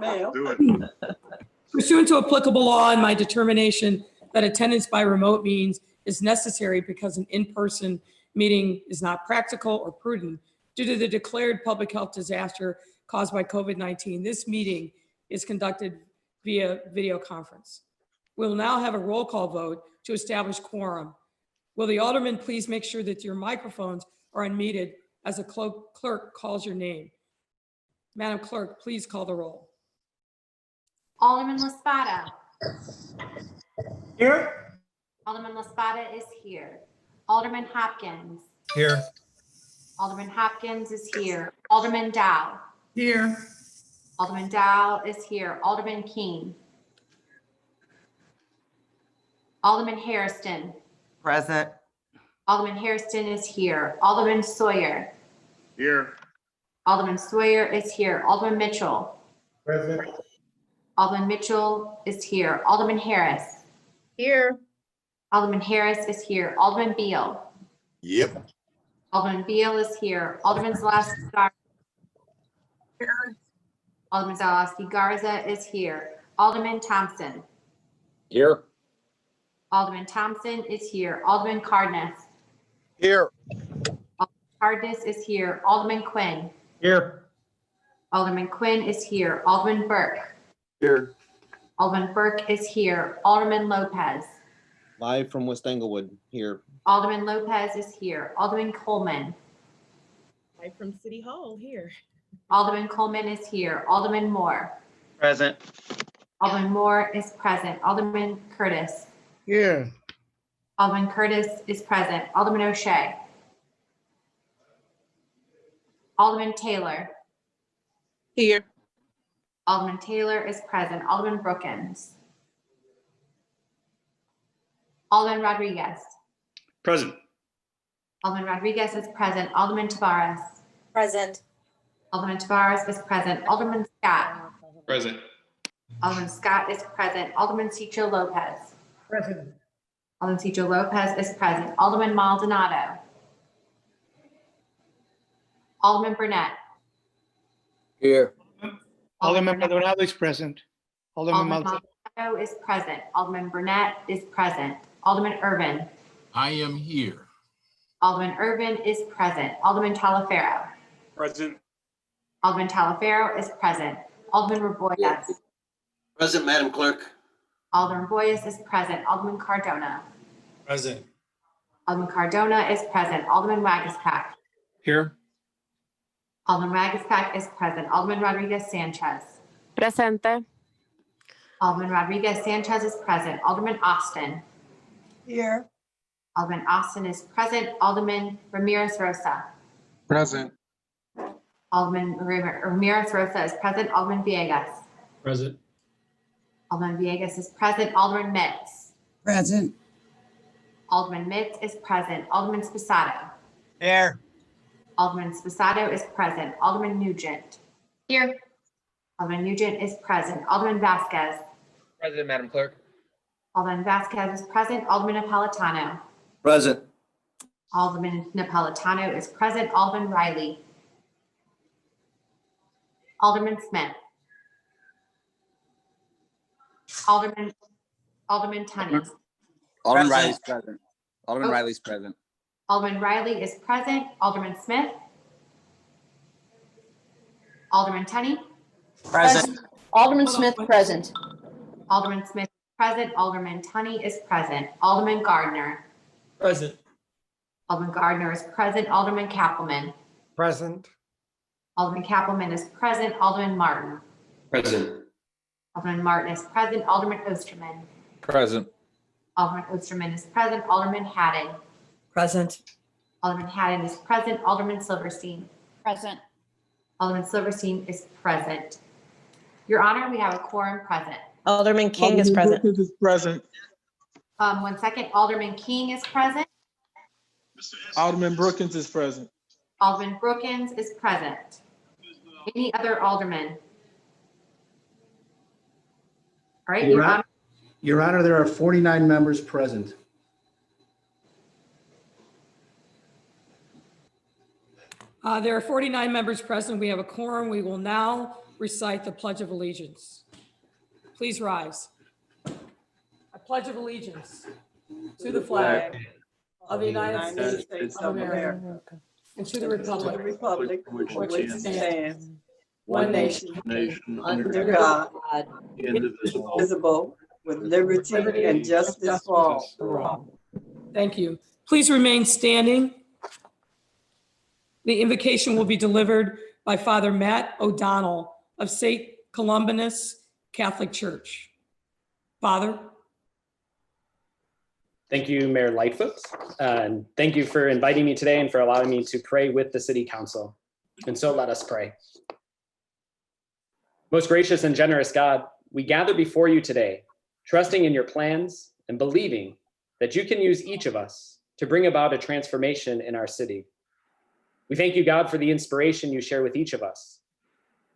Do it. Pursuant to applicable law and my determination that attendance by remote means is necessary because an in-person meeting is not practical or prudent due to the declared public health disaster caused by COVID-19, this meeting is conducted via video conference. We'll now have a roll call vote to establish quorum. Will the alderman please make sure that your microphones are unmuted as a clerk calls your name? Madam Clerk, please call the roll. Alderman Laspada. Here. Alderman Laspada is here. Alderman Hopkins. Here. Alderman Hopkins is here. Alderman Dow. Here. Alderman Dow is here. Alderman King. Alderman Hairston. Present. Alderman Hairston is here. Alderman Sawyer. Here. Alderman Sawyer is here. Alderman Mitchell. Present. Alderman Mitchell is here. Alderman Harris. Here. Alderman Harris is here. Alderman Beal. Yep. Alderman Beal is here. Alderman Zalowski Garza. Alderman Zalowski Garza is here. Alderman Thompson. Here. Alderman Thompson is here. Alderman Cardenas. Here. Cardenas is here. Alderman Quinn. Here. Alderman Quinn is here. Alderman Burke. Here. Alderman Burke is here. Alderman Lopez. Live from West Englewood here. Alderman Lopez is here. Alderman Coleman. Live from City Hall here. Alderman Coleman is here. Alderman Moore. Present. Alderman Moore is present. Alderman Curtis. Here. Alderman Curtis is present. Alderman O'Shea. Alderman Taylor. Here. Alderman Taylor is present. Alderman Brookins. Alderman Rodriguez. Present. Alderman Rodriguez is present. Alderman Tavares. Present. Alderman Tavares is present. Alderman Scott. Present. Alderman Scott is present. Alderman Cicho Lopez. Present. Alderman Cicho Lopez is present. Alderman Maldonado. Alderman Burnett. Here. Alderman Maldonado is present. Alderman Maldonado. Maldonado is present. Alderman Burnett is present. Alderman Irvin. I am here. Alderman Irvin is present. Alderman Talaferro. Present. Alderman Talaferro is present. Alderman Raboyes. Present, Madam Clerk. Alderman Boyes is present. Alderman Cardona. Present. Alderman Cardona is present. Alderman Wagispack. Here. Alderman Wagispack is present. Alderman Rodriguez Sanchez. Presente. Alderman Rodriguez Sanchez is present. Alderman Austin. Here. Alderman Austin is present. Alderman Ramirez Rosa. Present. Alderman Ramirez Rosa is present. Alderman Villegas. Present. Alderman Villegas is present. Alderman Mitz. Present. Alderman Mitz is present. Alderman Sposato. Here. Alderman Sposato is present. Alderman Nugent. Here. Alderman Nugent is present. Alderman Vasquez. Present, Madam Clerk. Alderman Vasquez is present. Alderman Napolitano. Present. Alderman Napolitano is present. Alderman Riley. Alderman Smith. Alderman Tunney. Alderman Riley's present. Alderman Oh. Riley's present. Alderman Riley is present. Alderman Smith. Alderman Tunney. Present. Alderman Smith present. Alderman Smith is present. Alderman Tunney is present. Alderman Gardner. Present. Alderman Gardner is present. Alderman Kappelman. Present. Alderman Kappelman is present. Alderman Martin. Present. Alderman Martin is present. Alderman Osterman. Present. Alderman Osterman is present. Alderman Haddon. Present. Alderman Haddon is present. Alderman Silverstein. Present. Alderman Silverstein is present. Your Honor, we have a quorum present. Alderman King is present. Present. 1 second. Alderman King is present. Alderman Brookins is present. Alderman Brookins is present. Any other alderman? All right, Your Honor. Your Honor, there are 49 members present. There are 49 members present. We have a quorum. We will now recite the Pledge of Allegiance. Please rise. I pledge of allegiance to the flag of the United States of America and to the republic for which it stands, one nation, under God, indivisible, with liberty and justice for all. Thank you. Please remain standing. The invocation will be delivered by Father Matt O'Donnell of St. Columbanus Catholic Church. Father. Thank you, Mayor Lightfoot. And thank you for inviting me today and for allowing me to pray with the City Council. And so let us pray. Most gracious and generous God, we gather before you today, trusting in your plans and believing that you can use each of us to bring about a transformation in our city. We thank you, God, for the inspiration you share with each of us.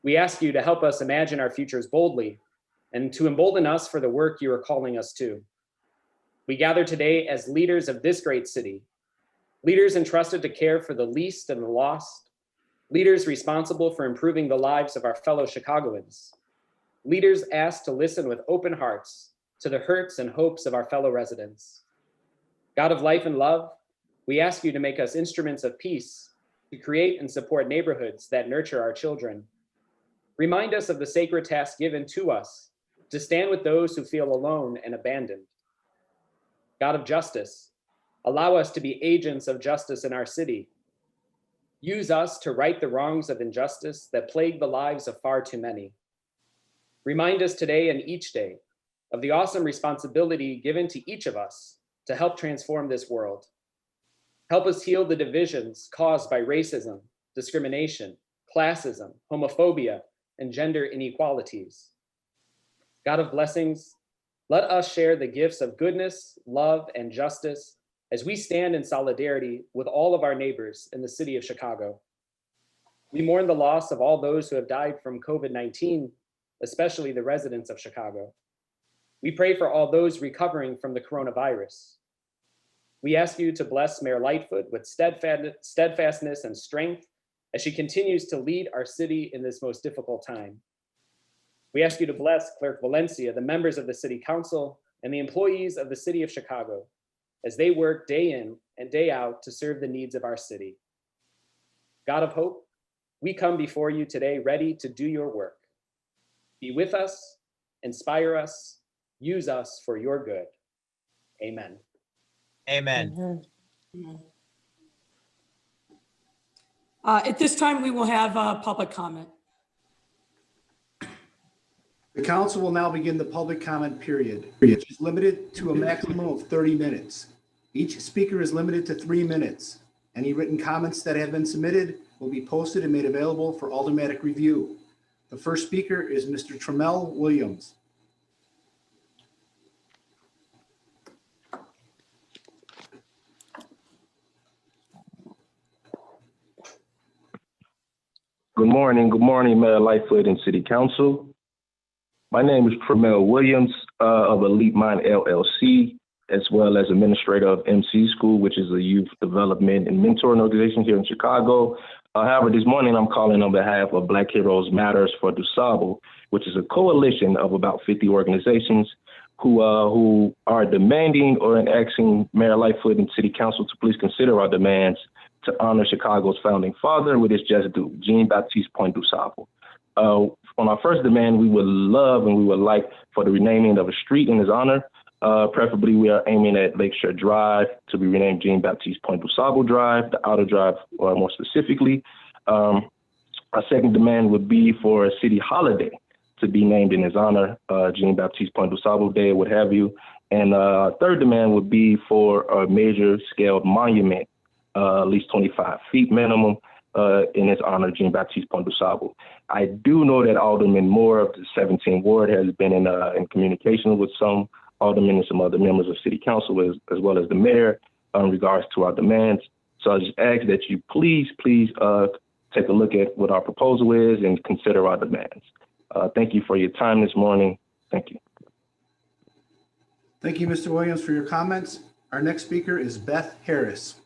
We ask you to help us imagine our futures boldly and to embolden us for the work you are calling us to. We gather today as leaders of this great city, leaders entrusted to care for the least and the lost, leaders responsible for improving the lives of our fellow Chicagoans, leaders asked to listen with open hearts to the hurts and hopes of our fellow residents. God of life and love, we ask you to make us instruments of peace, to create and support neighborhoods that nurture our children. Remind us of the sacred task given to us to stand with those who feel alone and abandoned. God of justice, allow us to be agents of justice in our city. Use us to right the wrongs of injustice that plague the lives of far too many. Remind us today and each day of the awesome responsibility given to each of us to help transform this world. Help us heal the divisions caused by racism, discrimination, classism, homophobia, and gender inequalities. God of blessings, let us share the gifts of goodness, love, and justice as we stand in solidarity with all of our neighbors in the city of Chicago. We mourn the loss of all those who have died from COVID-19, especially the residents of Chicago. We pray for all those recovering from the coronavirus. We ask you to bless Mayor Lightfoot with steadfastness and strength as she continues to lead our city in this most difficult time. We ask you to bless Clerk Valencia, the members of the City Council, and the employees of the City of Chicago as they work day in and day out to serve the needs of our city. God of hope, we come before you today ready to do your work. Be with us, inspire us, use us for your good. Amen. Amen. At this time, we will have public comment. The council will now begin the public comment period, which is limited to a maximum of 30 minutes. Each speaker is limited to 3 minutes. Any written comments that have been submitted will be posted and made available for automatic review. The first speaker is Mr. Trammell Williams. Good morning, Mayor Lightfoot and City Council. My name is Trammell Williams of Elite Mind LLC, as well as administrator of MC School, which is a youth development and mentoring organization here in Chicago. However, this morning I'm calling on behalf of Black Heroes Matters for DuSable, which is a coalition of about 50 organizations who are demanding or asking Mayor Lightfoot and City Council to please consider our demands to honor Chicago's founding father with his just due, Jean-Baptiste Point DuSable. On our first demand, we would love and we would like for the renaming of a street in his honor. Preferably, we are aiming at Lakeshore Drive to be renamed Jean-Baptiste Point DuSable Drive, the outer drive more specifically. Our second demand would be for a city holiday to be named in his honor, Jean-Baptiste Point DuSable Day, what have you. And our third demand would be for a major scaled monument, at least 25 feet minimum, in his honor, Jean-Baptiste Point DuSable. I do know that Alderman Moore of the 17th Ward has been in communication with some aldermen and some other members of City Council, as well as the mayor, in regards to our demands. So I just ask that you please take a look at what our proposal is and consider our demands. Thank you for your time this morning. Thank you. Thank you, Mr. Williams, for your comments. Our next speaker is Beth Harris.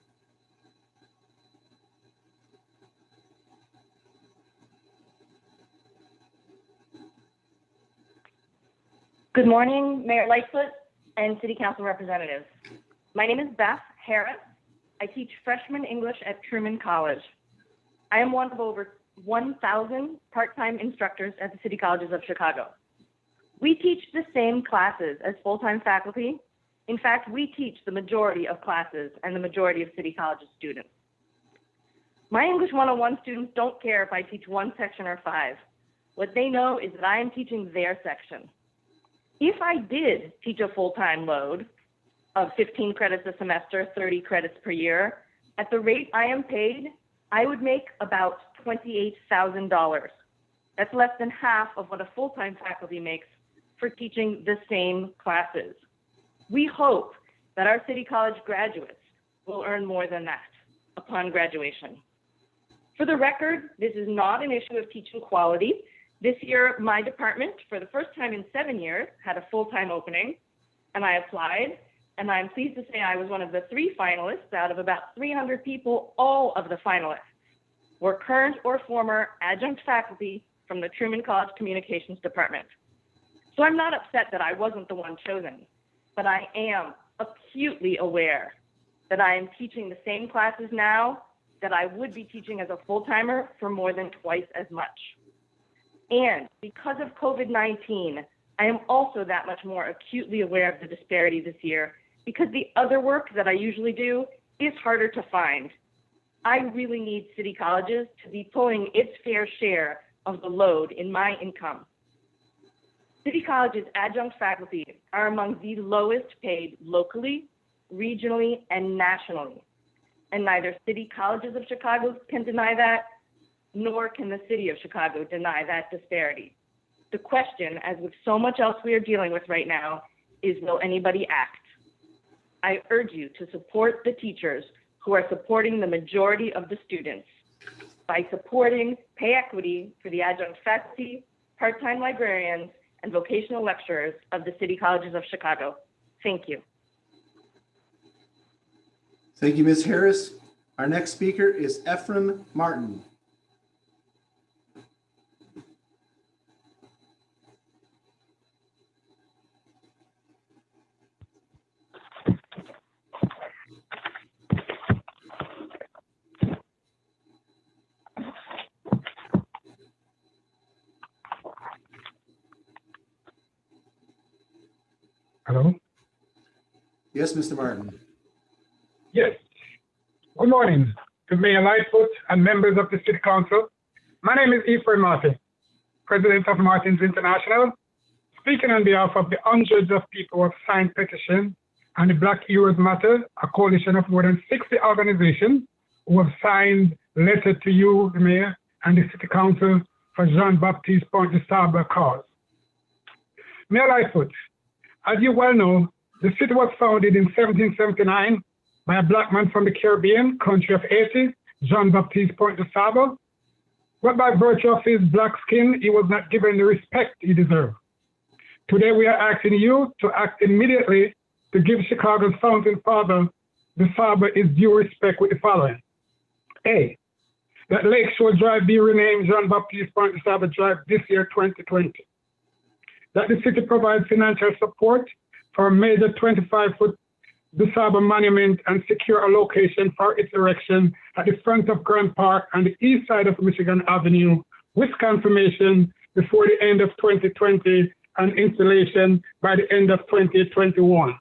Good morning, Mayor Lightfoot and City Council representatives. My name is Beth Harris. I teach freshman English at Truman College. I am one of over 1,000 part-time instructors at the City Colleges of Chicago. We teach the same classes as full-time faculty. In fact, we teach the majority of classes and the majority of City Colleges students. My English 101 students don't care if I teach one section or 5. What they know is that I am teaching their section. If I did teach a full-time load of 15 credits a semester, 30 credits per year, at the rate I am paid, I would make about $28,000. That's less than half of what a full-time faculty makes for teaching the same classes. We hope that our City College graduates will earn more than that upon graduation. For the record, this is not an issue of teaching quality. This year, my department, for the first time in 7 years, had a full-time opening, and I applied, and I'm pleased to say I was one of the 3 finalists out of about 300 people. All of the finalists were current or former adjunct faculty from the Truman College Communications Department. So I'm not upset that I wasn't the one chosen, but I am acutely aware that I am teaching the same classes now that I would be teaching as a full-timer for more than twice as much. And because of COVID-19, I am also that much more acutely aware of the disparity this year because the other work that I usually do is harder to find. I really need City Colleges to be pulling its fair share of the load in my income. City Colleges adjunct faculty are among the lowest paid locally, regionally, and nationally. And neither City Colleges of Chicago can deny that, nor can the City of Chicago deny that disparity. The question, as with so much else we are dealing with right now, is will anybody act? I urge you to support the teachers who are supporting the majority of the students by supporting pay equity for the adjunct faculty, part-time librarians, and vocational lecturers of the City Colleges of Chicago. Thank you. Thank you, Ms. Harris. Our next speaker is Ephraim Martin. Hello? Yes, Mr. Martin. Yes. Good morning to Mayor Lightfoot and members of the City Council. My name is Ephraim Martin, President of Martins International, speaking on behalf of the hundreds of people who have signed petition and the Black Heroes Matter, a coalition of more than 60 organizations who have signed letter to you, the Mayor, and the City Council for Jean-Baptiste Point de Sable cause. Mayor Lightfoot, as you well know, the city was founded in 1779 by a black man from the Caribbean country of Haiti, Jean-Baptiste Point de Sable. But by virtue of his black skin, he was not given the respect he deserved. Today, we are asking you to act immediately to give Chicago's founding father, de Sable, his due respect with the following. A, that Lakeshore Drive be renamed Jean-Baptiste Point de Sable Drive this year, 2020. That the city provides financial support for a major 25-foot de Sable monument and secure a location for its erection at the front of Grand Park and the east side of Michigan Avenue, with confirmation before the end of 2020 and installation by the end of 2021.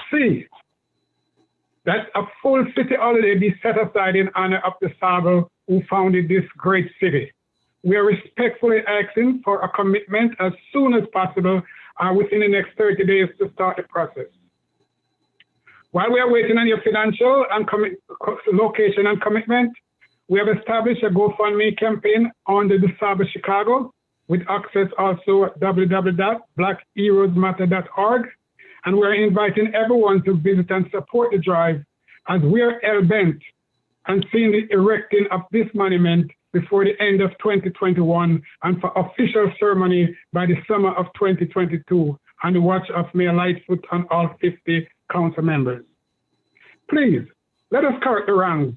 C, that a full city holiday be set aside in honor of de Sable, who founded this great city. We are respectfully asking for a commitment as soon as possible within the next 30 days to start the process. While we are waiting on your financial and location and commitment, we have established a GoFundMe campaign on the de Sable Chicago with access also at www.blackheroesmatter.org. And we are inviting everyone to visit and support the drive as we are hell-bent on seeing the erecting of this monument before the end of 2021 and for official ceremony by the summer of 2022 on the watch of Mayor Lightfoot and all 50 council members. Please, let us correct the wrongs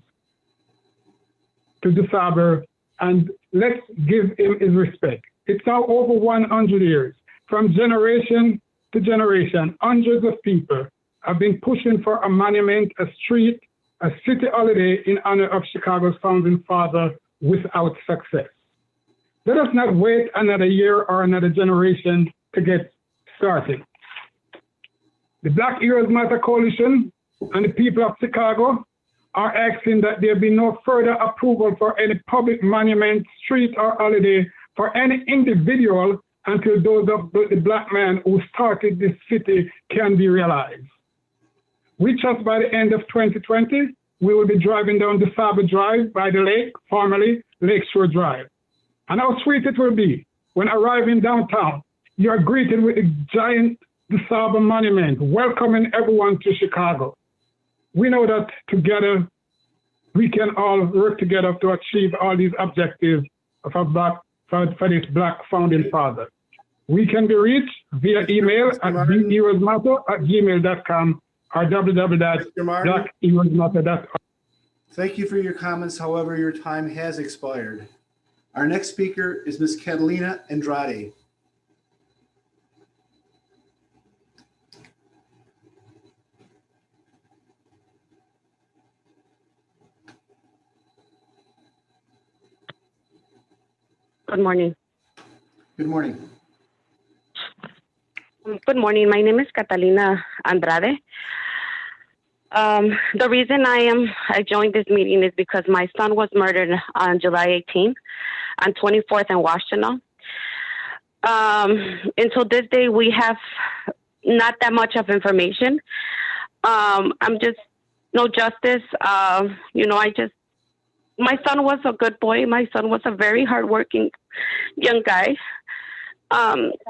to de Sable and let's give him his respect. It's now over 100 years from generation to generation, hundreds of people have been pushing for a monument, a street, a city holiday in honor of Chicago's founding father without success. Let us not wait another year or another generation to get started. The Black Heroes Matter Coalition and the people of Chicago are asking that there be no further approval for any public monument, street, or holiday for any individual until those of the Black man who started this city can be realized. We trust by the end of 2020, we will be driving down the Saba Drive by the lake, formerly Lakeshore Drive. And how sweet it will be when arriving downtown, you are greeted with a giant DeSable monument, welcoming everyone to Chicago. We know that together, we can all work together to achieve all these objectives of for this Black founding father. We can be reached via email at bheroesmatter@gmail.com or www.blackheroesmatter.org. Thank you for your comments. However, your time has expired. Our next speaker is Ms. Catalina Andrade. Good morning. Good morning. Good morning. My name is Catalina Andrade. The reason I joined this meeting is because my son was murdered on July 18th on 24th and Washington. Until this day, we have not that much of information. I'm just no justice. My son was a good boy. My son was a very hardworking young guy.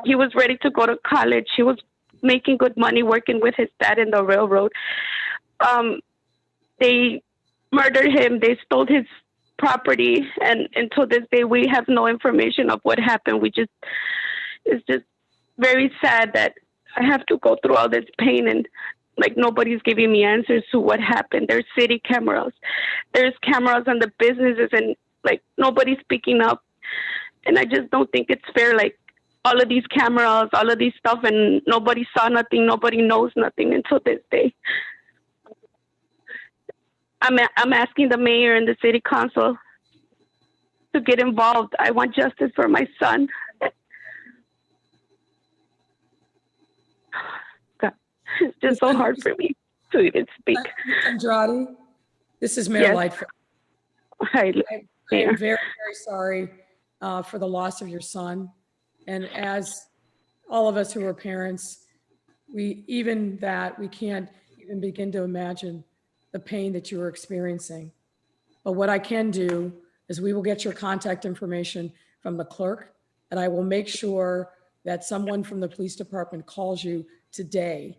He was ready to go to college. He was making good money working with his dad in the railroad. They murdered him. They stole his property. And until this day, we have no information of what happened. It's just very sad that I have to go through all this pain and nobody's giving me answers to what happened. There's city cameras. There's cameras on the businesses and nobody's speaking up. And I just don't think it's fair. All of these cameras, all of these stuff, and nobody saw nothing. Nobody knows nothing until this day. I'm asking the mayor and the city council to get involved. I want justice for my son. God, it's just so hard for me to even speak. Andrade, this is Mayor Yes. Lightfoot. Hi, I Mayor. am very, very sorry for the loss of your son. And as all of us who are parents, we can't even begin to imagine the pain that you are experiencing. But what I can do is we will get your contact information from the clerk, and I will make sure that someone from the police department calls you today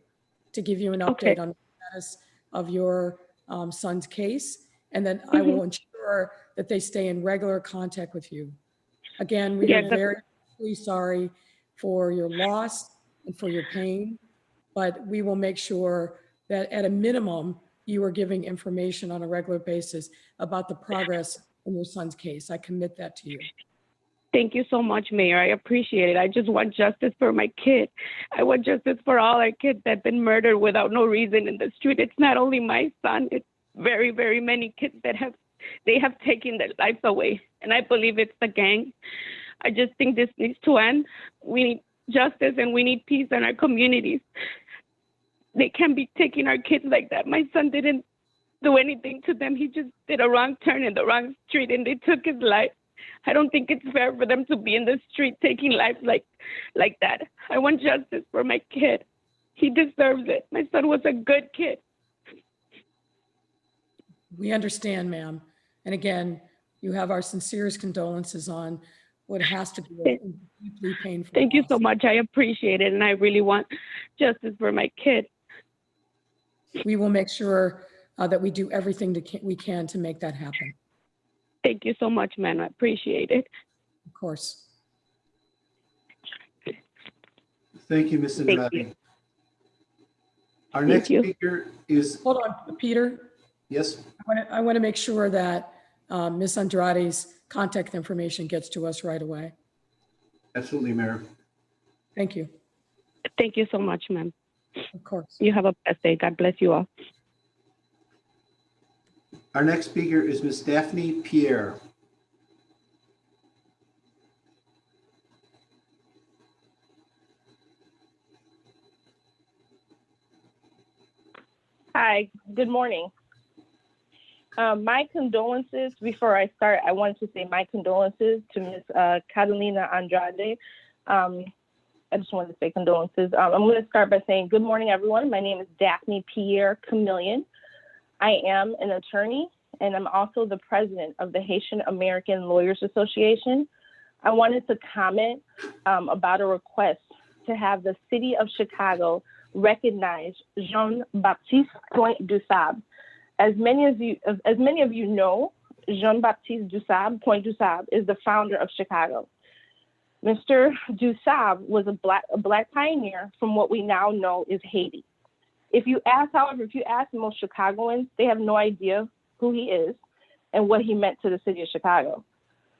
to give you an update on the status of your son's case. And then I will ensure that they stay in regular contact with you. Again, we are very sorry for your loss and for your pain, but we will make sure that at a minimum, you are giving information on a regular basis about the progress in your son's case. I commit that to you. Thank you so much, Mayor. I appreciate it. I just want justice for my kid. I want justice for all our kids that have been murdered without no reason in the street. It's not only my son. It's very, very many kids that have taken their lives away. And I believe it's the gang. I just think this needs to end. We need justice and we need peace in our communities. They can't be taking our kids like that. My son didn't do anything to them. He just did a wrong turn in the wrong street and they took his life. I don't think it's fair for them to be in the street taking life like that. I want justice for my kid. He deserves it. My son was a good kid. We understand, ma'am. And again, you have our sincerest condolences on what has to be a deeply painful. Thank you loss. so much. I appreciate it. And I really want justice for my kid. We will make sure that we do everything we can to make that happen. Thank you so much, man. I appreciate it. Of course. Thank you, Ms. Andrade. Thank you. Our Thank next you. speaker is, Hold on, Peter. yes, I want to make sure that Ms. Andrade's contact information gets to us right away. absolutely, Mayor. Thank you. Thank you so much, ma'am. Of course. You have a blessed day. God bless you all. Our next speaker is Ms. Daphne Pierre. Hi, good morning. My condolences, before I start, I wanted to say my condolences to Ms. Catalina Andrade. I just wanted to say condolences. I'm going to start by saying good morning, everyone. My name is Daphne Pierre Chameleon. I am an attorney, and I'm also the president of the Haitian American Lawyers Association. I wanted to comment about a request to have the city of Chicago recognize Jean-Baptiste Point du Sable. As many of you know, Jean-Baptiste Point du Sable is the founder of Chicago. Mr. du Sable was a black pioneer from what we now know is Haiti. However, if you ask most Chicagoans, they have no idea who he is and what he meant to the city of Chicago.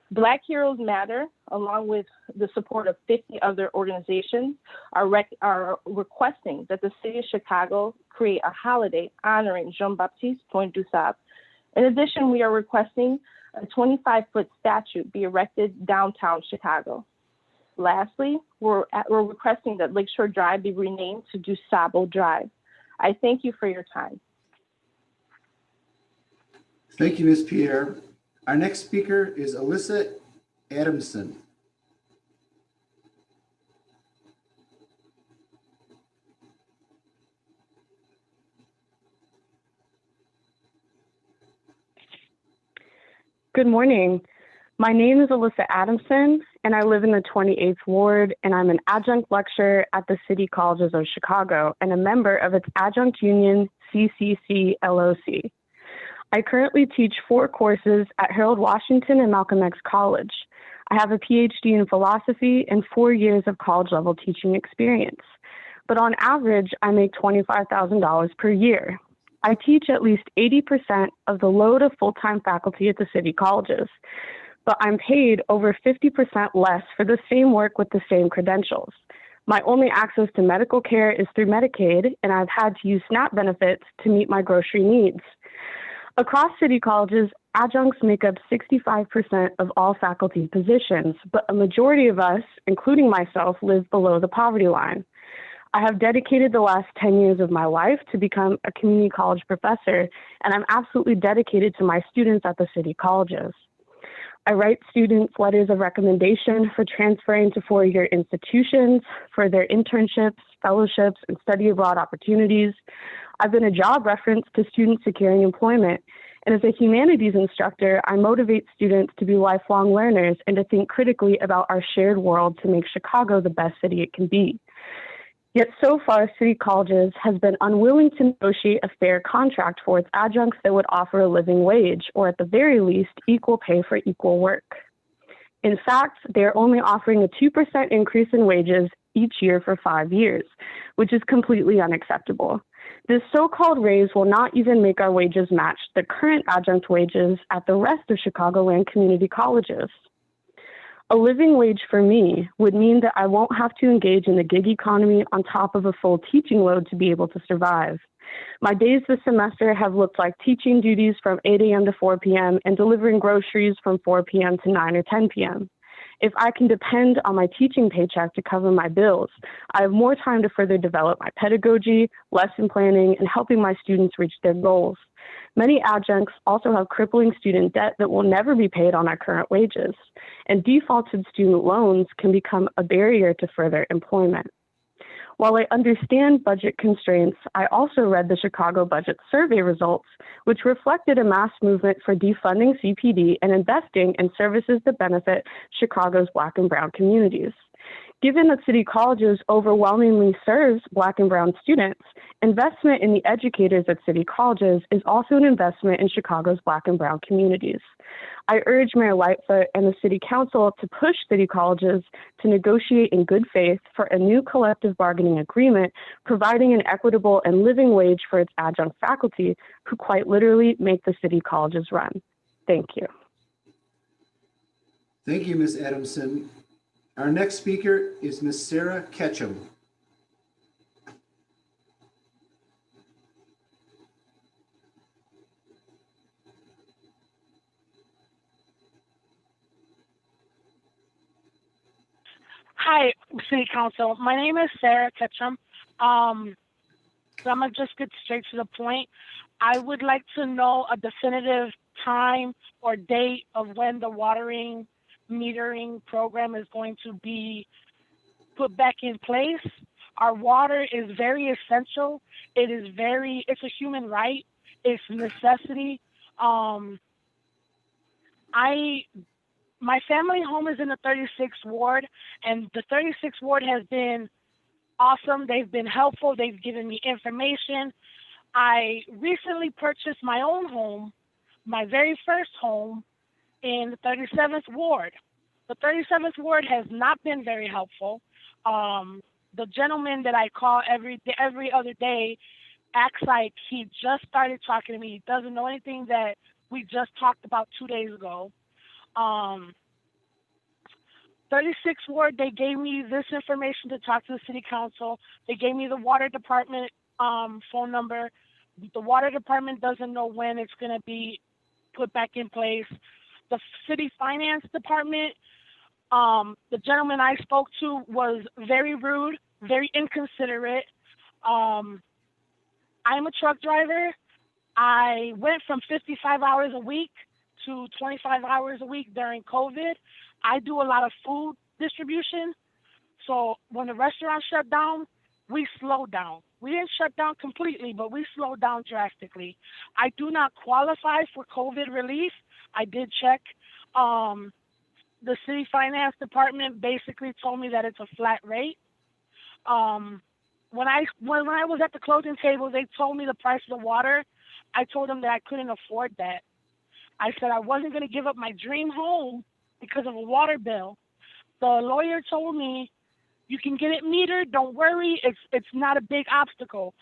Black Heroes Matter, along with the support of 50 other organizations, are requesting that the city of Chicago create a holiday honoring Jean-Baptiste Point du Sable. In addition, we are requesting a 25-foot statue be erected downtown Chicago. Lastly, we're requesting that Lakeshore Drive be renamed to Du Sable Drive. I thank you for your time. Thank you, Ms. Pierre. Our next speaker is Alyssa Adamson. Good morning. My name is Alyssa Adamson, and I live in the 28th Ward, and I'm an adjunct lecturer at the City Colleges of Chicago and a member of its adjunct union, CCC LOC. I currently teach 4 courses at Harold Washington and Malcolm X College. I have a PhD in philosophy and 4 years of college-level teaching experience. But on average, I make $25,000 per year. I teach at least 80% of the load of full-time faculty at the city colleges, but I'm paid over 50% less for the same work with the same credentials. My only access to medical care is through Medicaid, and I've had to use SNAP benefits to meet my grocery needs. Across city colleges, adjuncts make up 65% of all faculty positions, but a majority of us, including myself, live below the poverty line. I have dedicated the last 10 years of my life to become a community college professor, and I'm absolutely dedicated to my students at the city colleges. I write students letters of recommendation for transferring to 4-year institutions, for their internships, fellowships, and study abroad opportunities. I've been a job reference to students securing employment. And as a humanities instructor, I motivate students to be lifelong learners and to think critically about our shared world to make Chicago the best city it can be. Yet so far, City Colleges has been unwilling to negotiate a fair contract for its adjuncts that would offer a living wage, or at the very least, equal pay for equal work. In fact, they are only offering a 2% increase in wages each year for 5 years, which is completely unacceptable. This so-called raise will not even make our wages match the current adjunct wages at the rest of Chicagoland community colleges. A living wage for me would mean that I won't have to engage in the gig economy on top of a full teaching load to be able to survive. My days this semester have looked like teaching duties from 8 a.m. to 4 p.m. and delivering groceries from 4 p.m. to 9 or 10 p.m. If I can depend on my teaching paycheck to cover my bills, I have more time to further develop my pedagogy, lesson planning, and helping my students reach their goals. Many adjuncts also have crippling student debt that will never be paid on our current wages, and defaulted student loans can become a barrier to further employment. While I understand budget constraints, I also read the Chicago Budget Survey results, which reflected a mass movement for defunding CPD and investing in services that benefit Chicago's Black and Brown communities. Given that City Colleges overwhelmingly serves Black and Brown students, investment in the educators at City Colleges is also an investment in Chicago's Black and Brown communities. I urge Mayor Lightfoot and the City Council to push City Colleges to negotiate in good faith for a new collective bargaining agreement, providing an equitable and living wage for its adjunct faculty, who quite literally make the City Colleges run. Thank you. Thank you, Ms. Adamson. Our next speaker is Ms. Sarah Ketchum. Hi, City Council. My name is Sarah Ketchum. So I'm gonna just get straight to the point. I would like to know a definitive time or date of when the watering metering program is going to be put back in place. Our water is very essential. It's a human right. It's a necessity. My family home is in the 36th ward, and the 36th ward has been awesome. They've been helpful. They've given me information. I recently purchased my own home, my very first home, in the 37th ward. The 37th ward has not been very helpful. The gentleman that I call every other day acts like he just started talking to me. He doesn't know anything that we just talked about 2 days ago. 36th ward, they gave me this information to talk to the city council. They gave me the water department phone number. The water department doesn't know when it's going to be put back in place. The city finance department, the gentleman I spoke to was very rude, very inconsiderate. I'm a truck driver. I went from 55 hours a week to 25 hours a week during COVID. I do a lot of food distribution. So when the restaurant shut down, we slowed down. We didn't shut down completely, but we slowed down drastically. I do not qualify for COVID relief. I did check. The city finance department basically told me that it's a flat rate. When I was at the closing table, they told me the price of the water. I told them that I couldn't afford that. I said I wasn't going to give up my dream home because of a water bill. The lawyer told me, you can get it metered, don't worry, it's not a big obstacle.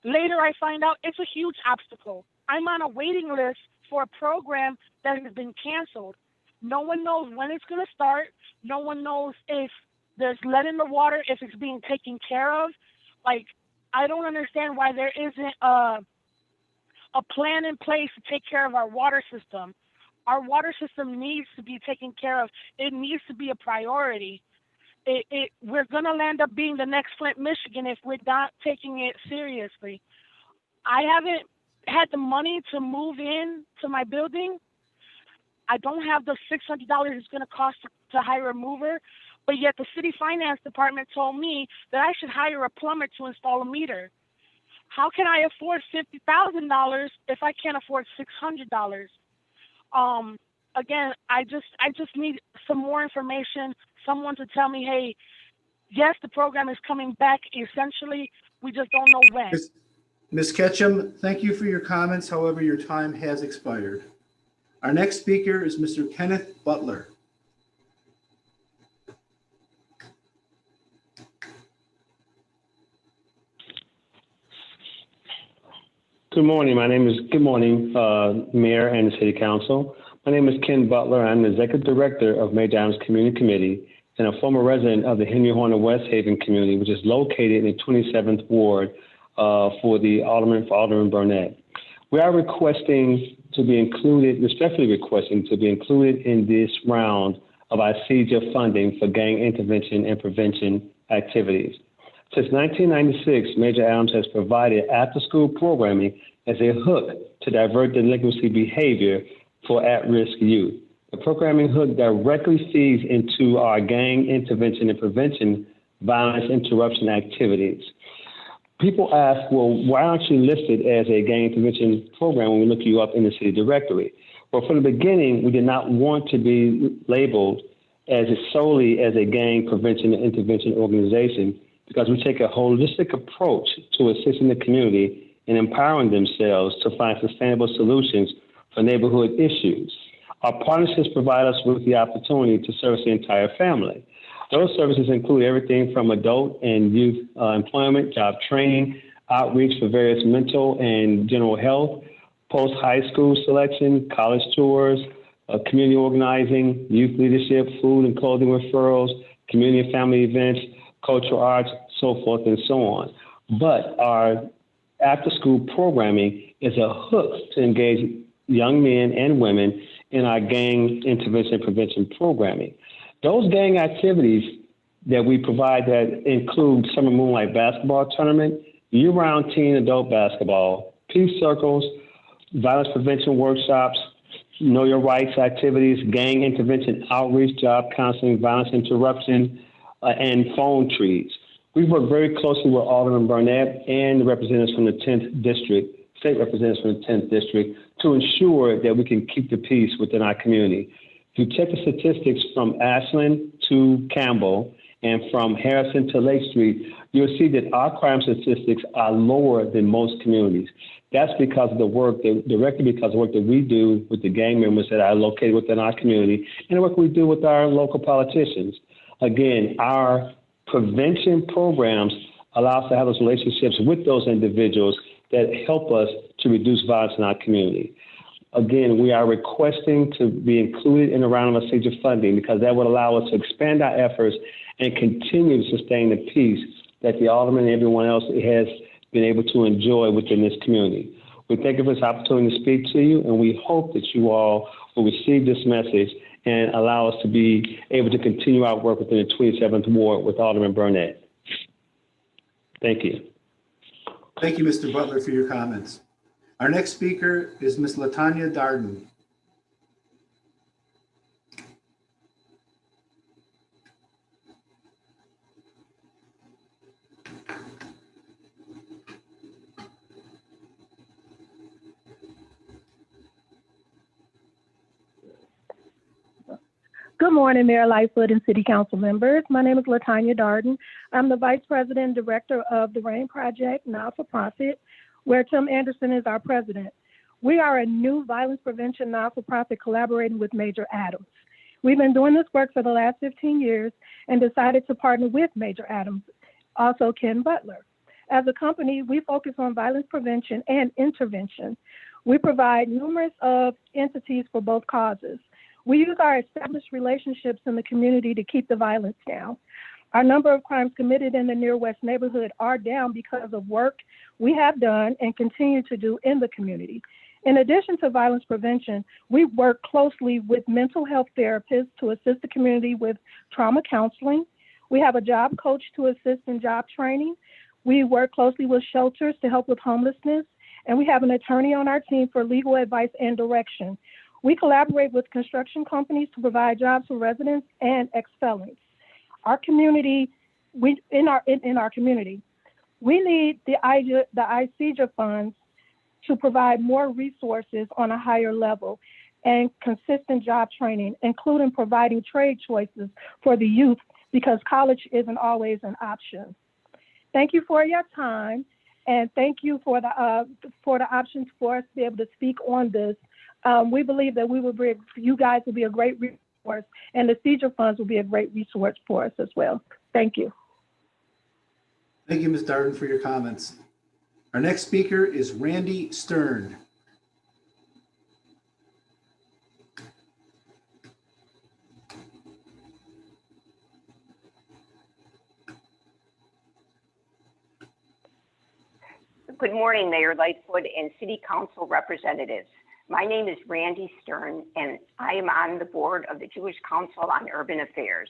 Later I find out it's a huge obstacle. I'm on a waiting list for a program that has been canceled. No one knows when it's going to start. No one knows if there's lead in the water, if it's being taken care of. Like, I don't understand why there isn't a plan in place to take care of our water system. Our water system needs to be taken care of. It needs to be a priority. We're going to land up being the next Flint, Michigan if we're not taking it seriously. I haven't had the money to move in to my building. I don't have the $600 it's going to cost to hire a mover, but yet the city finance department told me that I should hire a plumber to install a meter. How can I afford $50,000 if I can't afford $600? Again, I just need some more information, someone to tell me, hey, yes, the program is coming back essentially. We just don't know when. Ms. Ketchum, thank you for your comments. However, your time has expired. Our next speaker is Mr. Kenneth Butler. Good morning. Good morning, Mayor and the City Council. My name is Ken Butler. I'm the Executive Director of May Downs Community Committee and a former resident of the Henry Horner West Haven community, which is located in the 27th Ward for Alderman Burnett. We are requesting to be included, respectfully requesting to be included in this round of our CJA funding for gang intervention and prevention activities. Since 1996, Major Adams has provided after-school programming as a hook to divert delinquency behavior for at-risk youth. The programming hook directly feeds into our gang intervention and prevention violence interruption activities. People ask, well, why aren't you listed as a gang intervention program when we look you up in the city directory? Well, from the beginning, we did not want to be labeled solely as a gang prevention and intervention organization, because we take a holistic approach to assisting the community and empowering themselves to find sustainable solutions for neighborhood issues. Our partnerships provide us with the opportunity to service the entire family. Those services include everything from adult and youth employment, job training, outreach for various mental and general health, post-high school selection, college tours, community organizing, youth leadership, food and clothing referrals, community and family events, cultural arts, so forth and so on. But our after-school programming is a hook to engage young men and women in our gang intervention and prevention programming. Those gang activities that we provide that include Summer Moonlight Basketball Tournament, year-round teen adult basketball, peace circles, violence prevention workshops, know your rights activities, gang intervention outreach, job counseling, violence interruption, and phone trees. We work very closely with Alderman Burnett and the representatives from the 10th District, state representatives from the 10th District, to ensure that we can keep the peace within our community. If you check the statistics from Ashland to Campbell and from Harrison to Lake Street, you'll see that our crime statistics are lower than most communities. That's because of the work, directly because of the work that we do with the gang members that are located within our community and the work we do with our local politicians. Again, our prevention programs allow us to have those relationships with those individuals that help us to reduce violence in our community. Again, we are requesting to be included in the round of procedure funding because that would allow us to expand our efforts and continue to sustain the peace that the alderman and everyone else has been able to enjoy within this community. We thank you for this opportunity to speak to you, and we hope that you all will receive this message and allow us to be able to continue our work within the 27th Ward with Alderman Burnett. Thank you. Thank you, Mr. Butler, for your comments. Our next speaker is Ms. LaTanya Darden. Good morning, Mayor Lightfoot and City Council members. My name is LaTanya Darden. I'm the Vice President and Director of the RAIN Project, not-for-profit, where Tim Anderson is our president. We are a new violence prevention not-for-profit collaborating with Major Adams. We've been doing this work for the last 15 years and decided to partner with Major Adams, also Ken Butler. As a company, we focus on violence prevention and intervention. We provide numerous entities for both causes. We use our established relationships in the community to keep the violence down. Our number of crimes committed in the Near West neighborhood are down because of work we have done and continue to do in the community. In addition to violence prevention, we work closely with mental health therapists to assist the community with trauma counseling. We have a job coach to assist in job training. We work closely with shelters to help with homelessness, and we have an attorney on our team for legal advice and direction. We collaborate with construction companies to provide jobs for residents and ex-felons. Our community, in our community, we need the ICEJA funds to provide more resources on a higher level and consistent job training, including providing trade choices for the youth because college isn't always an option. Thank you for your time, and thank you for the options for us to be able to speak on this. We believe that you guys will be a great resource, and the CEJA funds will be a great resource for us as well. Thank you. Thank you, Ms. Darden, for your comments. Our next speaker is Randy Stern. Good morning, Mayor Lightfoot and City Council representatives. My name is Randy Stern, and I am on the board of the Jewish Council on Urban Affairs.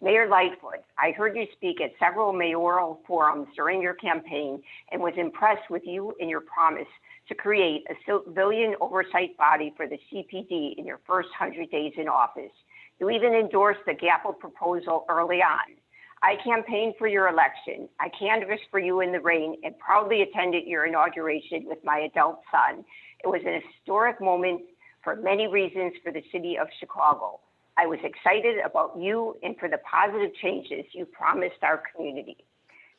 Mayor Lightfoot, I heard you speak at several mayoral forums during your campaign and was impressed with you and your promise to create a civilian oversight body for the CPD in your first 100 days in office. You even endorsed the GAPL proposal early on. I campaigned for your election. I canvassed for you in the rain and proudly attended your inauguration with my adult son. It was an historic moment for many reasons for the city of Chicago. I was excited about you and for the positive changes you promised our community.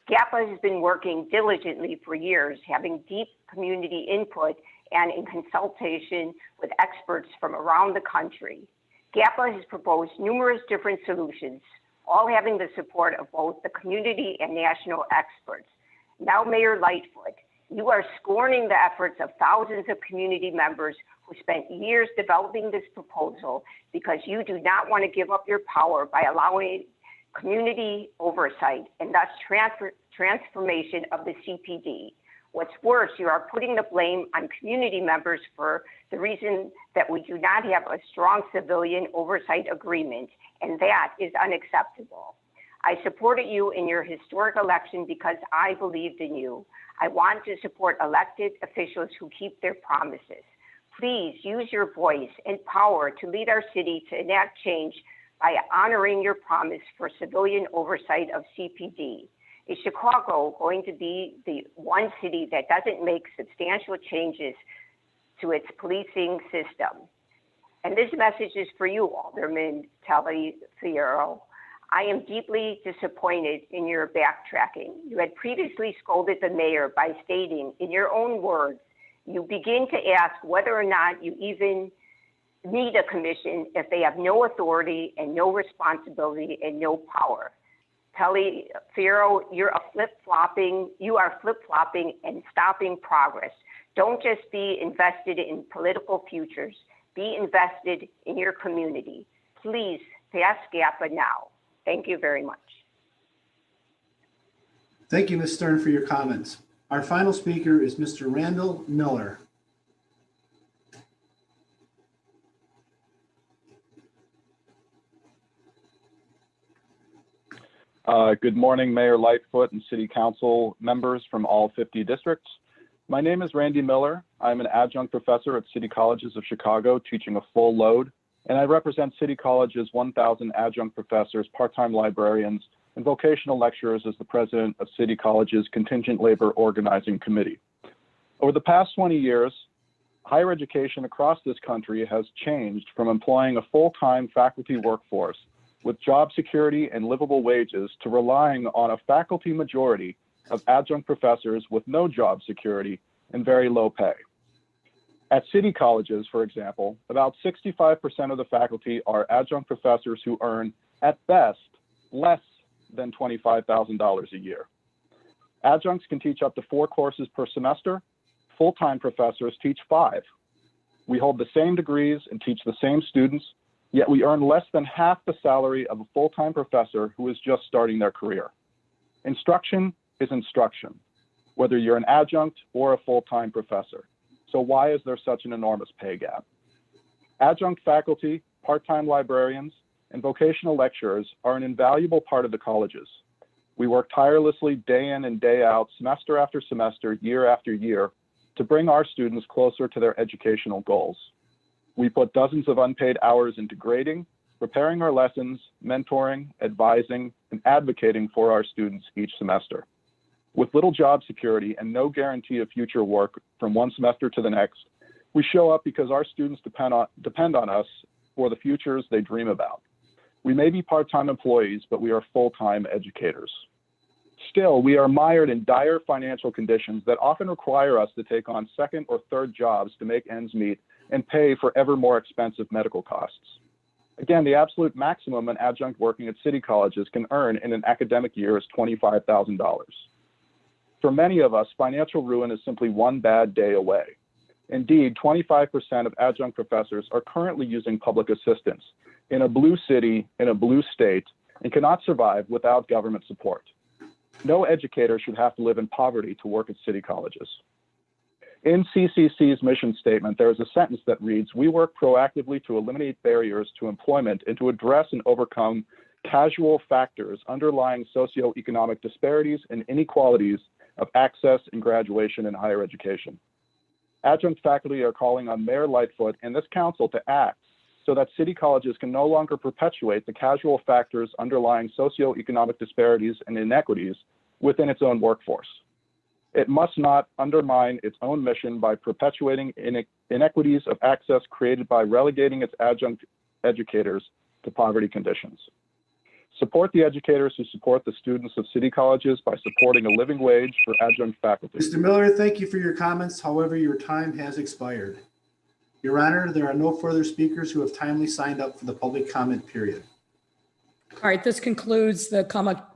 GAPA has been working diligently for years, having deep community input and in consultation with experts from around the country. GAPA has proposed numerous different solutions, all having the support of both the community and national experts. Now, Mayor Lightfoot, you are scorning the efforts of thousands of community members who spent years developing this proposal because you do not want to give up your power by allowing community oversight, and thus transformation of the CPD. What's worse, you are putting the blame on community members for the reason that we do not have a strong civilian oversight agreement, and that is unacceptable. I supported you in your historic election because I believed in you. I want to support elected officials who keep their promises. Please use your voice and power to lead our city to enact change by honoring your promise for civilian oversight of CPD. Is Chicago going to be the one city that doesn't make substantial changes to its policing system? And this message is for you, Alderman Taliaferro. I am deeply disappointed in your backtracking. You had previously scolded the mayor by stating, in your own words, you begin to ask whether or not you even need a commission if they have no authority and no responsibility and no power. Taliaferro, you are flip-flopping and stopping progress. Don't just be invested in political futures, be invested in your community. Please pass GAPA now. Thank you very much. Thank you, Ms. Stern, for your comments. Our final speaker is Mr. Randall Miller. Good morning, Mayor Lightfoot and City Council members from all 50 districts. My name is Randy Miller. I'm an adjunct professor at City Colleges of Chicago, teaching a full load, and I represent City College's 1,000 adjunct professors, part-time librarians, and vocational lecturers as the president of City College's Contingent Labor Organizing Committee. Over the past 20 years, higher education across this country has changed from employing a full-time faculty workforce with job security and livable wages to relying on a faculty majority of adjunct professors with no job security and very low pay. At City Colleges, for example, about 65% of the faculty are adjunct professors who earn, at best, less than $25,000 a year. Adjuncts can teach up to 4 courses per semester. Full-time professors teach 5. We hold the same degrees and teach the same students, yet we earn less than half the salary of a full-time professor who is just starting their career. Instruction is instruction, whether you're an adjunct or a full-time professor. So why is there such an enormous pay gap? Adjunct faculty, part-time librarians, and vocational lecturers are an invaluable part of the colleges. We work tirelessly day in and day out, semester after semester, year after year, to bring our students closer to their educational goals. We put dozens of unpaid hours into grading, preparing our lessons, mentoring, advising, and advocating for our students each semester. With little job security and no guarantee of future work from one semester to the next, we show up because our students depend on us for the futures they dream about. We may be part-time employees, but we are full-time educators. Still, we are mired in dire financial conditions that often require us to take on second or third jobs to make ends meet and pay for ever more expensive medical costs. Again, the absolute maximum an adjunct working at City Colleges can earn in an academic year is $25,000. For many of us, financial ruin is simply one bad day away. Indeed, 25% of adjunct professors are currently using public assistance in a blue city, in a blue state, and cannot survive without government support. No educator should have to live in poverty to work at City Colleges. In CCC's mission statement, there is a sentence that reads, "We work proactively to eliminate barriers to employment and to address and overcome casual factors underlying socioeconomic disparities and inequalities of access and graduation in higher education." Adjunct faculty are calling on Mayor Lightfoot and this council to act so that City Colleges can no longer perpetuate the casual factors underlying socioeconomic disparities and inequities within its own workforce. It must not undermine its own mission by perpetuating inequities of access created by relegating its adjunct educators to poverty conditions. Support the educators who support the students of City Colleges by supporting a living wage for adjunct faculty. Mr. Miller, thank you for your comments. However, your time has expired. Your Honor, there are no further speakers who have timely signed up for the public comment period. All right, this concludes the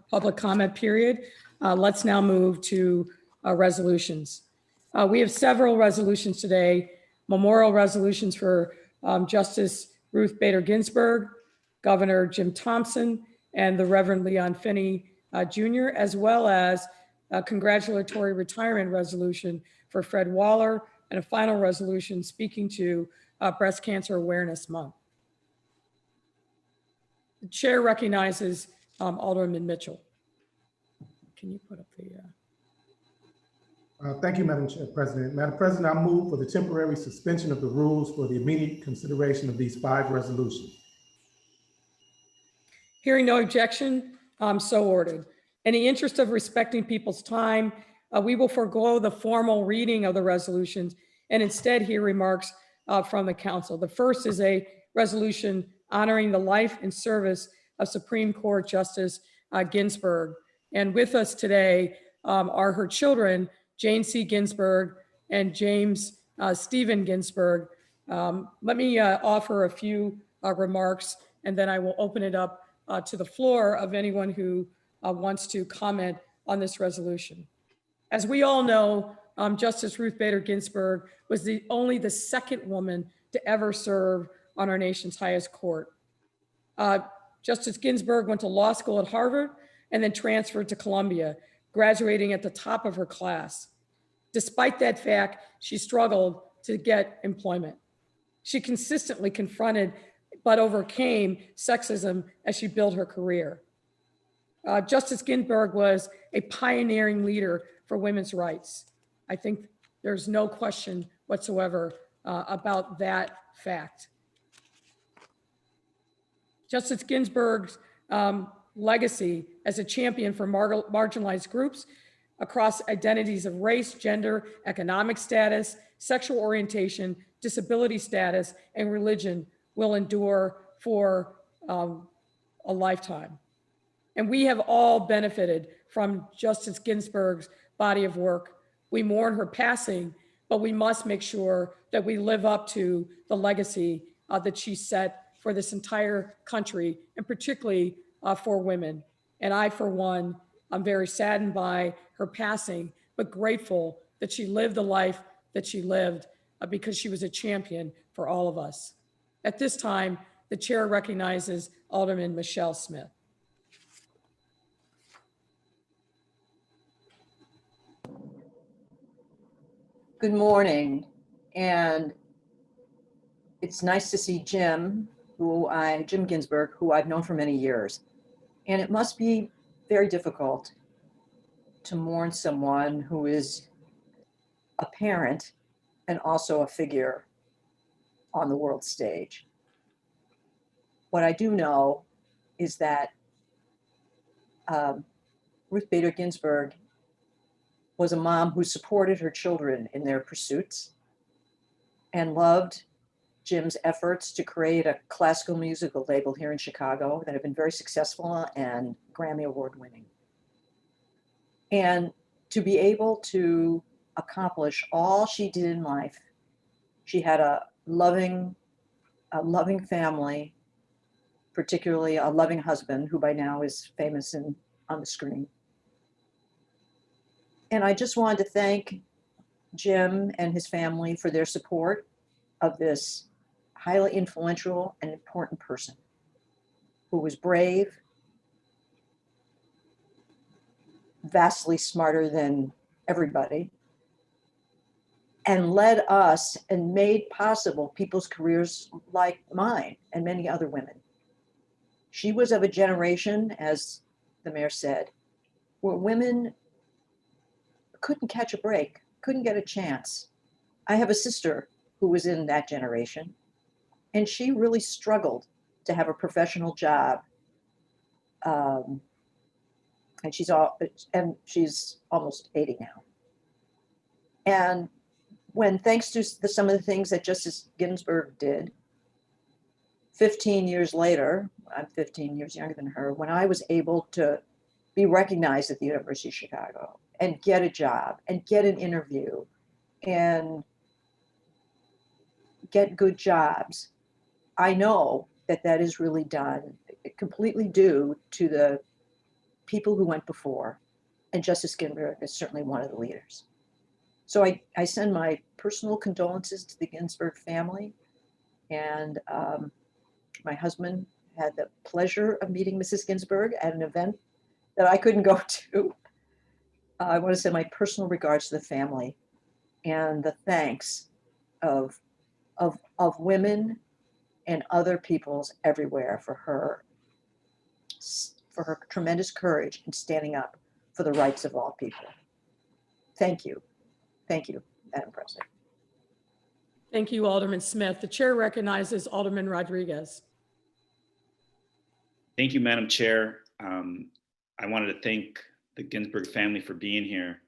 public comment period. Let's now move to resolutions. We have several resolutions today. Memorial resolutions for Justice Ruth Bader Ginsburg, Governor Jim Thompson, and the Reverend Leon Finney Jr., as well as a congratulatory retirement resolution for Fred Waller and a final resolution speaking to Breast Cancer Awareness Month. The chair recognizes Alderman Mitchell. Can you put up the... Thank you, Madam President. Madam President, I move for the temporary suspension of the rules for the immediate consideration of these 5 resolutions. Hearing no objection, so ordered. In the interest of respecting people's time, we will forego the formal reading of the resolutions and instead hear remarks from the council. The first is a resolution honoring the life and service of Supreme Court Justice Ginsburg. And with us today are her children, Jane C. Ginsburg and James Stephen Ginsburg. Let me offer a few remarks, and then I will open it up to the floor of anyone who wants to comment on this resolution. As we all know, Justice Ruth Bader Ginsburg was only the second woman to ever serve on our nation's highest court. Justice Ginsburg went to law school at Harvard and then transferred to Columbia, graduating at the top of her class. Despite that fact, she struggled to get employment. She consistently confronted but overcame sexism as she built her career. Justice Ginsburg was a pioneering leader for women's rights. I think there's no question whatsoever about that fact. Justice Ginsburg's legacy as a champion for marginalized groups across identities of race, gender, economic status, sexual orientation, disability status, and religion will endure for a lifetime. And we have all benefited from Justice Ginsburg's body of work. We mourn her passing, but we must make sure that we live up to the legacy that she set for this entire country, and particularly for women. And I, for one, I'm very saddened by her passing, but grateful that she lived the life that she lived because she was a champion for all of us. At this time, the chair recognizes Alderman Michelle Smith. Good morning, and it's nice to see Jim Ginsburg, who I've known for many years. And it must be very difficult to mourn someone who is a parent and also a figure on the world stage. What I do know is that Ruth Bader Ginsburg was a mom who supported her children in their pursuits and loved Jim's efforts to create a classical musical label here in Chicago that have been very successful and Grammy Award winning. And to be able to accomplish all she did in life, she had a loving family, particularly a loving husband who by now is famous and on the screen. And I just wanted to thank Jim and his family for their support of this highly influential and important person who was brave, vastly smarter than everybody, and led us and made possible people's careers like mine and many other women. She was of a generation, as the mayor said, where women couldn't catch a break, couldn't get a chance. I have a sister who was in that generation, and she really struggled to have a professional job. And she's almost 80 now. And when, thanks to some of the things that Justice Ginsburg did, 15 years later, I'm 15 years younger than her, when I was able to be recognized at the University of Chicago and get a job and get an interview and get good jobs, I know that that is really done completely due to the people who went before, and Justice Ginsburg is certainly one of the leaders. So I send my personal condolences to the Ginsburg family, and my husband had the pleasure of meeting Mrs. Ginsburg at an event that I couldn't go to. I want to send my personal regards to the family and the thanks of women and other peoples everywhere for her tremendous courage in standing up for the rights of all people. Thank you. Thank you, Madam President. Thank you, Alderman Smith. The chair recognizes Alderman Rodriguez. Thank you, Madam Chair. I wanted to thank the Ginsburg family for being here.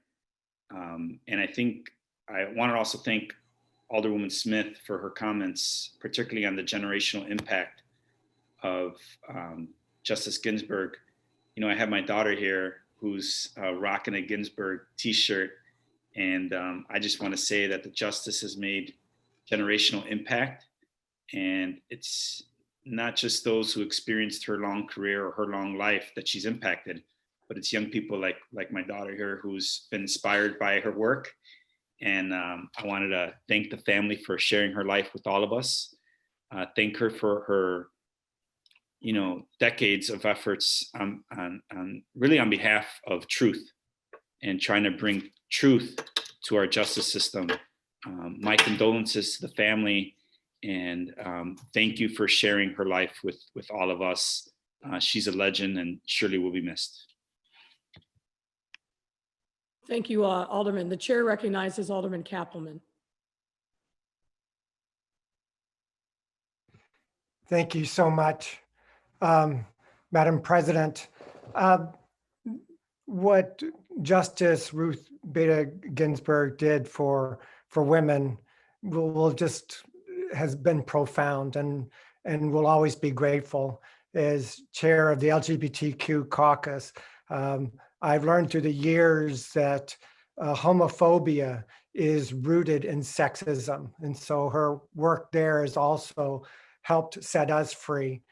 And I think I want to also thank Alderwoman Smith for her comments, particularly on the generational impact of Justice Ginsburg. You know, I have my daughter here who's rocking a Ginsburg t-shirt. And I just want to say that the justice has made generational impact. And it's not just those who experienced her long career or her long life that she's impacted, but it's young people like my daughter here who's been inspired by her work. And I wanted to thank the family for sharing her life with all of us. Thank her for her, decades of efforts really on behalf of truth and trying to bring truth to our justice system. My condolences to the family, and thank you for sharing her life with all of us. She's a legend and surely will be missed. Thank you, Alderman. The chair recognizes Alderman Kappelman. Thank you so much, Madam President. What Justice Ruth Bader Ginsburg did for women has been profound and will always be grateful. As chair of the LGBTQ caucus, I've learned through the years that homophobia is rooted in sexism. And so her work there has also helped set us free.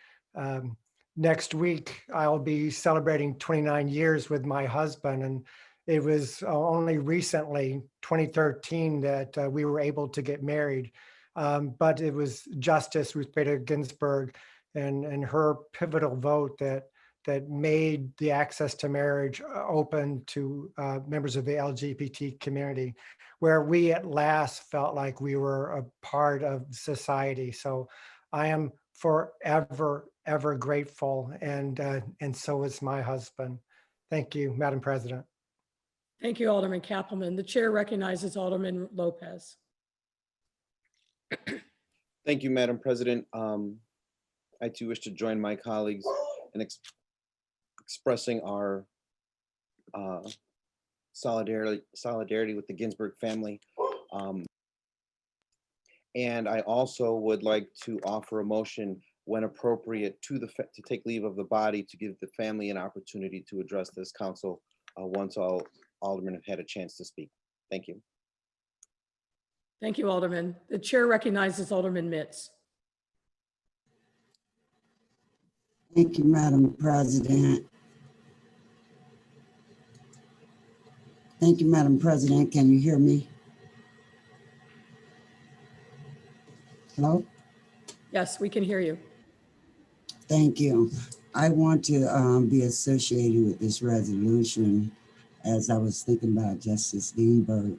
Next week, I'll be celebrating 29 years with my husband. And it was only recently, 2013, that we were able to get married. But it was Justice Ruth Bader Ginsburg and her pivotal vote that made the access to marriage open to members of the LGBT community, where we at last felt like we were a part of society. So I am forever, ever grateful, and so is my husband. Thank you, Madam President. Thank you, Alderman Kappelman. The chair recognizes Alderman Lopez. Thank you, Madam President. I too wish to join my colleagues in expressing our solidarity with the Ginsburg family. And I also would like to offer a motion when appropriate to take leave of the body to give the family an opportunity to address this council once all aldermen have had a chance to speak. Thank you. Thank you, Alderman. The chair recognizes Alderman Mitz. Thank you, Madam President. Thank you, Madam President. Can you hear me? Hello? Yes, we can hear you. Thank you. I want to be associated with this resolution as I was thinking about Justice Ginsburg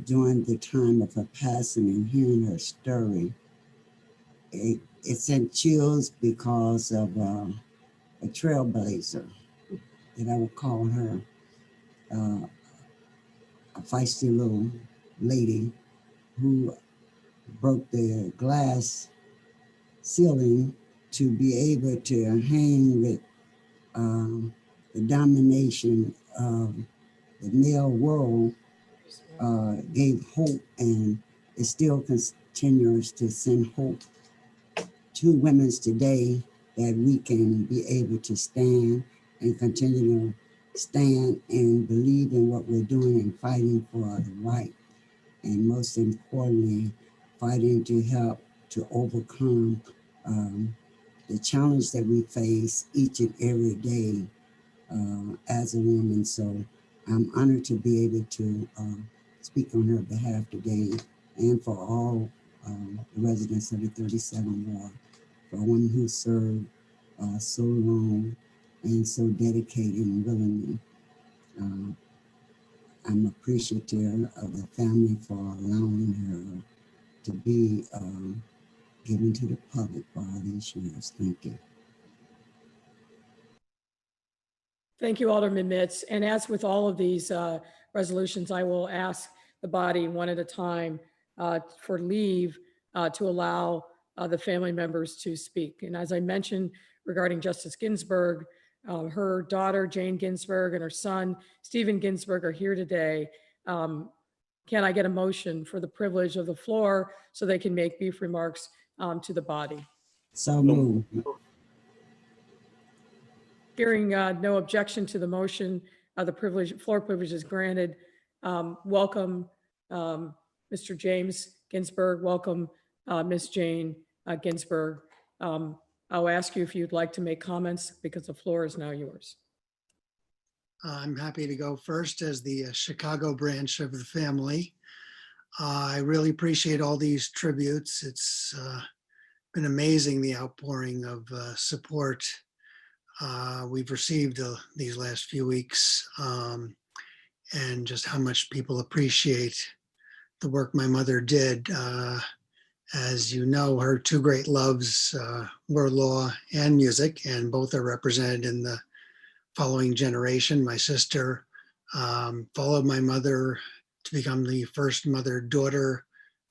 during the time of her passing and hearing her story. It sent chills because of a trailblazer that I would call her, a feisty little lady who broke the glass ceiling to be able to hang with the domination of the male world, gave hope, and it still continues to send hope to women today that we can be able to stand and continue to stand and believe in what we're doing and fighting for the right. And most importantly, fighting to help to overcome the challenge that we face each and every day as a woman. So I'm honored to be able to speak on her behalf today and for all the residents of the 37th Ward. for one who served so long and so dedicated and willingly. I'm appreciative of the family for allowing her to be given to the public for all these years. Thank you. Thank you, Alderman Mitz. And as with all of these resolutions, I will ask the body one at a time for leave to allow the family members to speak. And as I mentioned regarding Justice Ginsburg, her daughter, Jane Ginsburg, and her son, Stephen Ginsburg, are here today. Can I get a motion for the privilege of the floor so they can make brief remarks to the body? So moved. Hearing no objection to the motion, the floor privilege is granted. Welcome, Mr. James Ginsburg. Welcome, Ms. Jane Ginsburg. I'll ask you if you'd like to make comments because the floor is now yours. I'm happy to go first as the Chicago branch of the family. I really appreciate all these tributes. It's been amazing, the outpouring of support we've received these last few weeks, and just how much people appreciate the work my mother did. As you know, her two great loves were law and music, and both are represented in the following generation. My sister followed my mother to become the first mother-daughter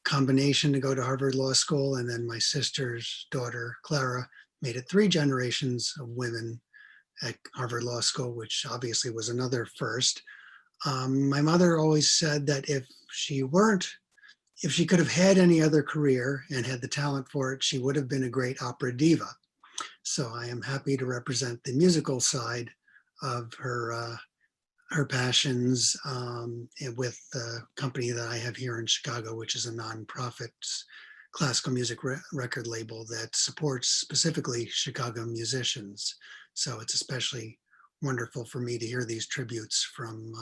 combination to go to Harvard Law School, and then my sister's daughter, Clara, made it 3 generations of women at Harvard Law School, which obviously was another first. My mother always said that if she could have had any other career and had the talent for it, she would have been a great opera diva. So I am happy to represent the musical side of her passions with the company that I have here in Chicago, which is a nonprofit classical music record label that supports specifically Chicago musicians. So it's especially wonderful for me to hear these tributes from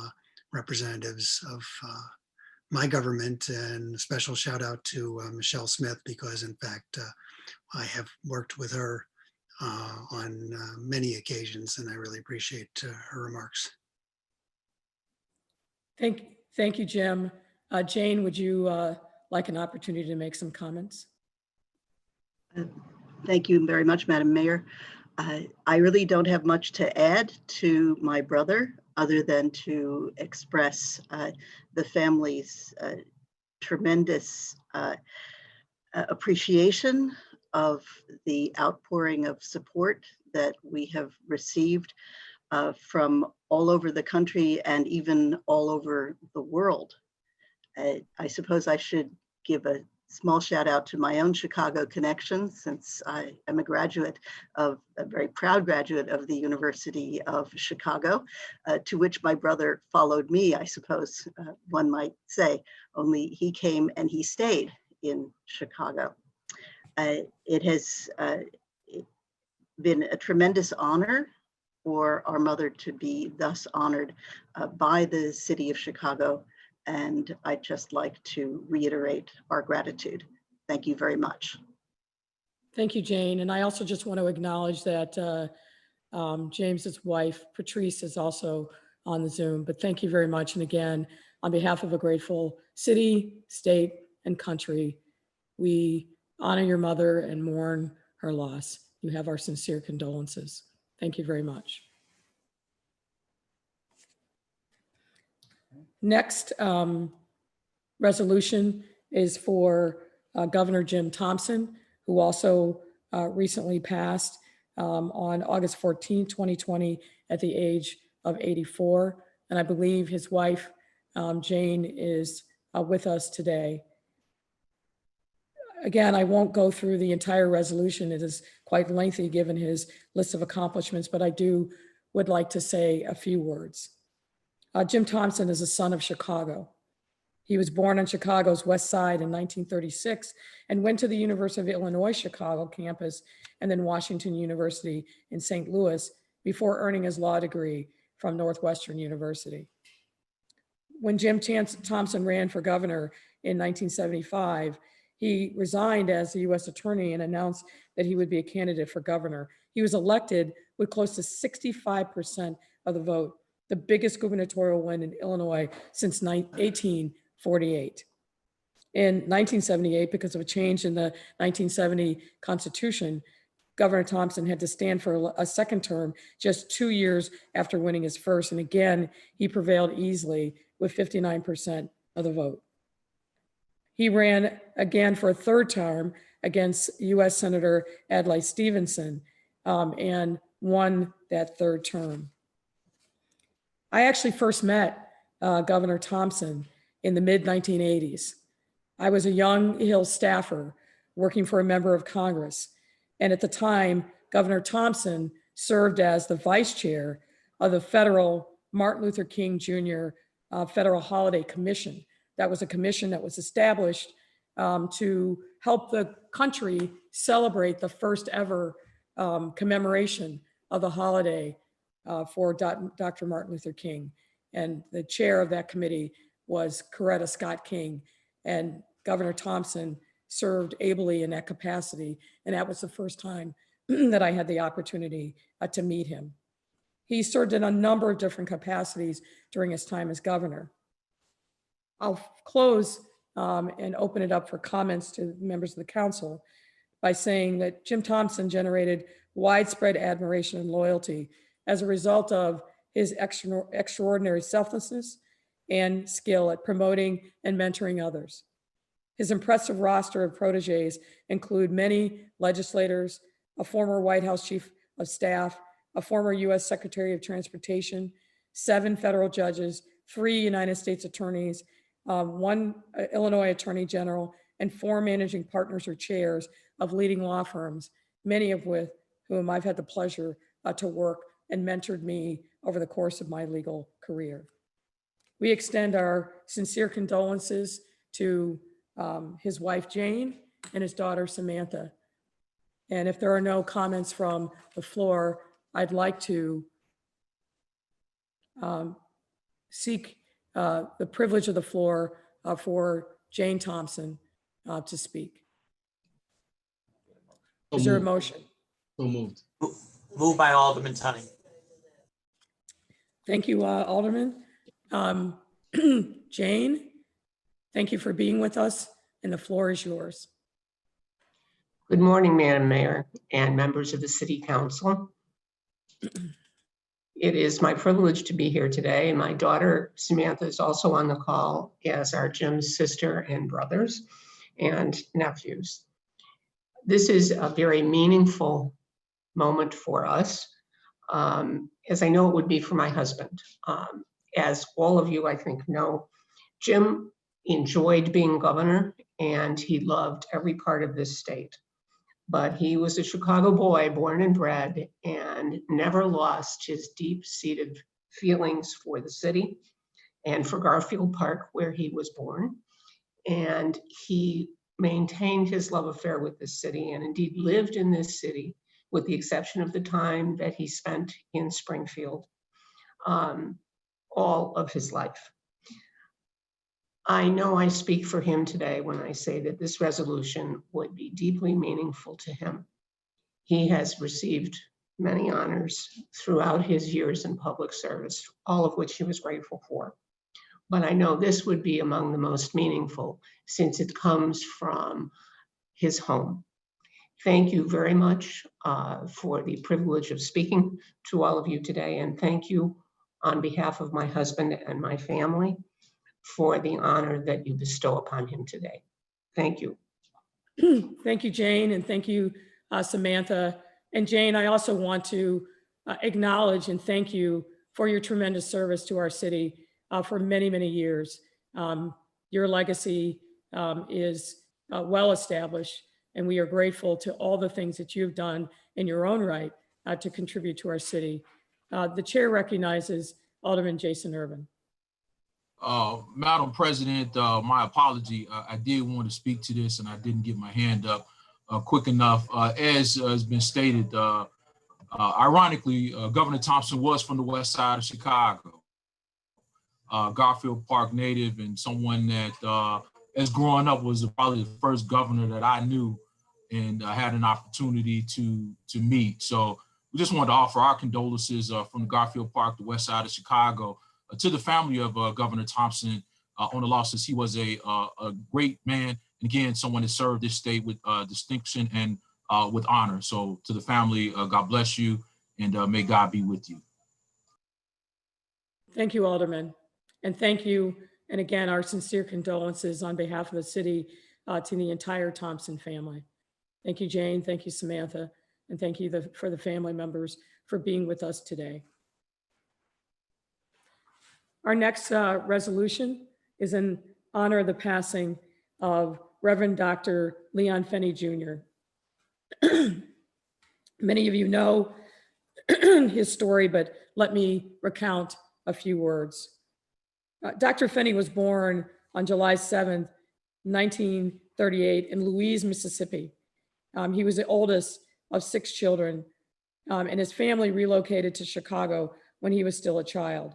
representatives of my government, and a special shout out to Michelle Smith, because in fact, I have worked with her on many occasions, and I really appreciate her remarks. Thank you, Jim. Jane, would you like an opportunity to make some comments? Thank you very much, Madam Mayor. I really don't have much to add to my brother, other than to express the family's tremendous appreciation of the outpouring of support that we have received from all over the country and even all over the world. I suppose I should give a small shout out to my own Chicago connections, since I am a very proud graduate of the University of Chicago, to which my brother followed me, I suppose one might say, only he came and he stayed in Chicago. It has been a tremendous honor for our mother to be thus honored by the city of Chicago. And I'd just like to reiterate our gratitude. Thank you very much. Thank you, Jane. And I also just want to acknowledge that James's wife, Patrice, is also on the Zoom, but thank you very much. And again, on behalf of a grateful city, state, and country, we honor your mother and mourn her loss. You have our sincere condolences. Thank you very much. Next resolution is for Governor Jim Thompson, who also recently passed on August 14, 2020, at the age of 84. And I believe his wife, Jane, is with us today. Again, I won't go through the entire resolution. It is quite lengthy given his list of accomplishments, but I would like to say a few words. Jim Thompson is a son of Chicago. He was born on Chicago's West Side in 1936 and went to the University of Illinois Chicago campus and then Washington University in St. Louis before earning his law degree from Northwestern University. When Jim Thompson ran for governor in 1975, he resigned as the U.S. attorney and announced that he would be a candidate for governor. He was elected with close to 65% of the vote, the biggest gubernatorial win in Illinois since 1848. In 1978, because of a change in the 1970 Constitution, Governor Thompson had to stand for a second term just 2 years after winning his first. And again, he prevailed easily with 59% of the vote. He ran again for a third term against U.S. Senator Adlai Stevenson and won that third term. I actually first met Governor Thompson in the mid-1980s. I was a young Hill staffer working for a member of Congress. And at the time, Governor Thompson served as the vice chair of the federal Martin Luther King Jr. Federal Holiday Commission. That was a commission that was established to help the country celebrate the first ever commemoration of the holiday for Dr. Martin Luther King. And the chair of that committee was Coretta Scott King. And Governor Thompson served ably in that capacity. And that was the first time that I had the opportunity to meet him. He served in a number of different capacities during his time as governor. I'll close and open it up for comments to members of the council by saying that Jim Thompson generated widespread admiration and loyalty as a result of his extraordinary selflessness and skill at promoting and mentoring others. His impressive roster of proteges include many legislators, a former White House chief of staff, a former U.S. Secretary of Transportation, 7 federal judges, 3 United States attorneys, 1 Illinois attorney general, and 4 managing partners or chairs of leading law firms, many of whom I've had the pleasure to work and mentored me over the course of my legal career. We extend our sincere condolences to his wife, Jane, and his daughter, Samantha. And if there are no comments from the floor, I'd like to seek the privilege of the floor for Jane Thompson to speak. Is there a motion? So moved. Moved by Alderman Tunney. Thank you, Alderman. Jane, thank you for being with us, and the floor is yours. Good morning, Madam Mayor and members of the City Council. It is my privilege to be here today, and my daughter Samantha is also on the call, as are Jim's sister and brothers and nephews. This is a very meaningful moment for us, as I know it would be for my husband. As all of you, I think, know, Jim enjoyed being governor and he loved every part of this state. But he was a Chicago boy, born and bred, and never lost his deep-seated feelings for the city and for Garfield Park, where he was born. And he maintained his love affair with the city and indeed lived in this city, with the exception of the time that he spent in Springfield, all of his life. I know I speak for him today when I say that this resolution would be deeply meaningful to him. He has received many honors throughout his years in public service, all of which he was grateful for. But I know this would be among the most meaningful since it comes from his home. Thank you very much for the privilege of speaking to all of you today, and thank you on behalf of my husband and my family for the honor that you bestow upon him today. Thank you. Thank you, Jane, and thank you, Samantha. And Jane, I also want to acknowledge and thank you for your tremendous service to our city for many, many years. Your legacy is well established, and we are grateful to all the things that you've done in your own right to contribute to our city. The chair recognizes Alderman Jason Urban. Madam President, my apology. I did want to speak to this and I didn't get my hand up quick enough. As has been stated, ironically, Governor Thompson was from the west side of Chicago, Garfield Park native, and someone that, as growing up, was probably the first governor that I knew and had an opportunity to meet. So we just wanted to offer our condolences from Garfield Park, the west side of Chicago, to the family of Governor Thompson on the losses. He was a great man, and again, someone that served this state with distinction and with honor. So to the family, God bless you, and may God be with you. Thank you, Alderman. And thank you, and again, our sincere condolences on behalf of the city to the entire Thompson family. Thank you, Jane. Thank you, Samantha. And thank you for the family members for being with us today. Our next resolution is in honor of the passing of Reverend Dr. Leon Finney Jr. Many of you know his story, but let me recount a few words. Dr. Finney was born on July 7th, 1938 in Louise, Mississippi. He was the oldest of 6 children, and his family relocated to Chicago when he was still a child.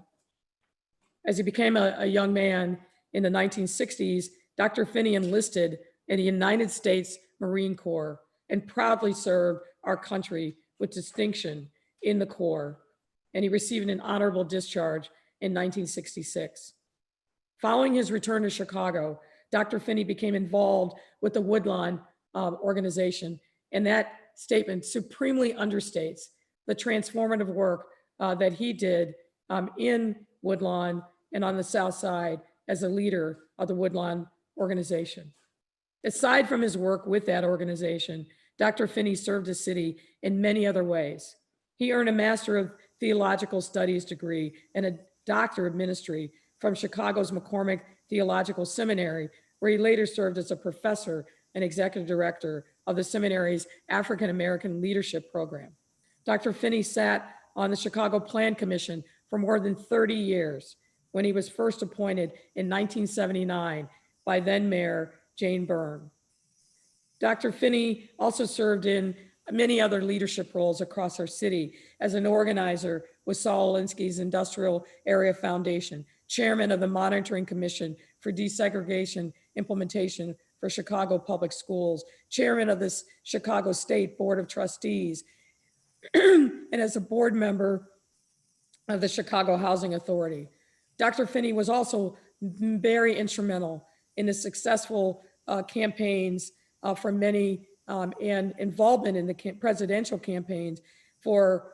As he became a young man in the 1960s, Dr. Finney enlisted in the United States Marine Corps and proudly served our country with distinction in the Corps, and he received an honorable discharge in 1966. Following his return to Chicago, Dr. Finney became involved with the Woodlawn organization, and that statement supremely understates the transformative work that he did in Woodlawn and on the South Side as a leader of the Woodlawn organization. Aside from his work with that organization, Dr. Finney served his city in many other ways. He earned a Master of Theological Studies degree and a Doctor of Ministry from Chicago's McCormick Theological Seminary, where he later served as a professor and executive director of the seminary's African American Leadership Program. Dr. Finney sat on the Chicago Plan Commission for more than 30 years when he was first appointed in 1979 by then Mayor Jane Byrne. Dr. Finney also served in many other leadership roles across our city as an organizer with Saul Alinsky's Industrial Area Foundation, chairman of the Monitoring Commission for Desegregation Implementation for Chicago Public Schools, chairman of the Chicago State Board of Trustees, and as a board member of the Chicago Housing Authority. Dr. Finney was also very instrumental in the successful campaigns for many and involvement in the presidential campaigns for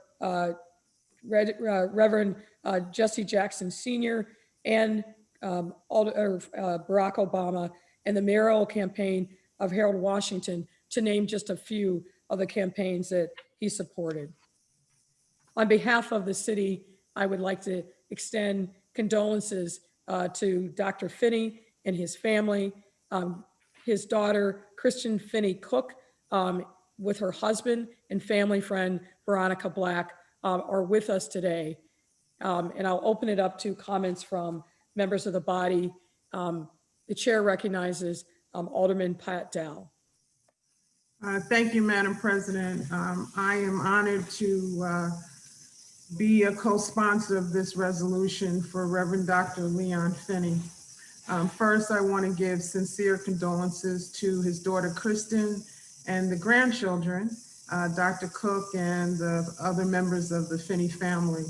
Reverend Jesse Jackson Sr. and Barack Obama and the mayoral campaign of Harold Washington, to name just a few of the campaigns that he supported. On behalf of the city, I would like to extend condolences to Dr. Finney and his family. His daughter, Kristen Finney Cook, with her husband and family friend, Veronica Black, are with us today. And I'll open it up to comments from members of the body. The chair recognizes Alderman Pat Dow. Thank you, Madam President. I am honored to be a co-sponsor of this resolution for Reverend Dr. Leon Finney. First, I want to give sincere condolences to his daughter, Kristen, and the grandchildren, Dr. Cook and the other members of the Finney family.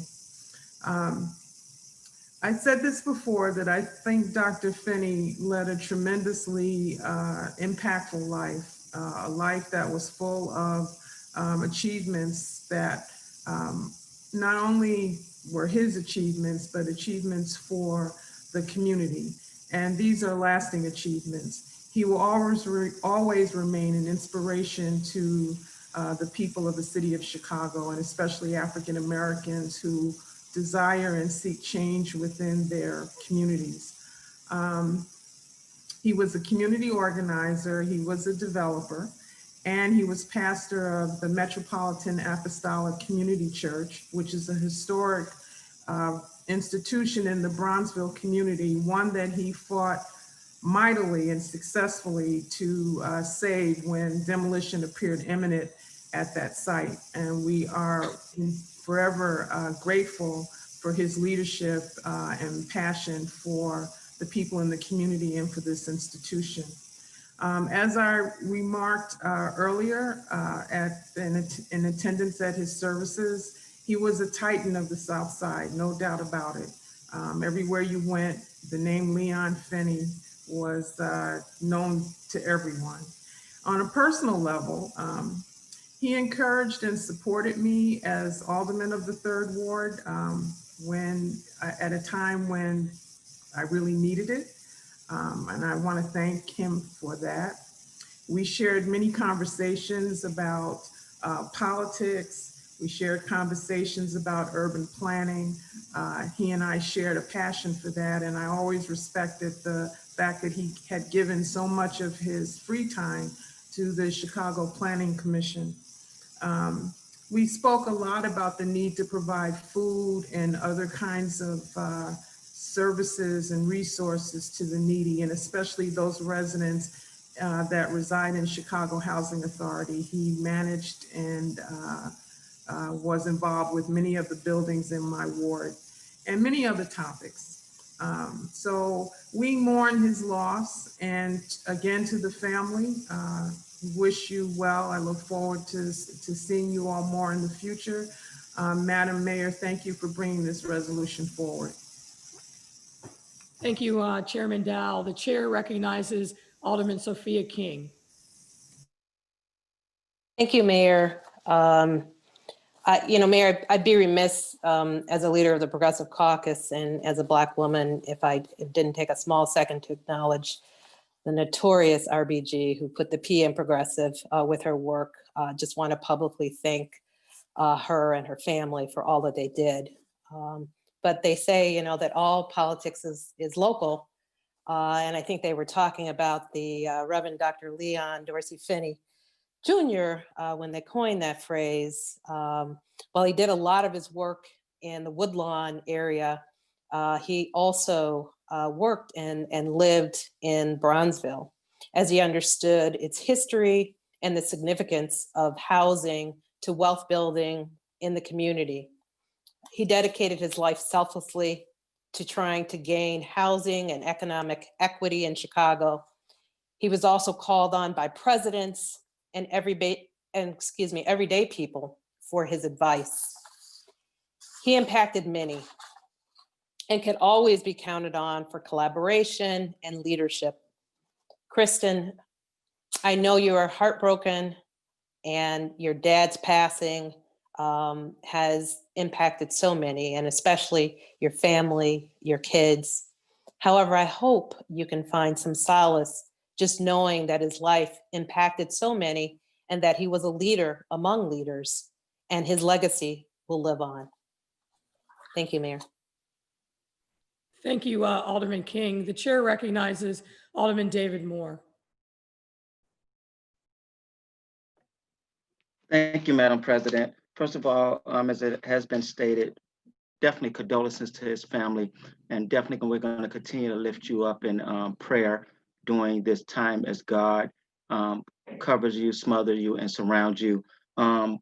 I said this before, that I think Dr. Finney led a tremendously impactful life, a life that was full of achievements that not only were his achievements, but achievements for the community. And these are lasting achievements. He will always remain an inspiration to the people of the city of Chicago, and especially African Americans who desire and seek change within their communities. He was a community organizer, he was a developer, and he was pastor of the Metropolitan Apostolic Community Church, which is a historic institution in the Bronzeville community, one that he fought mightily and successfully to save when demolition appeared imminent at that site. And we are forever grateful for his leadership and passion for the people in the community and for this institution. As I remarked earlier in attendance at his services, he was a titan of the South Side, no doubt about it. Everywhere you went, the name Leon Finney was known to everyone. On a personal level, he encouraged and supported me as alderman of the 3rd Ward at a time when I really needed it. And I want to thank him for that. We shared many conversations about politics. We shared conversations about urban planning. He and I shared a passion for that, and I always respected the fact that he had given so much of his free time to the Chicago Planning Commission. We spoke a lot about the need to provide food and other kinds of services and resources to the needy, and especially those residents that reside in Chicago Housing Authority. He managed and was involved with many of the buildings in my ward and many other topics. So we mourn his loss, and again to the family, wish you well. I look forward to seeing you all more in the future. Madam Mayor, thank you for bringing this resolution forward. Thank you, Chairman Dow. The chair recognizes Alderman Sophia King. Thank you, Mayor. Mayor, I'd be remiss as a leader of the Progressive Caucus and as a Black woman if I didn't take a small second to acknowledge the notorious RBG who put the P in progressive with her work. Just want to publicly thank her and her family for all that they did. But they say, that all politics is local. And I think they were talking about the Reverend Dr. Leon Dorsey Finney Jr. When they coined that phrase. While he did a lot of his work in the Woodlawn area, he also worked and lived in Bronzeville, as he understood its history and the significance of housing to wealth building in the community. He dedicated his life selflessly to trying to gain housing and economic equity in Chicago. He was also called on by presidents and everyday people for his advice. He impacted many and could always be counted on for collaboration and leadership. Kristen, I know you are heartbroken, and your dad's passing has impacted so many, and especially your family, your kids. However, I hope you can find some solace just knowing that his life impacted so many and that he was a leader among leaders, and his legacy will live on. Thank you, Mayor. Thank you, Alderman King. The chair recognizes Alderman David Moore. Thank you, Madam President. First of all, as it has been stated, definitely condolences to his family, and definitely we're going to continue to lift you up in prayer during this time as God covers you, smothers you, and surrounds you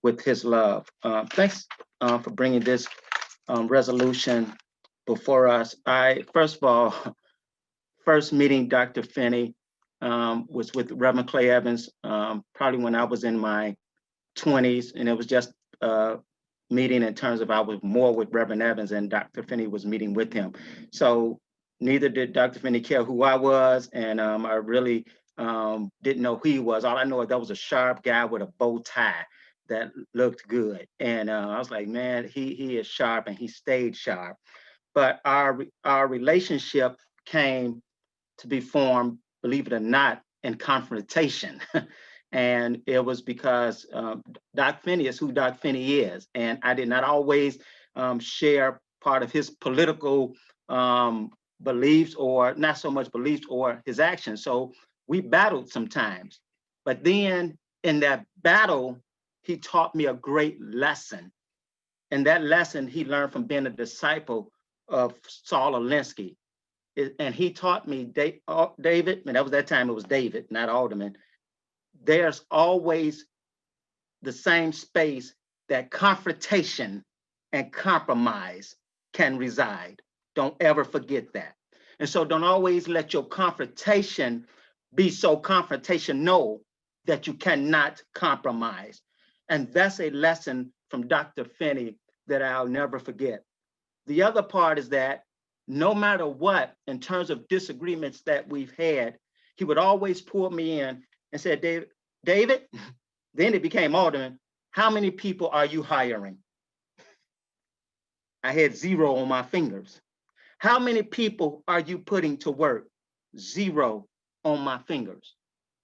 with his love. Thanks for bringing this resolution before us. First meeting Dr. Finney was with Reverend Clay Evans, probably when I was in my 20s, and it was just a meeting in terms of I was more with Reverend Evans, and Dr. Finney was meeting with him. So neither did Dr. Finney care who I was, and I really didn't know who he was. All I know is that was a sharp guy with a bow tie that looked good. And I was like, man, he is sharp, and he stayed sharp. But our relationship came to be formed, believe it or not, in confrontation. And it was because Doc Finney is who Doc Finney is. And I did not always share part of his political beliefs, or not so much beliefs, or his actions. So we battled sometimes. But then in that battle, he taught me a great lesson. And that lesson he learned from being a disciple of Saul Alinsky. And he taught me, David, and that was that time it was David, not Alderman, there's always the same space that confrontation and compromise can reside. Don't ever forget that. And so don't always let your confrontation be so confrontational that you cannot compromise. And that's a lesson from Dr. Finney that I'll never forget. The other part is that no matter what, in terms of disagreements that we've had, he would always pull me in and say, David, then it became alderman, how many people are you hiring? I had 0 on my fingers. How many people are you putting to work? 0 on my fingers.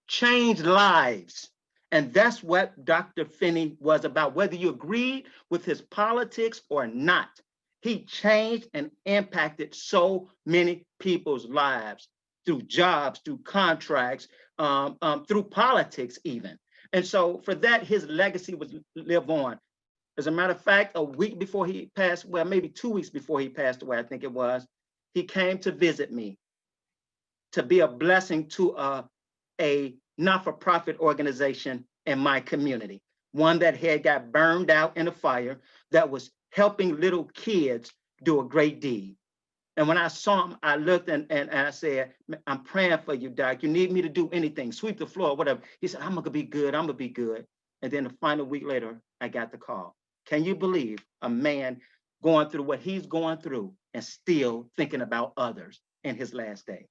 Change lives. And that's what Dr. Finney was about. Whether you agreed with his politics or not, he changed and impacted so many people's lives through jobs, through contracts, through politics even. And so for that, his legacy would live on. As a matter of fact, a week before he passed, well, maybe 2 weeks before he passed away, I think it was, he came to visit me to be a blessing to a not-for-profit organization in my community, one that had got burned out in a fire that was helping little kids do a great deed. And when I saw him, I looked and I said, I'm praying for you, Doc. You need me to do anything, sweep the floor, whatever. He said, I'm gonna be good, I'm gonna be good. And then the final week later, I got the call. Can you believe a man going through what he's going through and still thinking about others in his last day?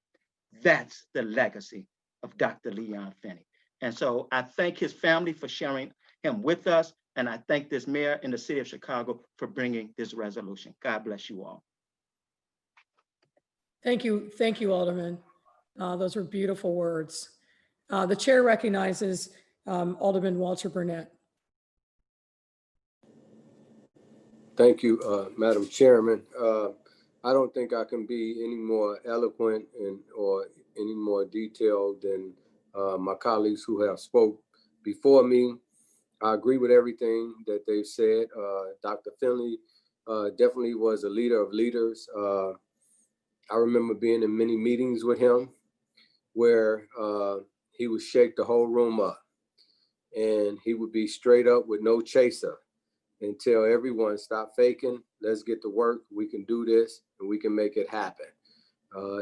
That's the legacy of Dr. Leon Finney. And so I thank his family for sharing him with us. And I thank this mayor in the city of Chicago for bringing this resolution. God bless you all. Thank you, Alderman. Those were beautiful words. The chair recognizes Alderman Walter Burnett. Thank you, Madam Chairman. I don't think I can be any more eloquent or any more detailed than my colleagues who have spoke before me. I agree with everything that they've said. Dr. Finley definitely was a leader of leaders. I remember being in many meetings with him where he would shake the whole room up, and he would be straight up with no chaser and tell everyone, stop faking, let's get to work, we can do this, and we can make it happen.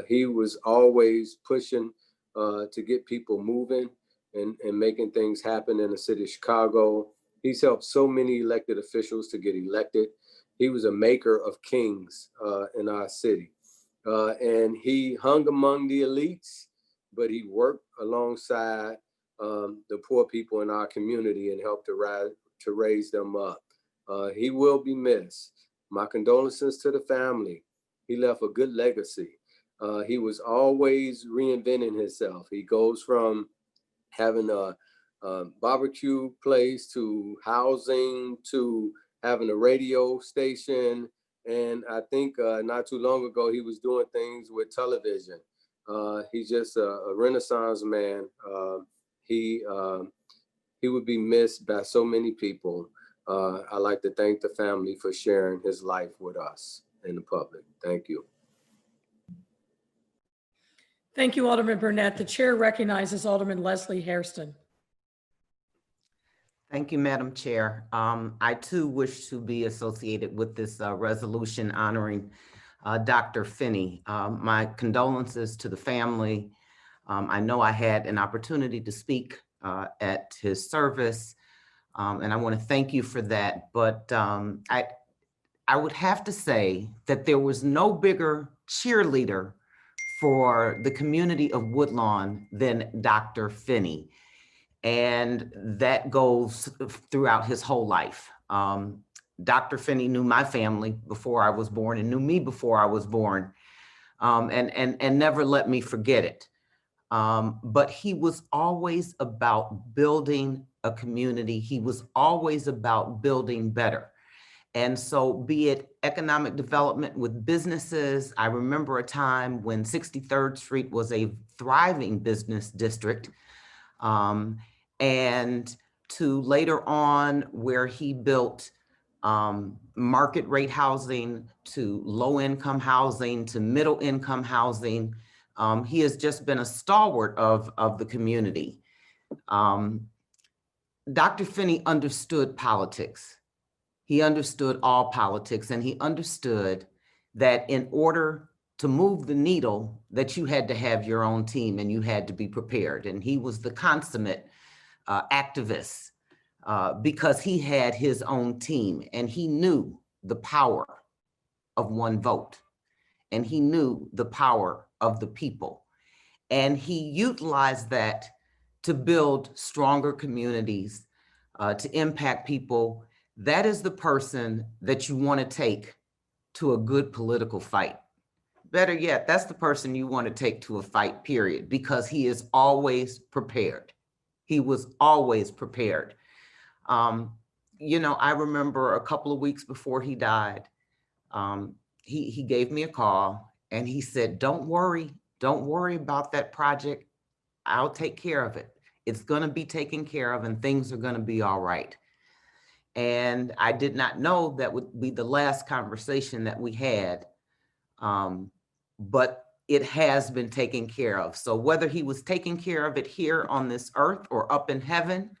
He was always pushing to get people moving and making things happen in the city of Chicago. He's helped so many elected officials to get elected. He was a maker of kings in our city. And he hung among the elites, but he worked alongside the poor people in our community and helped to raise them up. He will be missed. My condolences to the family. He left a good legacy. He was always reinventing himself. He goes from having a barbecue place to housing to having a radio station. And I think not too long ago, he was doing things with television. He's just a Renaissance man. He would be missed by so many people. I'd like to thank the family for sharing his life with us in the public. Thank you. Thank you, Alderman Burnett. The chair recognizes Alderman Leslie Hairston. Thank you, Madam Chair. I too wish to be associated with this resolution honoring Dr. Finney. My condolences to the family. I know I had an opportunity to speak at his service, and I want to thank you for that. But I would have to say that there was no bigger cheerleader for the community of Woodlawn than Dr. Finney. And that goes throughout his whole life. Dr. Finney knew my family before I was born and knew me before I was born, and never let me forget it. But he was always about building a community. He was always about building better. And so be it economic development with businesses, I remember a time when 63rd Street was a thriving business district, and to later on where he built market rate housing to low income housing to middle income housing. He has just been a stalwart of the community. Dr. Finney understood politics. He understood all politics, and he understood that in order to move the needle that you had to have your own team and you had to be prepared. And he was the consummate activist because he had his own team and he knew the power of one vote and he knew the power of the people. And he utilized that to build stronger communities, to impact people. That is the person that you want to take to a good political fight. Better yet, that's the person you want to take to a fight, period, because he is always prepared. He was always prepared. You know, I remember a couple of weeks before he died, he gave me a call and he said, don't worry about that project. I'll take care of it. It's going to be taken care of and things are going to be all right. And I did not know that would be the last conversation that we had. But it has been taken care of. So whether he was taking care of it here on this earth or up in heaven,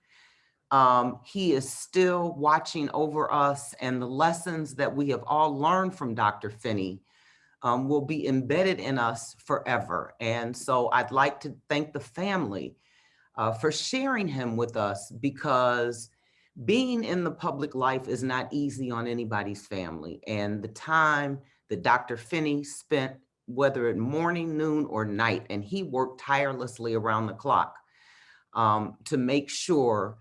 he is still watching over us, and the lessons that we have all learned from Dr. Finney will be embedded in us forever. And so I'd like to thank the family for sharing him with us, because being in the public life is not easy on anybody's family. And the time that Dr. Finney spent, whether at morning, noon, or night, and he worked tirelessly around the clock to make sure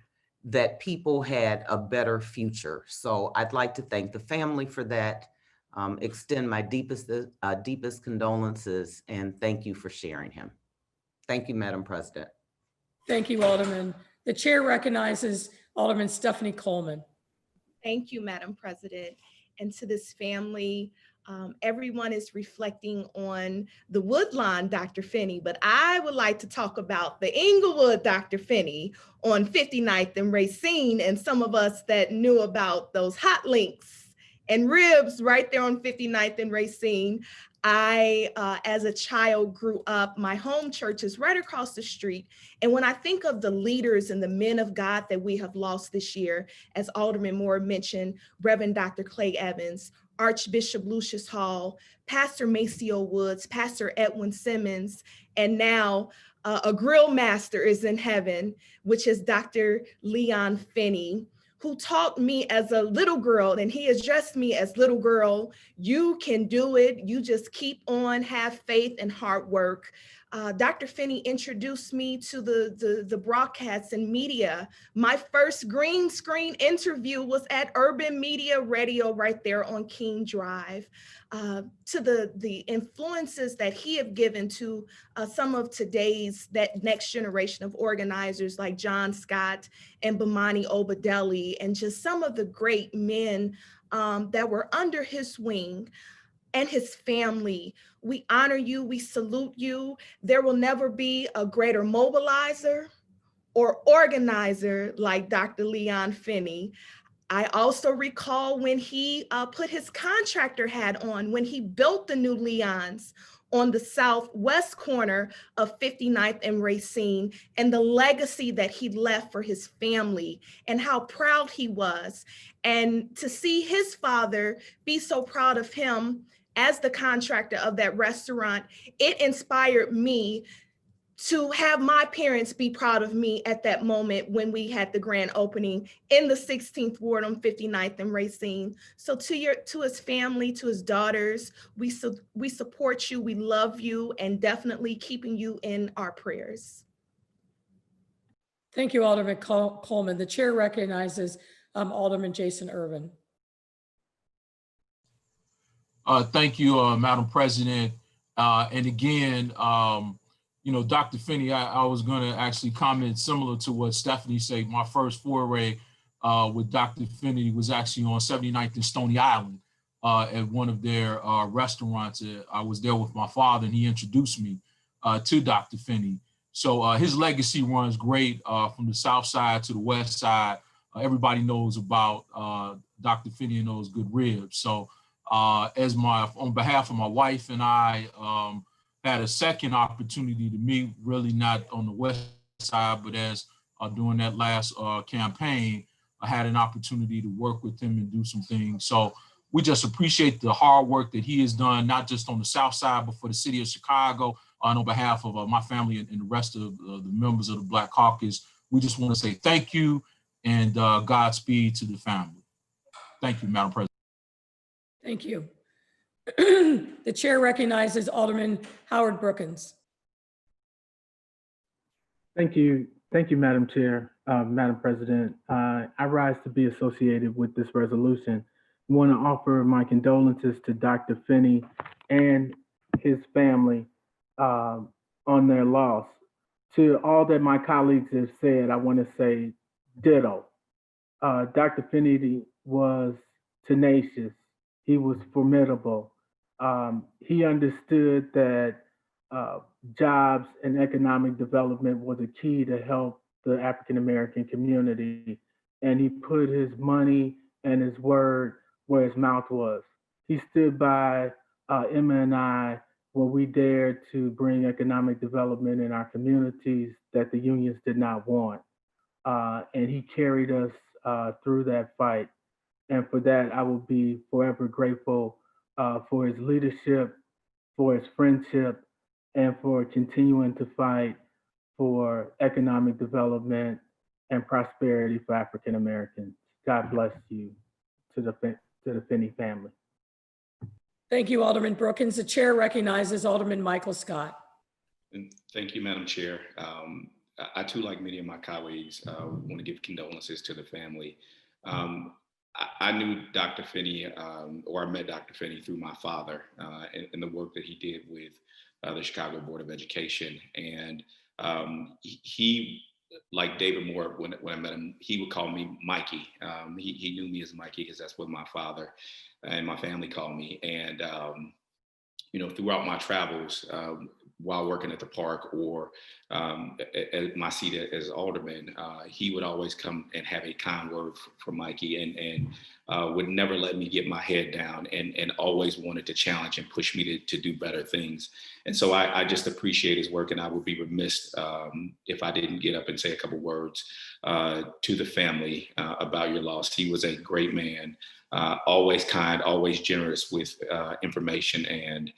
that people had a better future. So I'd like to thank the family for that, extend my deepest condolences, and thank you for sharing him. Thank you, Madam President. Thank you, Alderman. The chair recognizes Alderman Stephanie Coleman. Thank you, Madam President. And to this family, everyone is reflecting on the Woodlawn Dr. Finney, but I would like to talk about the Inglewood Dr. Finney on 59th and Racine, and some of us that knew about those hot links and ribs right there on 59th and Racine. I, as a child, grew up, my home church is right across the street. And when I think of the leaders and the men of God that we have lost this year, as Alderman Moore mentioned, Reverend Dr. Clay Evans, Archbishop Lucius Hall, Pastor Maceo Woods, Pastor Edwin Simmons, and now a grill master is in heaven, which is Dr. Leon Finney, who taught me as a little girl, and he addressed me as little girl, you can do it. You just keep on, have faith and hard work. Dr. Finney introduced me to the broadcasts and media. My first green screen interview was at Urban Media Radio right there on King Drive. To the influences that he have given to some of today's, that next generation of organizers like John Scott and Bomani Obadeli, and just some of the great men that were under his wing. And his family. We honor you, we salute you. There will never be a greater mobilizer or organizer like Dr. Leon Finney. I also recall when he put his contractor hat on, when he built the new Leons on the southwest corner of 59th and Racine, and the legacy that he left for his family and how proud he was. And to see his father be so proud of him as the contractor of that restaurant, it inspired me to have my parents be proud of me at that moment when we had the grand opening in the 16th Ward on 59th and Racine. So to his family, to his daughters, we support you, we love you, and definitely keeping you in our prayers. Thank you, Alderman Coleman. The chair recognizes Alderman Jason Irvin. Thank you, Madam President. And again, you know, Dr. Finney, I was going to actually comment similar to what Stephanie said. My first foray with Dr. Finney was actually on 79th and Stony Island at one of their restaurants. I was there with my father, and he introduced me to Dr. Finney. So his legacy runs great from the south side to the west side. Everybody knows about Dr. Finney and those good ribs. So on behalf of my wife and I, had a second opportunity to meet, really not on the west side, but as during that last campaign, I had an opportunity to work with him and do some things. So we just appreciate the hard work that he has done, not just on the South Side, but for the city of Chicago, and on behalf of my family and the rest of the members of the Black Caucus. We just want to say thank you and Godspeed to the family. Thank you, Madam President. Thank you. The chair recognizes Alderman Howard Brookins. Thank you, Madam Chair, Madam President. I rise to be associated with this resolution. I want to offer my condolences to Dr. Finney and his family on their loss. To all that my colleagues have said, I want to say ditto. Dr. Finney was tenacious. He was formidable. He understood that jobs and economic development was a key to help the African-American community. And he put his money and his word where his mouth was. He stood by Emma and I when we dared to bring economic development in our communities that the unions did not want. And he carried us through that fight. And for that, I will be forever grateful for his leadership, for his friendship, and for continuing to fight for economic development and prosperity for African Americans. God bless you, to the Finney family. Thank you, Alderman Brookins. The chair recognizes Alderman Michael Scott. And thank you, Madam Chair. I too, like many of my colleagues, want to give condolences to the family. I knew Dr. Finney, or I met Dr. Finney through my father and the work that he did with the Chicago Board of Education. And he, like David Moore, when I met him, he would call me Mikey. He knew me as Mikey because that's what my father and my family called me. And, you know, throughout my travels, while working at the park or at my seat as alderman, he would always come and have a kind word for Mikey and would never let me get my head down and always wanted to challenge and push me to do better things. And so I just appreciate his work, and I would be remiss if I didn't get up and say a couple words to the family about your loss. He was a great man. Always kind, always generous with information and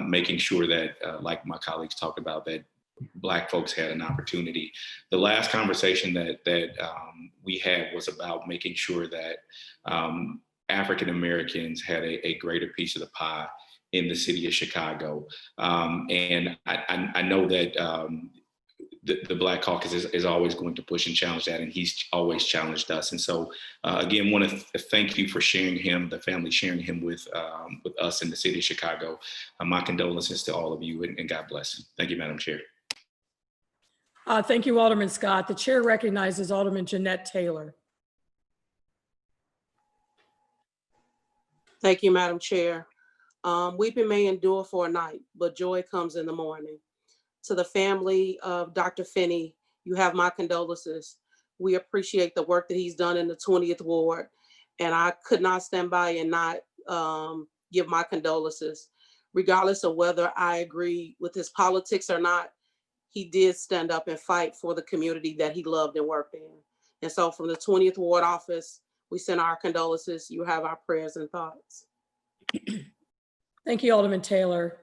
making sure that, like my colleagues talked about, that Black folks had an opportunity. The last conversation that we had was about making sure that African Americans had a greater piece of the pie in the city of Chicago. And I know that the Black Caucus is always going to push and challenge that, and he's always challenged us. And so, again, want to thank you for sharing him, the family sharing him with us in the city of Chicago. My condolences to all of you, and God bless. Thank you, Madam Chair. Thank you, Alderman Scott. The chair recognizes Alderman Jeanette Taylor. Thank you, Madam Chair. Weeping may endure for a night, but joy comes in the morning. To the family of Dr. Finney, you have my condolences. We appreciate the work that he's done in the 20th Ward, and I could not stand by and not give my condolences. Regardless of whether I agree with his politics or not, he did stand up and fight for the community that he loved and worked in. And so from the 20th Ward office, we send our condolences. You have our prayers and thoughts. Thank you, Alderman Taylor.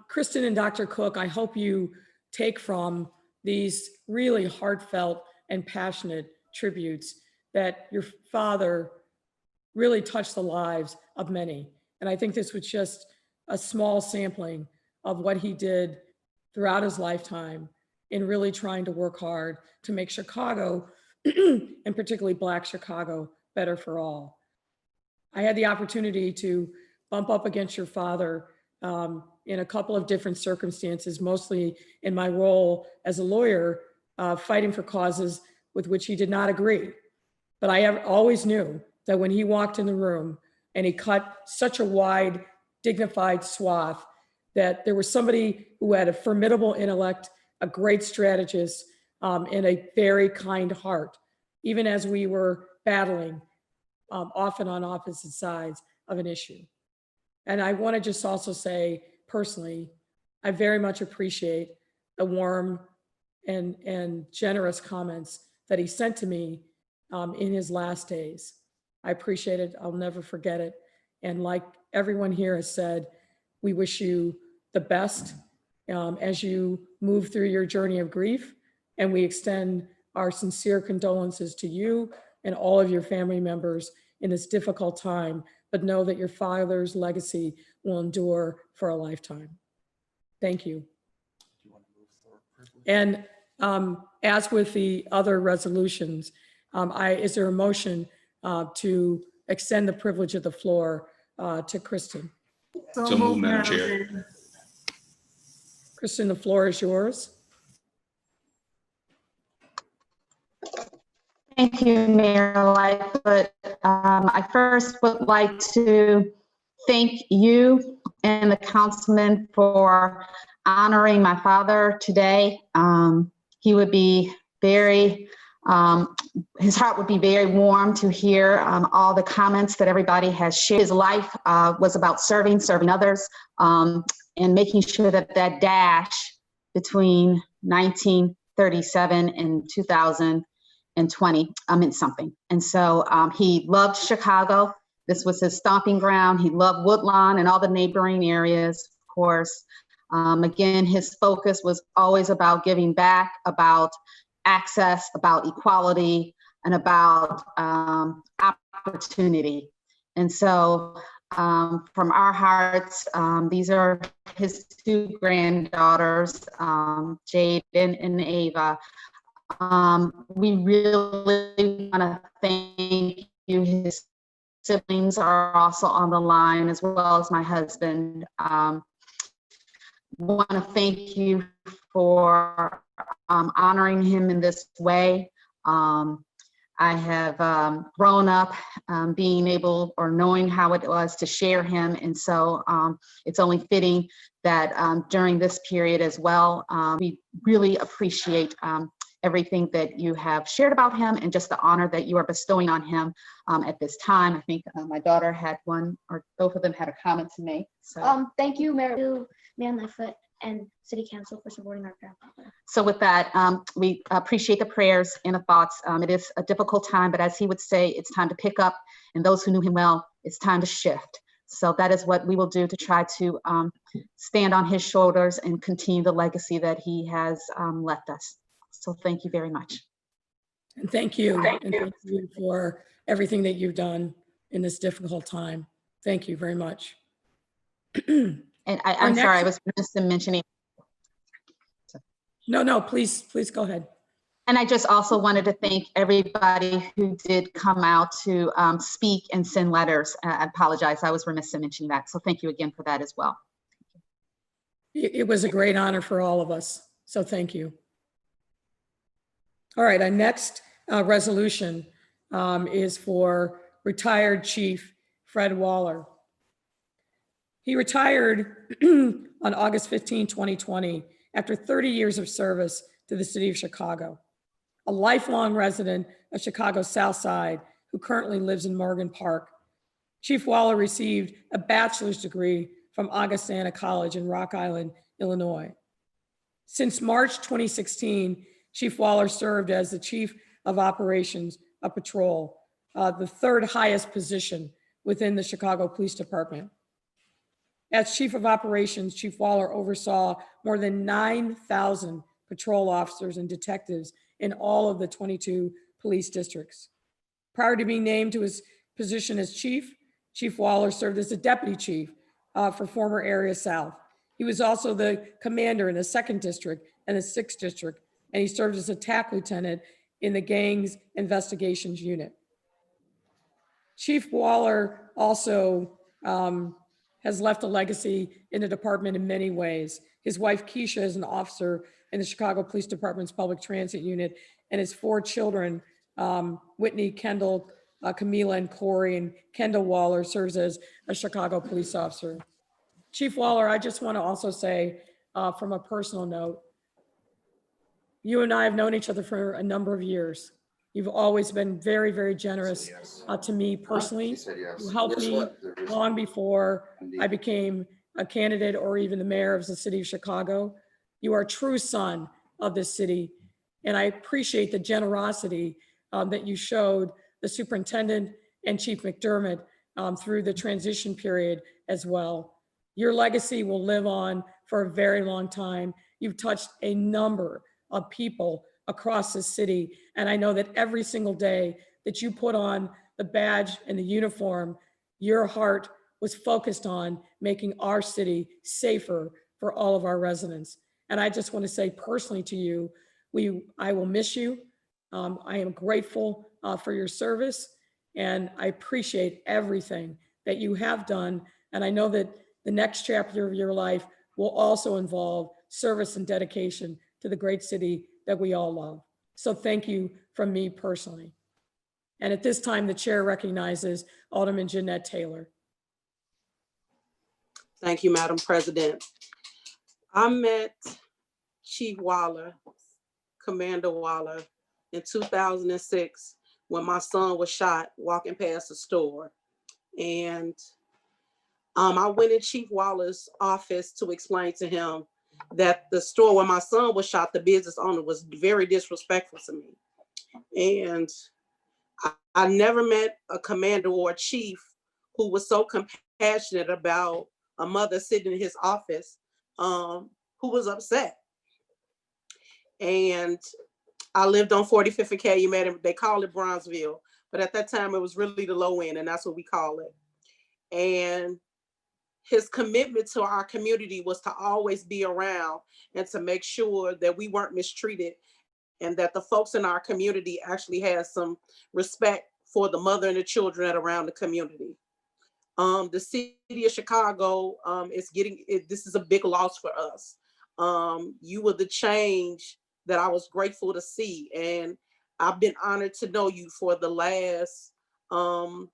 Kristen and Dr. Cook, I hope you take from these really heartfelt and passionate tributes that your father really touched the lives of many. And I think this was just a small sampling of what he did throughout his lifetime in really trying to work hard to make Chicago, and particularly Black Chicago, better for all. I had the opportunity to bump up against your father in a couple of different circumstances, mostly in my role as a lawyer, fighting for causes with which he did not agree. But I always knew that when he walked in the room and he cut such a wide, dignified swath, that there was somebody who had a formidable intellect, a great strategist, and a very kind heart, even as we were battling, often on opposite sides of an issue. And I want to just also say, personally, I very much appreciate the warm and generous comments that he sent to me in his last days. I appreciate it. I'll never forget it. And like everyone here has said, we wish you the best as you move through your journey of grief. And we extend our sincere condolences to you and all of your family members in this difficult time, but know that your father's legacy will endure for a lifetime. Thank you. And as with the other resolutions, is there a motion to extend the privilege of the floor to Kristen? So moved, Madam Chair. Kristen, the floor is yours. Thank you, Mayor Lightfoot. I first would like to thank you and the councilman for honoring my father today. He would be very, his heart would be very warm to hear all the comments that everybody has shared. His life was about serving others, and making sure that that dash between 1937 and 2020 meant something. And so he loved Chicago. This was his stomping ground. He loved Woodlawn and all the neighboring areas, of course. Again, his focus was always about giving back, about access, about equality, and about opportunity. And so from our hearts, these are his two granddaughters, Jade and Ava. We really want to thank you. His siblings are also on the line, as well as my husband. Want to thank you for honoring him in this way. I have grown up being able or knowing how it was to share him. And so it's only fitting that during this period as well, we really appreciate everything that you have shared about him and just the honor that you are bestowing on him at this time. I think my daughter had one or both of them had a comment to make. So. Thank you, Mayor Lightfoot and City Council for supporting our grandfather. So with that, we appreciate the prayers and the thoughts. It is a difficult time, but as he would say, it's time to pick up, and those who knew him well, it's time to shift. So that is what we will do to try to stand on his shoulders and continue the legacy that he has left us. So thank you very much. And thank you. And thank you for everything that you've done in this difficult time. Thank you very much. And I'm sorry, I was remiss in mentioning. No, please go ahead. And I just also wanted to thank everybody who did come out to speak and send letters. I apologize, I was remiss in mentioning that. So thank you again for that as well. It was a great honor for all of us. So thank you. All right, our next resolution is for retired Chief Fred Waller. He retired on August 15, 2020, after 30 years of service to the city of Chicago. A lifelong resident of Chicago's South Side who currently lives in Morgan Park, Chief Waller received a bachelor's degree from Augustana College in Rock Island, Illinois. Since March 2016, Chief Waller served as the Chief of Operations of Patrol, the third highest position within the Chicago Police Department. As Chief of Operations, Chief Waller oversaw more than 9,000 patrol officers and detectives in all of the 22 police districts. Prior to being named to his position as chief, Chief Waller served as a deputy chief for former Area South. He was also the commander in the 2nd District and the 6th District, and he served as a TAC lieutenant in the Gangs Investigations Unit. Chief Waller also has left a legacy in the department in many ways. His wife, Keisha, is an officer in the Chicago Police Department's Public Transit Unit, and his 4 children, Whitney, Kendall, Camila, and Corey, and Kendall Waller serves as a Chicago police officer. Chief Waller, I just want to also say, from a personal note, you and I have known each other for a number of years. You've always been very, very generous to me personally. You helped me long before I became a candidate or even the mayor of the city of Chicago. You are a true son of this city. And I appreciate the generosity that you showed the superintendent and Chief McDermott through the transition period as well. Your legacy will live on for a very long time. You've touched a number of people across the city, and I know that every single day that you put on the badge and the uniform, your heart was focused on making our city safer for all of our residents. And I just want to say personally to you, I will miss you. I am grateful for your service, and I appreciate everything that you have done. And I know that the next chapter of your life will also involve service and dedication to the great city that we all love. So thank you from me personally. And at this time, the chair recognizes Alderman Jeanette Taylor. Thank you, Madam President. I met Chief Waller, Commander Waller, in 2006 when my son was shot walking past the store. And I went in Chief Waller's office to explain to him that the store where my son was shot, the business owner was very disrespectful to me. And I never met a commander or a chief who was so compassionate about a mother sitting in his office who was upset. And I lived on 45th and Calumet. They call it Bronzeville, but at that time it was really the low end, and that's what we call it. And his commitment to our community was to always be around and to make sure that we weren't mistreated and that the folks in our community actually had some respect for the mother and the children that are around the community. The city of Chicago is this is a big loss for us. You were the change that I was grateful to see. And I've been honored to know you for the last 10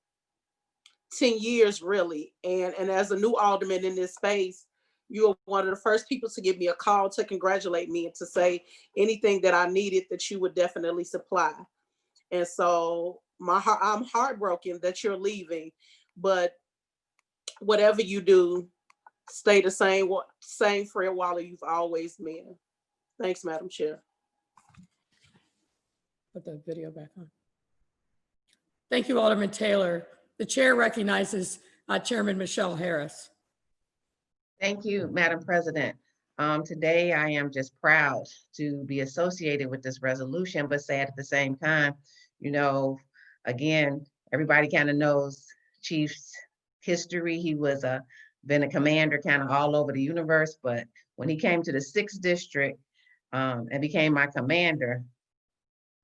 years, really. And as a new alderman in this space, you were one of the first people to give me a call to congratulate me and to say anything that I needed that you would definitely supply. And so I'm heartbroken that you're leaving, but whatever you do, stay the same Fred Waller you've always been. Thanks, Madam Chair. Put the video back on. Thank you, Alderman Taylor. The chair recognizes Chairman Michelle Harris. Thank you, Madam President. Today, I am just proud to be associated with this resolution, but sad at the same time. You know, again, everybody kind of knows Chief's history. He was been a commander kind of all over the universe, but when he came to the 6th district and became my commander,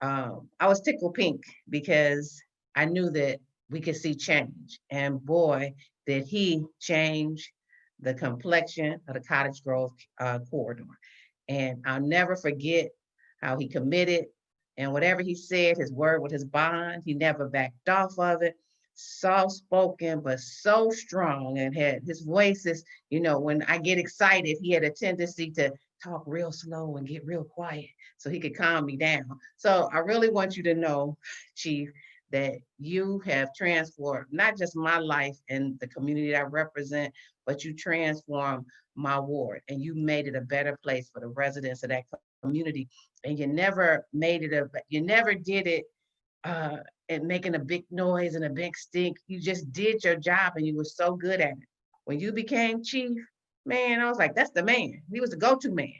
I was tickled pink because I knew that we could see change. And boy, did he change the complexion of the Cottage Grove corridor. And I'll never forget how he committed, and whatever he said, his word with his bond, he never backed off of it. Soft-spoken, but so strong, and had his voice is, you know, when I get excited, he had a tendency to talk real slow and get real quiet so he could calm me down. So I really want you to know, Chief, that you have transformed not just my life and the community that I represent, but you transformed my ward and you made it a better place for the residents of that community. And you never made it you never did it and making a big noise and a big stink. You just did your job and you were so good at it. When you became chief, man, I was like, that's the man. He was the go-to man.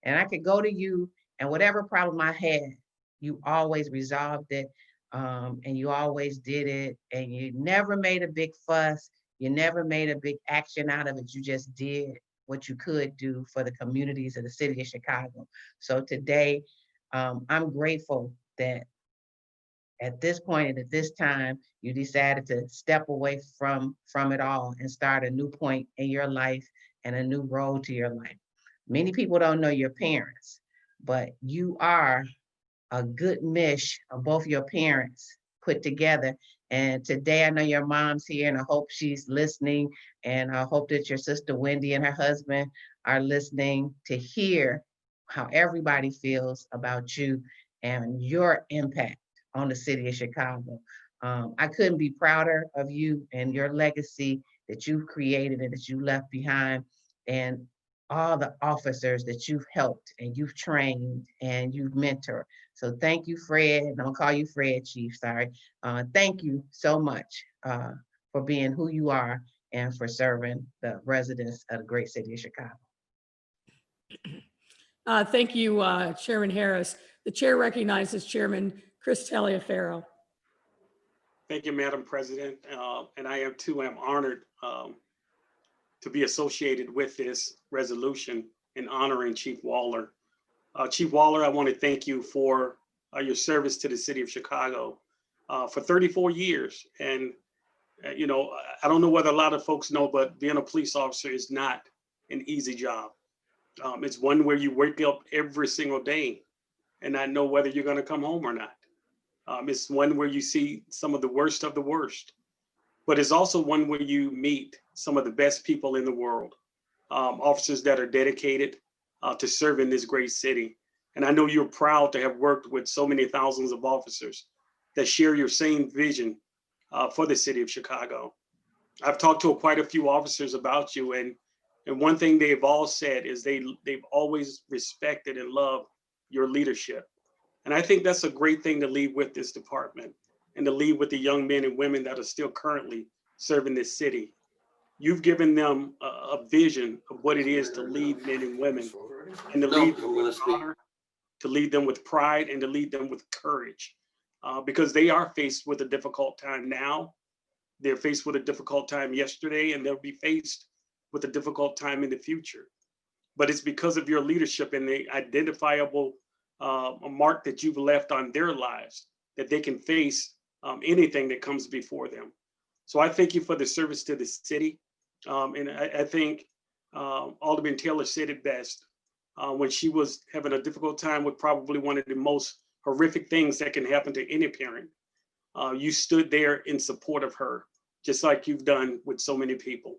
And I could go to you and whatever problem I had, you always resolved it. And you always did it. And you never made a big fuss. You never made a big action out of it. You just did what you could do for the communities of the city of Chicago. So today, I'm grateful that at this point and at this time, you decided to step away from it all and start a new point in your life and a new road to your life. Many people don't know your parents, but you are a good mish of both your parents put together. And today I know your mom's here and I hope she's listening. And I hope that your sister Wendy and her husband are listening to hear how everybody feels about you and your impact on the city of Chicago. I couldn't be prouder of you and your legacy that you've created and that you left behind, and all the officers that you've helped and you've trained and you've mentored. So thank you, Fred. I'm gonna call you Fred, Chief, sorry. Thank you so much for being who you are and for serving the residents of the great city of Chicago. Thank you, Chairman Harris. The chair recognizes Chairman Chris Taliaferro. Thank you, Madam President. And I am too, I'm honored to be associated with this resolution in honoring Chief Waller. Chief Waller, I want to thank you for your service to the city of Chicago for 34 years. And, you know, I don't know whether a lot of folks know, but being a police officer is not an easy job. It's one where you wake up every single day and not know whether you're going to come home or not. It's one where you see some of the worst, but it's also one where you meet some of the best people in the world, officers that are dedicated to serving this great city. And I know you're proud to have worked with so many thousands of officers that share your same vision for the city of Chicago. I've talked to quite a few officers about you, and one thing they've all said is they've always respected and loved your leadership. And I think that's a great thing to leave with this department and to leave with the young men and women that are still currently serving this city. You've given them a vision of what it is to lead men and women and to lead them with honor, to lead them with pride, and to lead them with courage, because they are faced with a difficult time now. They're faced with a difficult time yesterday, and they'll be faced with a difficult time in the future. But it's because of your leadership and the identifiable a mark that you've left on their lives that they can face anything that comes before them. So I thank you for the service to the city. And I think Alderman Taylor said it best when she was having a difficult time with probably one of the most horrific things that can happen to any parent. You stood there in support of her, just like you've done with so many people.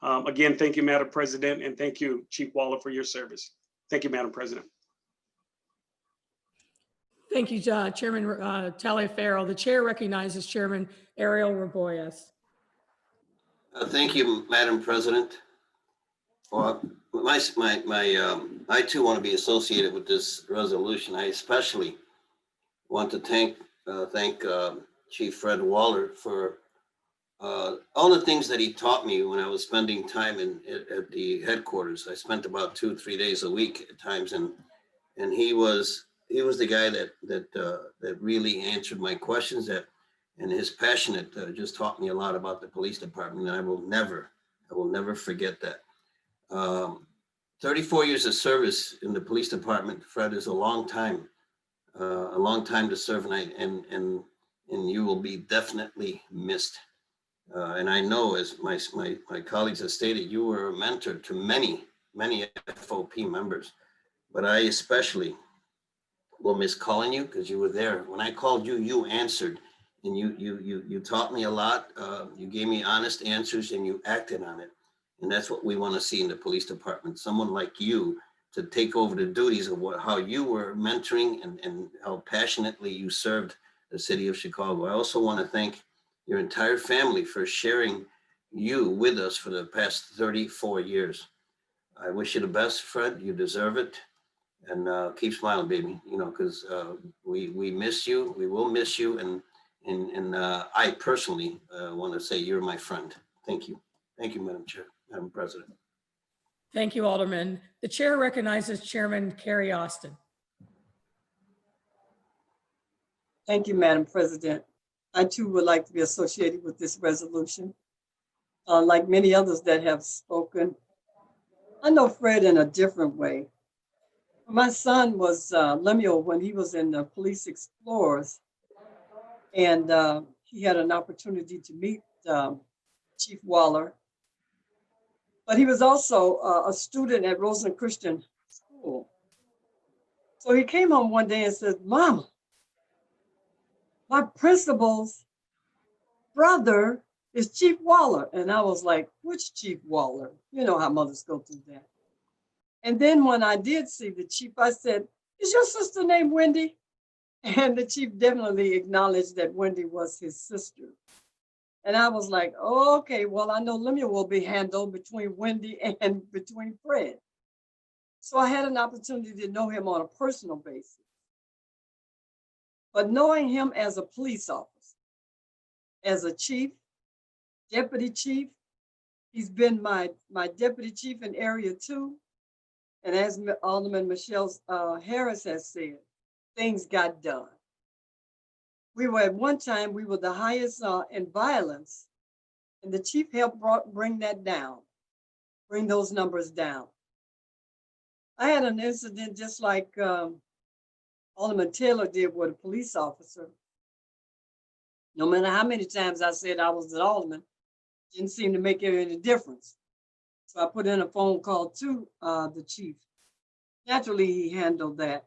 Again, thank you, Madam President, and thank you, Chief Waller, for your service. Thank you, Madam President. Thank you, Chairman Taliaferro. The chair recognizes Chairman Ariel Raboyes. Thank you, Madam President. Well, I too want to be associated with this resolution. I especially want to thank Chief Fred Waller for all the things that he taught me when I was spending time at the headquarters. I spent about 2-3 days a week at times, and he was the guy that really answered my questions, and his passionate just taught me a lot about the police department, and I will never forget that. 34 years of service in the police department, Fred, is a long time to serve, and you will be definitely missed. And I know, as my colleagues have stated, you were a mentor to many FOP members, but I especially will miss calling you because you were there. When I called you, you answered, and you taught me a lot. You gave me honest answers, and you acted on it. And that's what we want to see in the police department. Someone like you to take over the duties of how you were mentoring and how passionately you served the city of Chicago. I also want to thank your entire family for sharing you with us for the past 34 years. I wish you the best, Fred. You deserve it. And keep smiling, baby, because we miss you. We will miss you. And I personally want to say you're my friend. Thank you. Thank you, Madam President. Thank you, Alderman. The chair recognizes Chairman Carrie Austin. Thank you, Madam President. I too would like to be associated with this resolution. Like many others that have spoken, I know Fred in a different way. My son was Lemuel when he was in the Police Explorers, and he had an opportunity to meet Chief Waller. But he was also a student at Roseland Christian School. So he came home one day and said, "Mama, my principal's brother is Chief Waller." And I was like, "Which Chief Waller?" You know how mothers go through that. And then when I did see the chief, I said, "Is your sister named Wendy?" And the chief definitely acknowledged that Wendy was his sister. And I was like, oh, okay, well, I know Lemuel will be handled between Wendy and between Fred. So I had an opportunity to know him on a personal basis. but knowing him as a police officer, as a chief, deputy chief, he's been my deputy chief in Area 2. And as Alderman Michelle Harris has said, things got done. We were at one time, we were the highest in violence, and the chief helped bring that down, bring those numbers down. I had an incident just like Alderman Taylor did with a police officer. No matter how many times I said I was an alderman, didn't seem to make any difference. So I put in a phone call to the chief. Naturally, he handled that,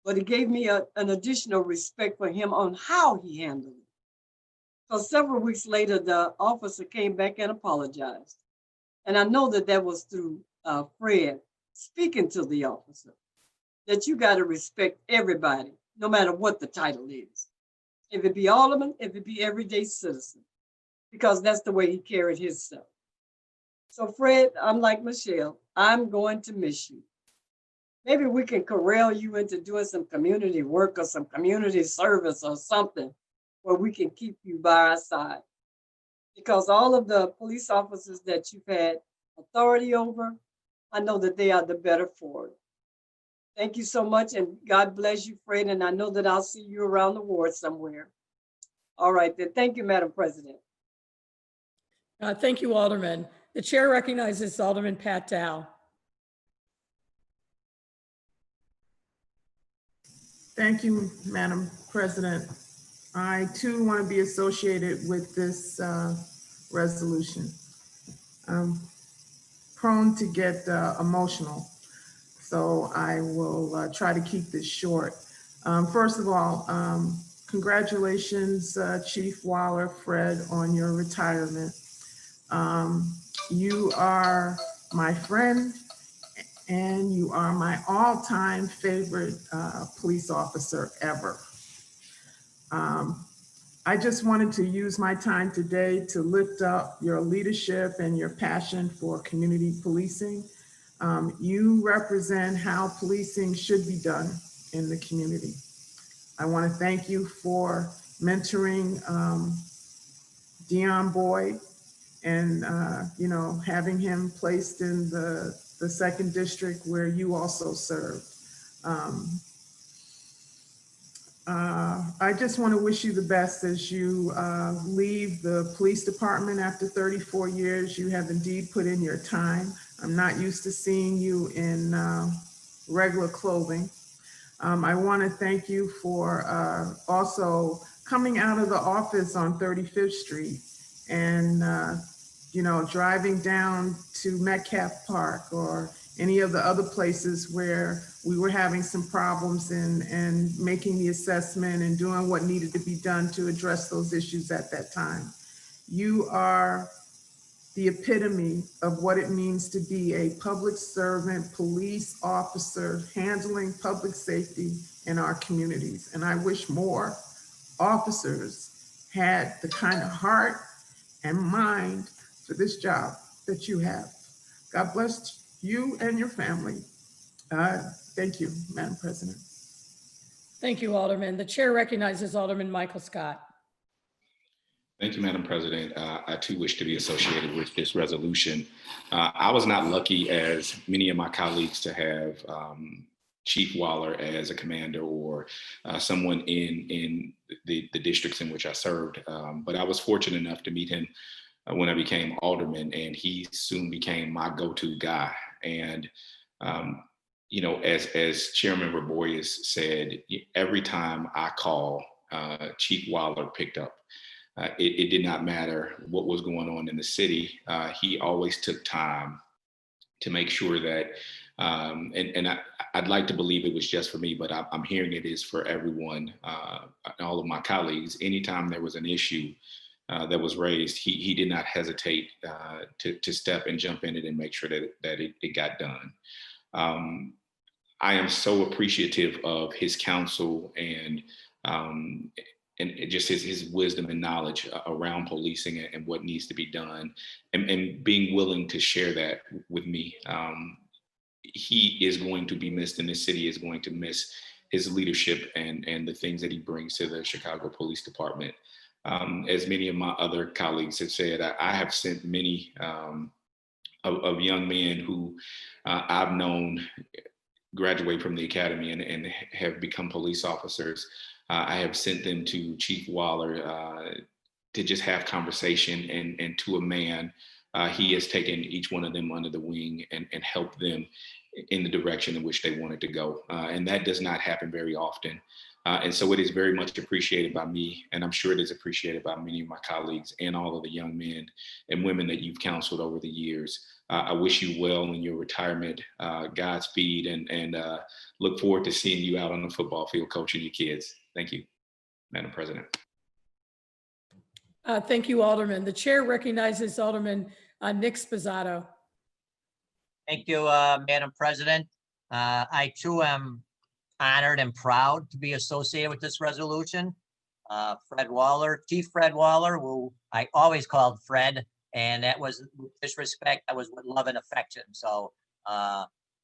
but it gave me an additional respect for him on how he handled it. Because several weeks later, the officer came back and apologized. And I know that that was through Fred speaking to the officer, that you got to respect everybody, no matter what the title is. If it be alderman, if it be everyday citizen, because that's the way he carried himself. So Fred, I'm like Michelle, I'm going to miss you. Maybe we can corral you into doing some community work or some community service or something where we can keep you by our side. Because all of the police officers that you've had authority over, I know that they are the better for it. Thank you so much, and God bless you, Fred, and I know that I'll see you around the ward somewhere. All right, then. Thank you, Madam President. Thank you, Alderman. The chair recognizes Alderman Pat Dow. Thank you, Madam President. I too want to be associated with this resolution. I'm prone to get emotional, so I will try to keep this short. First of all, congratulations, Chief Waller, Fred, on your retirement. You are my friend, and you are my all-time favorite police officer ever. I just wanted to use my time today to lift up your leadership and your passion for community policing. You represent how policing should be done in the community. I want to thank you for mentoring Dion Boyd and having him placed in the 2nd District where you also served. I just want to wish you the best as you leave the police department after 34 years. You have indeed put in your time. I'm not used to seeing you in regular clothing. I want to thank you for also coming out of the office on 35th Street and driving down to Metcalf Park or any of the other places where we were having some problems and making the assessment and doing what needed to be done to address those issues at that time. You are the epitome of what it means to be a public servant, police officer, handling public safety in our communities. And I wish more officers had the kind of heart and mind for this job that you have. God bless you and your family. Thank you, Madam President. Thank you, Alderman. The chair recognizes Alderman Michael Scott. Thank you, Madam President. I too wish to be associated with this resolution. I was not lucky as many of my colleagues to have Chief Waller as a commander or someone in the districts in which I served, but I was fortunate enough to meet him when I became alderman, and he soon became my go-to guy. And as Chairman Raboyes said, every time I call, Chief Waller picked up. It did not matter what was going on in the city. He always took time to make sure that, I'd like to believe it was just for me, but I'm hearing it is for everyone, all of my colleagues. Anytime there was an issue that was raised, he did not hesitate to step and jump in it and make sure that it got done. I am so appreciative of his counsel and just his wisdom and knowledge around policing and what needs to be done, and being willing to share that with me. He is going to be missed, and the city is going to miss his leadership and the things that he brings to the Chicago Police Department. As many of my other colleagues have said, I have sent many of young men who I've known graduate from the academy and have become police officers. I have sent them to Chief Waller to just have conversation, and to a man, he has taken each one of them under the wing and helped them in the direction in which they wanted to go. And that does not happen very often. And so it is very much appreciated by me, and I'm sure it is appreciated by many of my colleagues and all of the young men and women that you've counseled over the years. I wish you well in your retirement, Godspeed, and look forward to seeing you out on the football field coaching your kids. Thank you, Madam President. Thank you, Alderman. The chair recognizes Alderman Nick Spizzato. Thank you, Madam President. I too am honored and proud to be associated with this resolution. Fred Waller, Chief Fred Waller, who I always called Fred, and that was with disrespect, that was with love and affection. So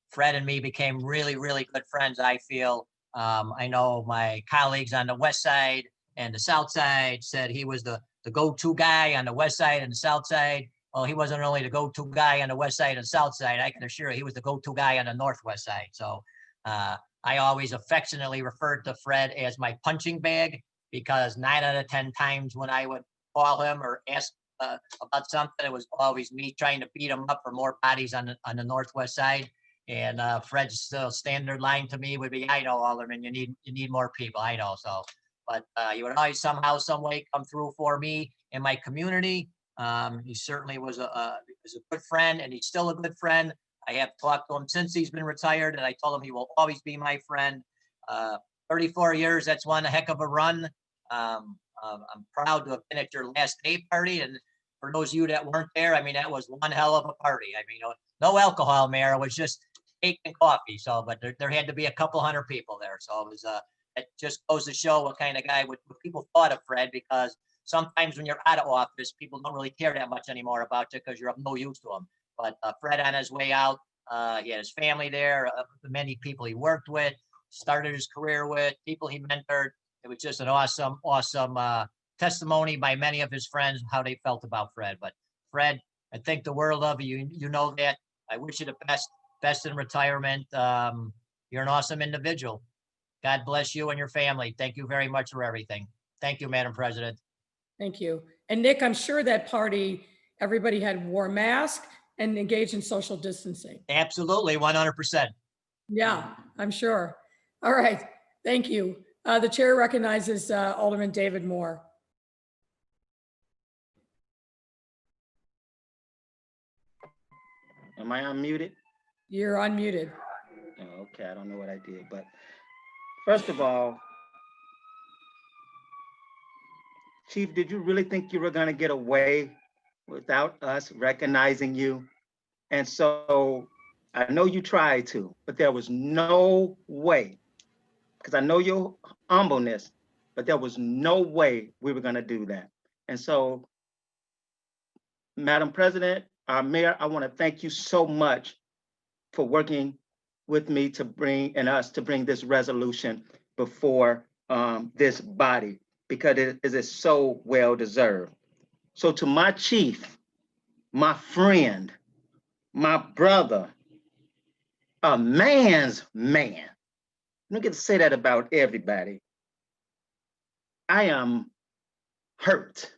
Fred and me became really, really good friends, I feel. I know my colleagues on the west side and the south side said he was the go-to guy on the west side and the south side. Well, he wasn't only the go-to guy on the west side and south side. I can assure you he was the go-to guy on the northwest side. So I always affectionately referred to Fred as my punching bag, because 9 out of 10 times when I would call him or ask about something, it was always me trying to beat him up for more bodies on the northwest side. And Fred's standard line to me would be, "I know, Alderman, you need more people. I know." So, but he would always somehow, some way come through for me in my community. He certainly was a good friend, and he's still a good friend. I have talked to him since he's been retired, and I told him he will always be my friend. 34 years, that's one heck of a run. I'm proud to have been at your last day party, and for those of you that weren't there, I mean, that was one hell of a party. I mean, no alcohol, Mayor, it was just cake and coffee. So, but there had to be a couple hundred people there. So it was, it just goes to show what kind of guy what people thought of Fred, because sometimes when you're out of office, people don't really care that much anymore about you because you're of no use to them. But Fred, on his way out, he had his family there, the many people he worked with, started his career with, people he mentored. It was just an awesome testimony by many of his friends how they felt about Fred. But Fred, I think the world of you. You know that. I wish you the best in retirement. You're an awesome individual. God bless you and your family. Thank you very much for everything. Thank you, Madam President. Thank you. And Nick, I'm sure that party, everybody had wore a mask and engaged in social distancing. Absolutely, 100%. Yeah, I'm sure. All right, thank you. The chair recognizes Alderman David Moore. Am I unmuted? You're unmuted. Oh, okay, I don't know what I did, but first of all, Chief, did you really think you were going to get away without us recognizing you? And so I know you tried to, but there was no way, because I know your humbleness, but there was no way we were going to do that. And so, Madam President, our mayor, I want to thank you so much for working with me to bring this resolution before this body, because it is so well deserved. So to my chief, my friend, my brother, a man's man, I don't get to say that about everybody. I am hurt.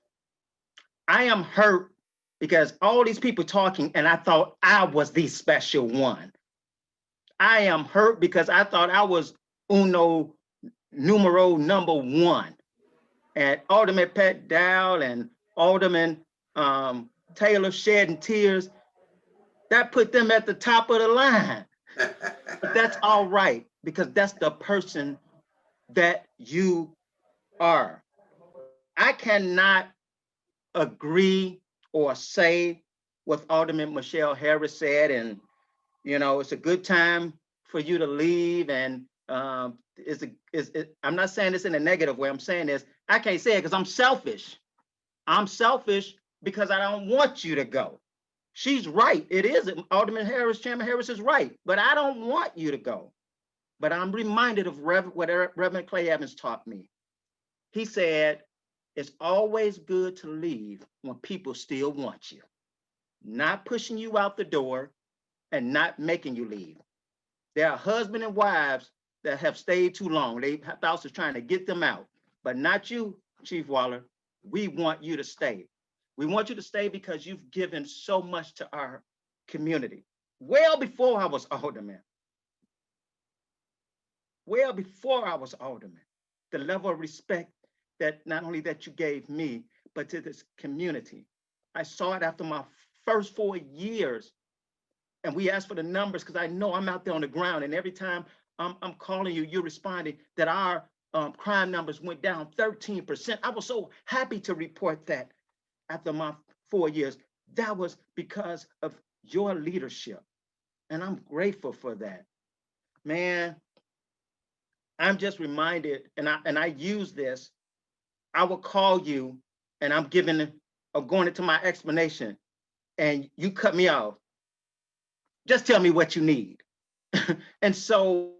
I am hurt because all these people talking and I thought I was the special one. I am hurt because I thought I was uno numero number one. And Alderman Pat Dowell and Alderman Taylor shedding tears, that put them at the top of the line. But that's all right, because that's the person that you are. I cannot agree or say what Alderman Michelle Harris said, and it's a good time for you to leave, and I'm not saying this in a negative way. I'm saying this, I can't say it because I'm selfish. I'm selfish because I don't want you to go. She's right. It is. Alderman Harris, Chairman Harris is right, but I don't want you to go. but I'm reminded of what Reverend Clay Evans taught me. He said, it's always good to leave when people still want you, not pushing you out the door and not making you leave. There are husbands and wives that have stayed too long. They thought was trying to get them out, but not you, Chief Waller. We want you to stay. We want you to stay because you've given so much to our community. Well before I was alderman. Well before I was alderman. The level of respect that not only that you gave me, but to this community. I saw it after my first 4 years. And we asked for the numbers because I know I'm out there on the ground, and every time I'm calling you, you're responding that our crime numbers went down 13%. I was so happy to report that after my 4 years. That was because of your leadership, and I'm grateful for that. Man, I'm just reminded, and I use this. I will call you, and I'm going into my explanation, and you cut me off. Just tell me what you need. And so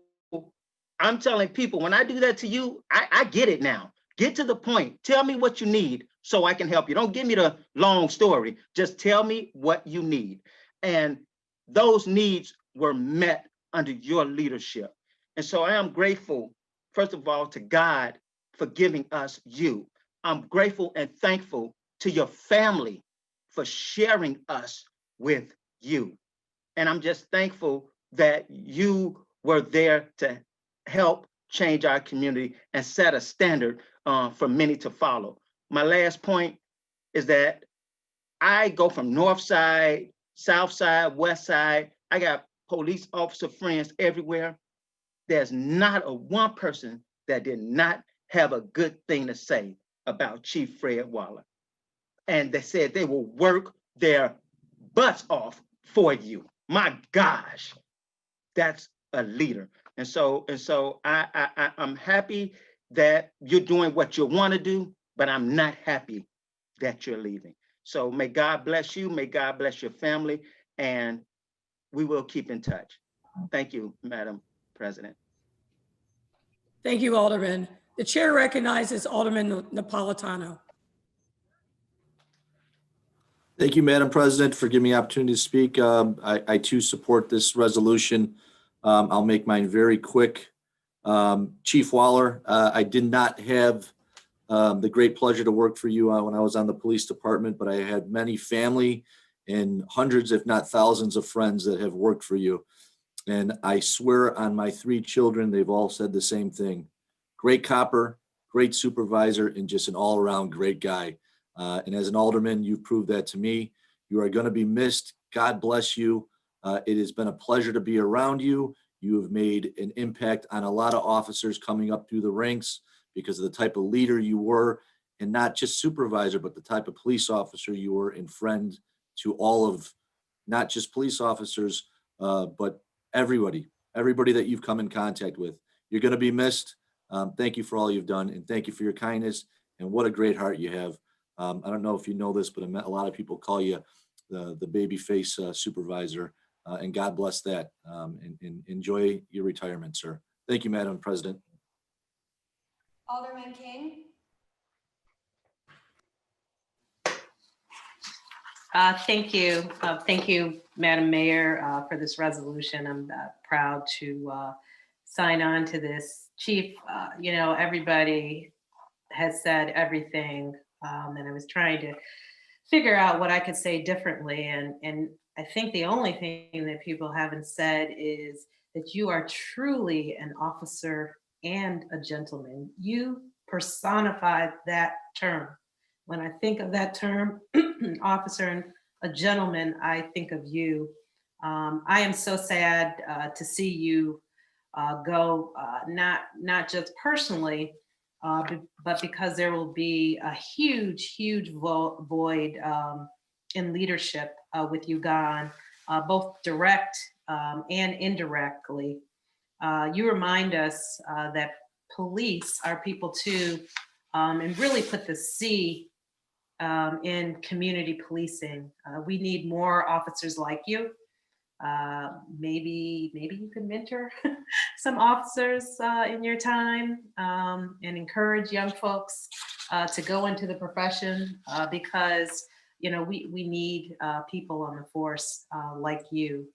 I'm telling people, when I do that to you, I get it now. Get to the point. Tell me what you need so I can help you. Don't give me the long story. Just tell me what you need. And those needs were met under your leadership. And so I am grateful, first of all, to God for giving us you. I'm grateful and thankful to your family for sharing us with you. And I'm just thankful that you were there to help change our community and set a standard for many to follow. My last point is that I go from north side, south side, west side. I got police officer friends everywhere. There's not a one person that did not have a good thing to say about Chief Fred Waller. And they said they will work their butts off for you. My gosh, that's a leader. And so I'm happy that you're doing what you want to do, but I'm not happy that you're leaving. So may God bless you, may God bless your family, and we will keep in touch. Thank you, Madam President. Thank you, Alderman. The chair recognizes Alderman Napolitano. Thank you, Madam President, for giving me the opportunity to speak. I too support this resolution. I'll make mine very quick. Chief Waller, I did not have the great pleasure to work for you when I was on the police department, but I had many family and hundreds, if not thousands of friends that have worked for you. And I swear on my 3 children, they've all said the same thing. Great copper, great supervisor, and just an all-around great guy. And as an alderman, you've proved that to me. You are going to be missed. God bless you. It has been a pleasure to be around you. You have made an impact on a lot of officers coming up through the ranks because of the type of leader you were, and not just supervisor, but the type of police officer you were and friend to all of, not just police officers, but everybody that you've come in contact with. You're going to be missed. Thank you for all you've done, and thank you for your kindness, and what a great heart you have. I don't know if you know this, but a lot of people call you the baby face supervisor, and God bless that, and enjoy your retirement, sir. Thank you, Madam President. Alderman King. Thank you. Thank you, Madam Mayor, for this resolution. I'm proud to sign on to this. Chief, everybody has said everything, and I was trying to figure out what I could say differently. And I think the only thing that people haven't said is that you are truly an officer and a gentleman. You personified that term. When I think of that term, officer and a gentleman, I think of you. I am so sad to see you go, not just personally, but because there will be a huge void in leadership with you gone, both direct and indirectly. You remind us that police are people too, and really put the C in community policing. We need more officers like you. Maybe you could mentor some officers in your time, and encourage young folks to go into the profession, because we need people on the force like you.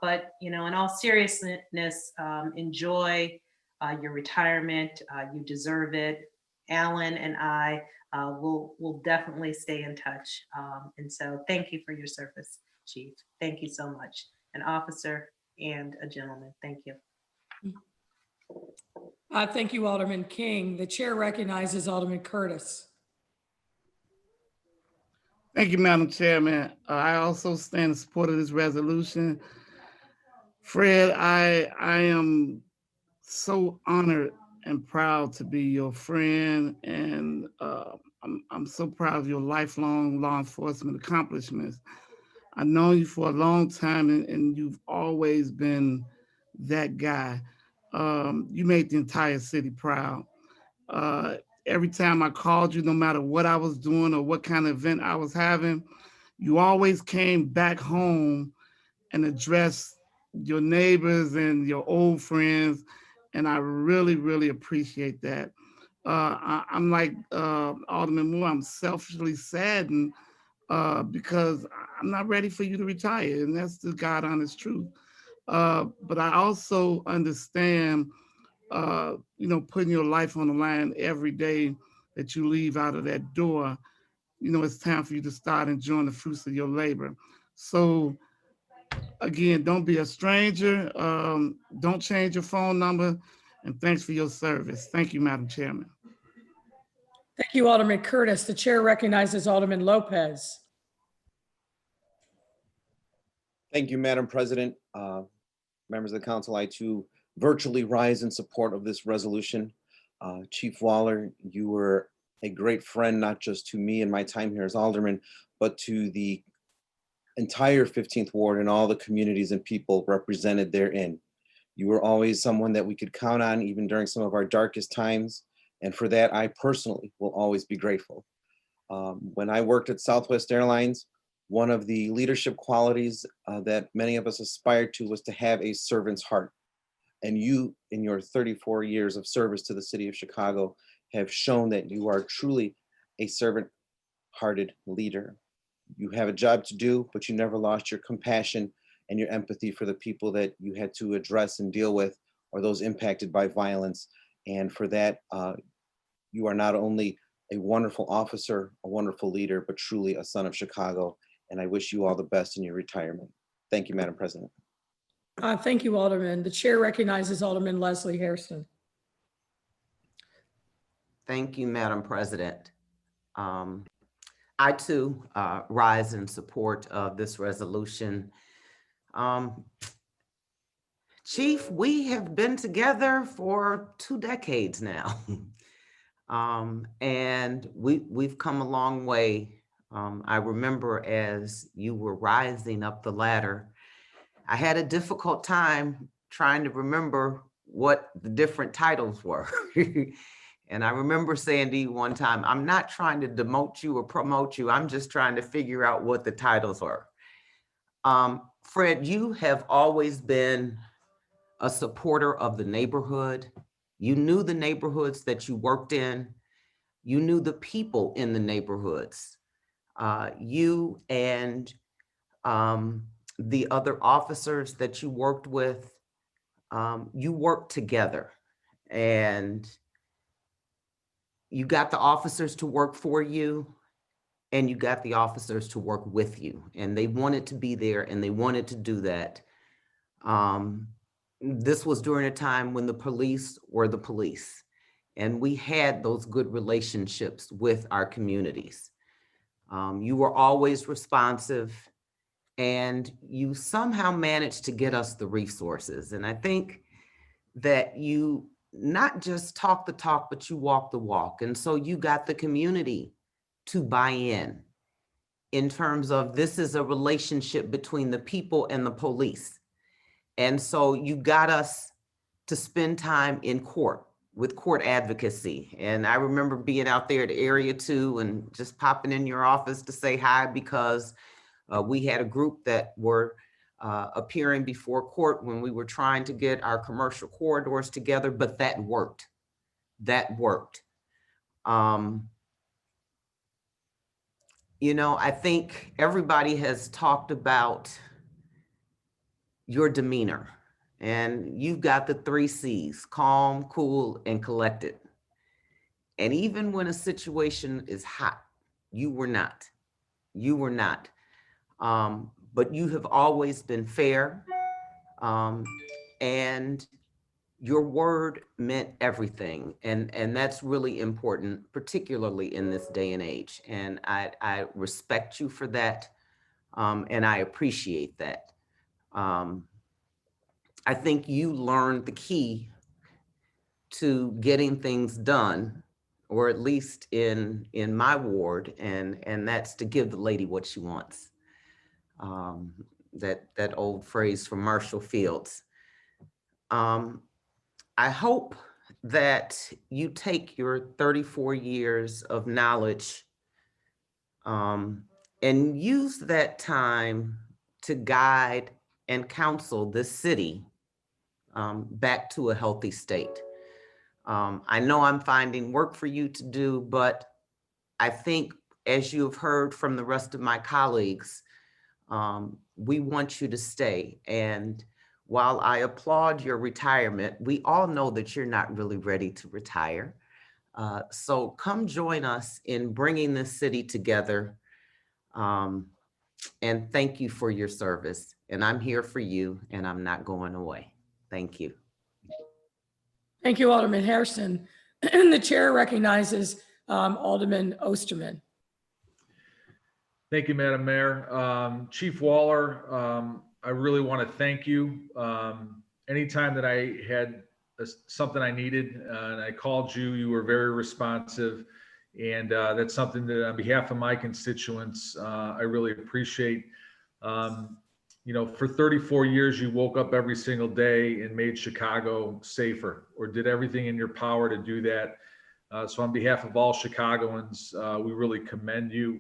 But in all seriousness, enjoy your retirement. You deserve it. Alan and I will definitely stay in touch. And so thank you for your service, Chief. Thank you so much. An officer and a gentleman. Thank you. Thank you, Alderman King. The chair recognizes Alderman Curtis. Thank you, Madam Chairman. I also stand in support of this resolution. Fred, I am so honored and proud to be your friend, and I'm so proud of your lifelong law enforcement accomplishments. I've known you for a long time, and you've always been that guy. You made the entire city proud. Every time I called you, no matter what I was doing or what kind of event I was having, you always came back home and addressed your neighbors and your old friends. And I really, really appreciate that. I'm like Alderman Moore, I'm selfishly saddened because I'm not ready for you to retire. And that's the God honest truth. But I also understand, putting your life on the line every day that you leave out of that door. It's time for you to start enjoying the fruits of your labor. So again, don't be a stranger. Don't change your phone number. And thanks for your service. Thank you, Madam Chairman. Thank you, Alderman Curtis. The chair recognizes Alderman Lopez. Thank you, Madam President. Members of the council, I too virtually rise in support of this resolution. Chief Waller, you were a great friend, not just to me and my time here as alderman, but to the entire 15th Ward and all the communities and people represented therein. You were always someone that we could count on, even during some of our darkest times. And for that, I personally will always be grateful. When I worked at Southwest Airlines, one of the leadership qualities that many of us aspired to was to have a servant's heart. And you, in your 34 years of service to the city of Chicago, have shown that you are truly a servant-hearted leader. You have a job to do, but you never lost your compassion and your empathy for the people that you had to address and deal with, or those impacted by violence. And for that, you are not only a wonderful officer, a wonderful leader, but truly a son of Chicago. And I wish you all the best in your retirement. Thank you, Madam President. Thank you, Alderman. The chair recognizes Alderman Leslie Hairston. Thank you, Madam President. I too rise in support of this resolution. Chief, we have been together for 2 decades now. And we've come a long way. I remember as you were rising up the ladder, I had a difficult time trying to remember what the different titles were. And I remember saying to you one time, I'm not trying to demote you or promote you. I'm just trying to figure out what the titles were. Fred, you have always been a supporter of the neighborhood. You knew the neighborhoods that you worked in. You knew the people in the neighborhoods. You and the other officers that you worked with, you worked together, and you got the officers to work for you, and you got the officers to work with you, and they wanted to be there and they wanted to do that. This was during a time when the police were the police, and we had those good relationships with our communities. You were always responsive, and you somehow managed to get us the resources. And I think that you not just talk the talk, but you walk the walk. And so you got the community to buy in terms of this is a relationship between the people and the police. And so you got us to spend time in court with court advocacy. And I remember being out there at Area 2 and just popping in your office to say hi, because we had a group that were appearing before court when we were trying to get our commercial corridors together, but that worked. That worked. You know, I think everybody has talked about your demeanor, and you've got the 3 C's: calm, cool, and collected. And even when a situation is hot, you were not. You were not. But you have always been fair, and your word meant everything. And that's really important, particularly in this day and age. And I respect you for that, and I appreciate that. I think you learned the key to getting things done, or at least in my ward, and that's to give the lady what she wants. That old phrase from Marshall Fields. I hope that you take your 34 years of knowledge and use that time to guide and counsel this city back to a healthy state. I know I'm finding work for you to do, but I think, as you have heard from the rest of my colleagues, we want you to stay. And while I applaud your retirement, we all know that you're not really ready to retire. So come join us in bringing this city together. And thank you for your service. And I'm here for you, and I'm not going away. Thank you. Thank you, Alderman Hairston. The chair recognizes Alderman Osterman. Thank you, Madam Mayor. Chief Waller, I really want to thank you. Anytime that I had something I needed and I called you, you were very responsive. And that's something that, on behalf of my constituents, I really appreciate. You know, for 34 years, you woke up every single day and made Chicago safer, or did everything in your power to do that. So on behalf of all Chicagoans, we really commend you.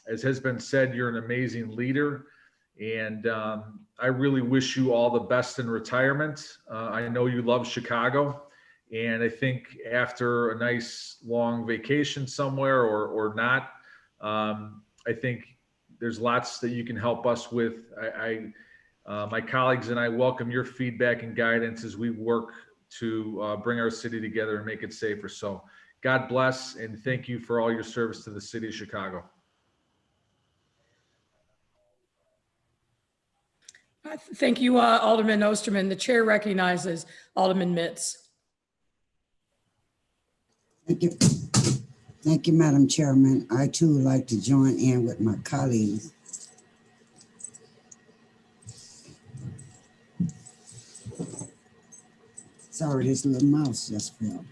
As has been said, you're an amazing leader, and I really wish you all the best in retirement. I know you love Chicago, and I think after a nice long vacation somewhere or not, I think there's lots that you can help us with. My colleagues and I welcome your feedback and guidance as we work to bring our city together and make it safer. So God bless, and thank you for all your service to the city of Chicago. Thank you, Alderman Osterman. The chair recognizes Alderman Mitz. Thank you. Thank you, Madam Chairman. I too would like to join in with my colleagues. Sorry, this little mouse just fell.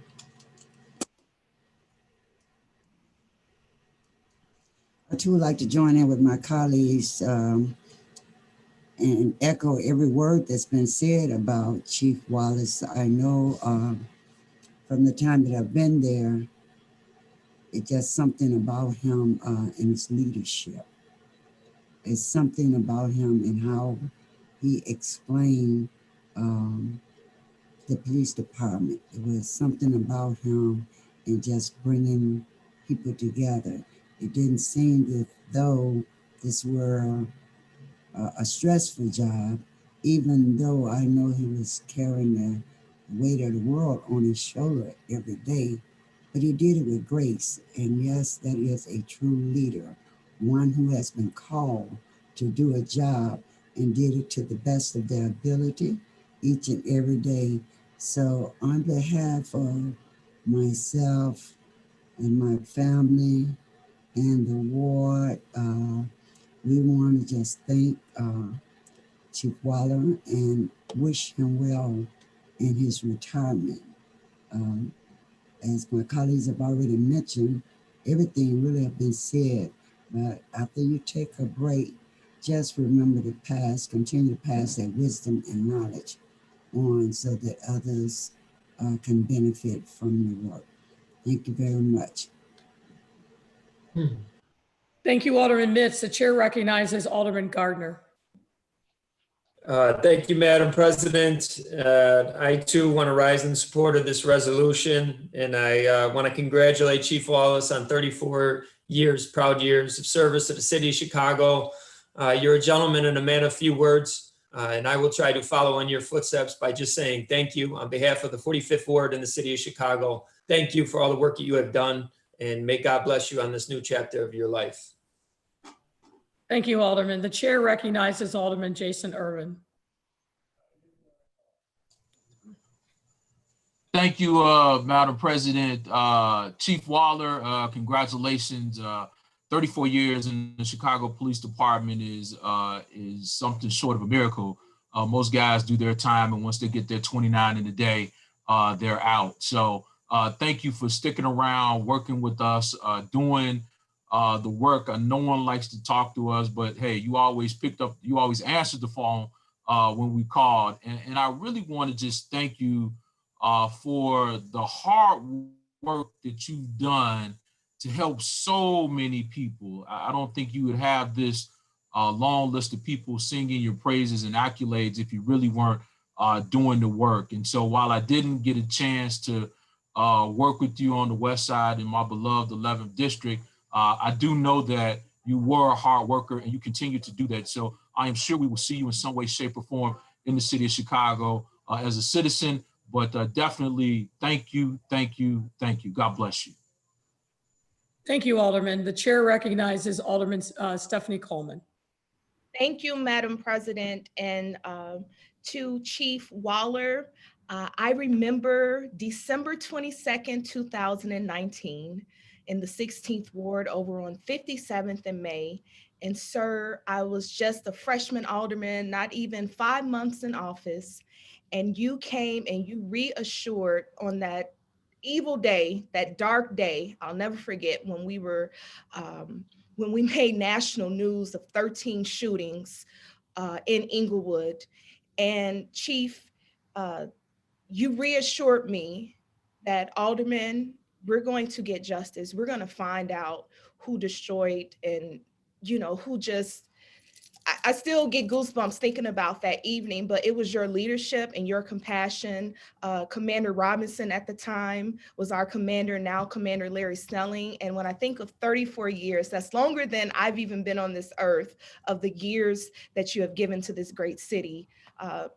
I too would like to join in with my colleagues and echo every word that's been said about Chief Wallace. I know from the time that I've been there, it's just something about him and his leadership. It's something about him and how he explained the police department. It was something about him and just bringing people together. It didn't seem as though this were a stressful job, even though I know he was carrying the weight of the world on his shoulder every day, but he did it with grace. And yes, that is a true leader, one who has been called to do a job and did it to the best of their ability each and every day. So on behalf of myself and my family and the ward, we want to just thank Chief Waller and wish him well in his retirement. As my colleagues have already mentioned, everything really has been said, but after you take a break, just remember to continue to pass that wisdom and knowledge on so that others can benefit from your work. Thank you very much. Thank you, Alderman Mitz. The chair recognizes Alderman Gardner. Thank you, Madam President. I too want to rise in support of this resolution, and I want to congratulate Chief Wallace on 34 years, proud years of service to the city of Chicago. You're a gentleman and a man of few words, and I will try to follow in your footsteps by just saying thank you on behalf of the 45th Ward in the city of Chicago. Thank you for all the work that you have done, and may God bless you on this new chapter of your life. Thank you, Alderman. The chair recognizes Alderman Jason Irvin. Thank you, Madam President. Chief Waller, congratulations. 34 years in the Chicago Police Department is something short of a miracle. Most guys do their time, and once they get their 29 in a day, they're out. So thank you for sticking around, working with us, doing the work. No one likes to talk to us, but hey, you always answered the phone when we called. And I really want to just thank you for the hard work that you've done to help so many people. I don't think you would have this long list of people singing your praises and accolades if you really weren't doing the work. And so while I didn't get a chance to work with you on the west side in my beloved 11th district, I do know that you were a hard worker and you continue to do that. So I am sure we will see you in some way, shape, or form in the city of Chicago as a citizen, but definitely thank you, thank you, thank you. God bless you. Thank you, Alderman. The chair recognizes Alderman Stephanie Coleman. Thank you, Madam President. And to Chief Waller, I remember December 22nd, 2019 in the 16th Ward over on 57th and May. And sir, I was just a freshman alderman, not even 5 months in office. And you came and you reassured on that evil day, that dark day, I'll never forget when we were, when we made national news of 13 shootings in Inglewood. And Chief, you reassured me that aldermen, we're going to get justice. We're going to find out who destroyed and, you know, who just, I still get goosebumps thinking about that evening, but it was your leadership and your compassion. Commander Robinson at the time was our commander, now Commander Larry Snelling. And when I think of 34 years, that's longer than I've even been on this earth, of the years that you have given to this great city.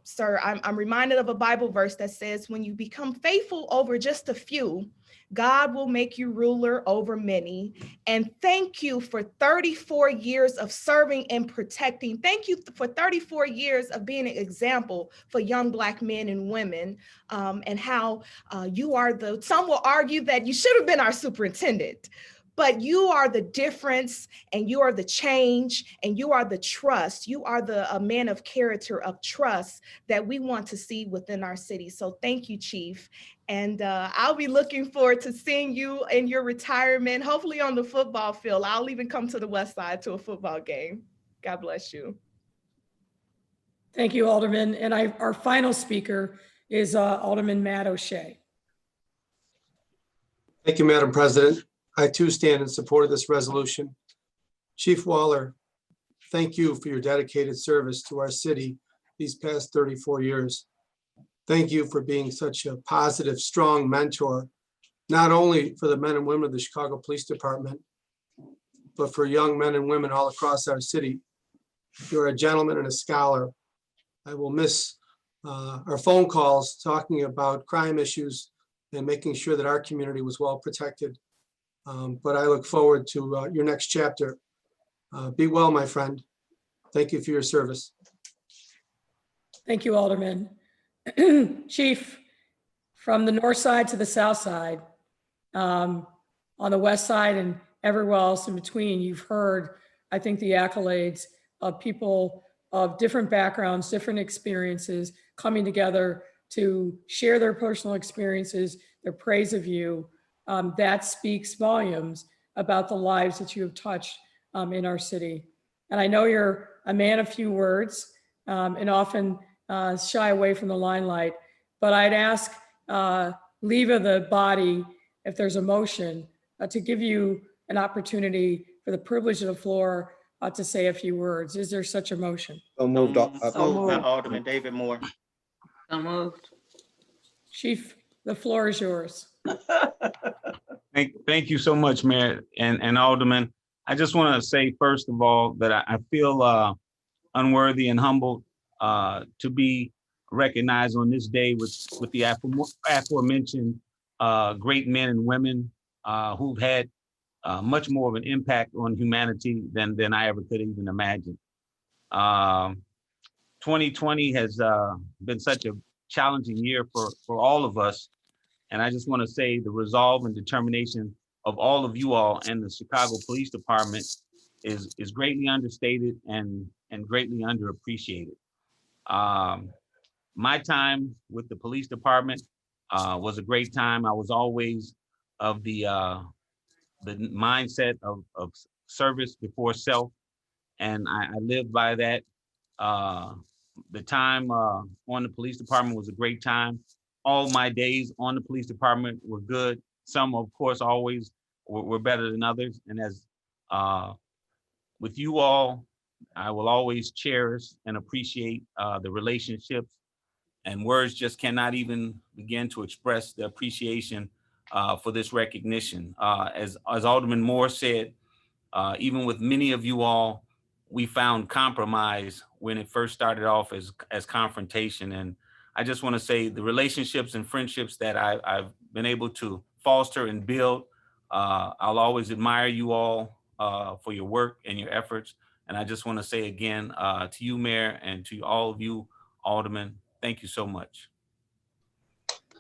Sir, I'm reminded of a Bible verse that says, when you become faithful over just a few, God will make you ruler over many. And thank you for 34 years of serving and protecting. Thank you for 34 years of being an example for young Black men and women, and how you are some will argue that you should have been our superintendent. But you are the difference, and you are the change, and you are the trust. You are a man of character, of trust that we want to see within our city. So thank you, Chief. And I'll be looking forward to seeing you in your retirement, hopefully on the football field. I'll even come to the West Side to a football game. God bless you. Thank you, Alderman. And our final speaker is Alderman Matt O'Shea. Thank you, Madam President. I too stand in support of this resolution. Chief Waller, thank you for your dedicated service to our city these past 34 years. Thank you for being such a positive, strong mentor, not only for the men and women of the Chicago Police Department, but for young men and women all across our city. You're a gentleman and a scholar. I will miss our phone calls talking about crime issues and making sure that our community was well protected. But I look forward to your next chapter. Be well, my friend. Thank you for your service. Thank you, Alderman. Chief, from the north side to the south side, on the west side and everywhere else in between, you've heard, I think, the accolades of people of different backgrounds, different experiences coming together to share their personal experiences, their praise of you. That speaks volumes about the lives that you have touched in our city. And I know you're a man of few words and often shy away from the limelight, but I'd ask leave of the body, if there's a motion, to give you an opportunity for the privilege of the floor to say a few words. Is there such a motion? So moved. Moved by moved. Alderman David Moore. So moved. Chief, the floor is yours. Thank you so much, Mayor and Alderman. I just want to say, first of all, that I feel unworthy and humbled to be recognized on this day with the aforementioned great men and women who've had much more of an impact on humanity than I ever could even imagine. 2020 has been such a challenging year for all of us. And I just want to say the resolve and determination of all of you all and the Chicago Police Department is greatly understated and greatly underappreciated. My time with the police department was a great time. I was always of the mindset of service before self, and I lived by that. The time on the police department was a great time. All my days on the police department were good. Some, of course, always were better than others. And as with you all, I will always cherish and appreciate the relationships, and words just cannot even begin to express the appreciation for this recognition. As Alderman Moore said, even with many of you all, we found compromise when it first started off as confrontation. And I just want to say the relationships and friendships that I've been able to foster and build, I'll always admire you all for your work and your efforts. And I just want to say again to you, Mayor, and to all of you, Aldermen, thank you so much.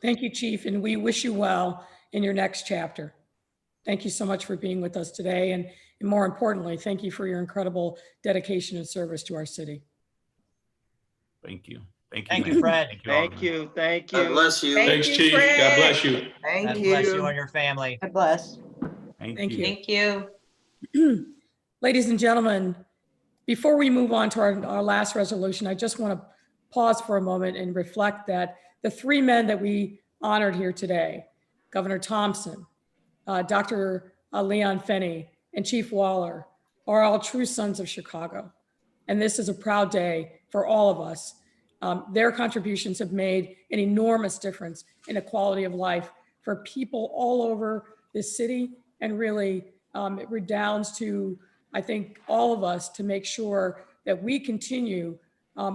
Thank you, Chief, and we wish you well in your next chapter. Thank you so much for being with us today. And more importantly, thank you for your incredible dedication and service to our city. Thank you. Thank you. Thank Mayor. you, Fred. Thank you. Thank God you. bless you. Thank you, Fred. God bless you. Thank God you. bless you and your family. God bless. Thank you. Thank you. Ladies and gentlemen, before we move on to our last resolution, I just want to pause for a moment and reflect that the three men that we honored here today, Governor Thompson, Dr. Leon Finney, and Chief Waller, are all true sons of Chicago. And this is a proud day for all of us. Their contributions have made an enormous difference in the quality of life for people all over this city. And really, it redounds to, I think, all of us to make sure that we continue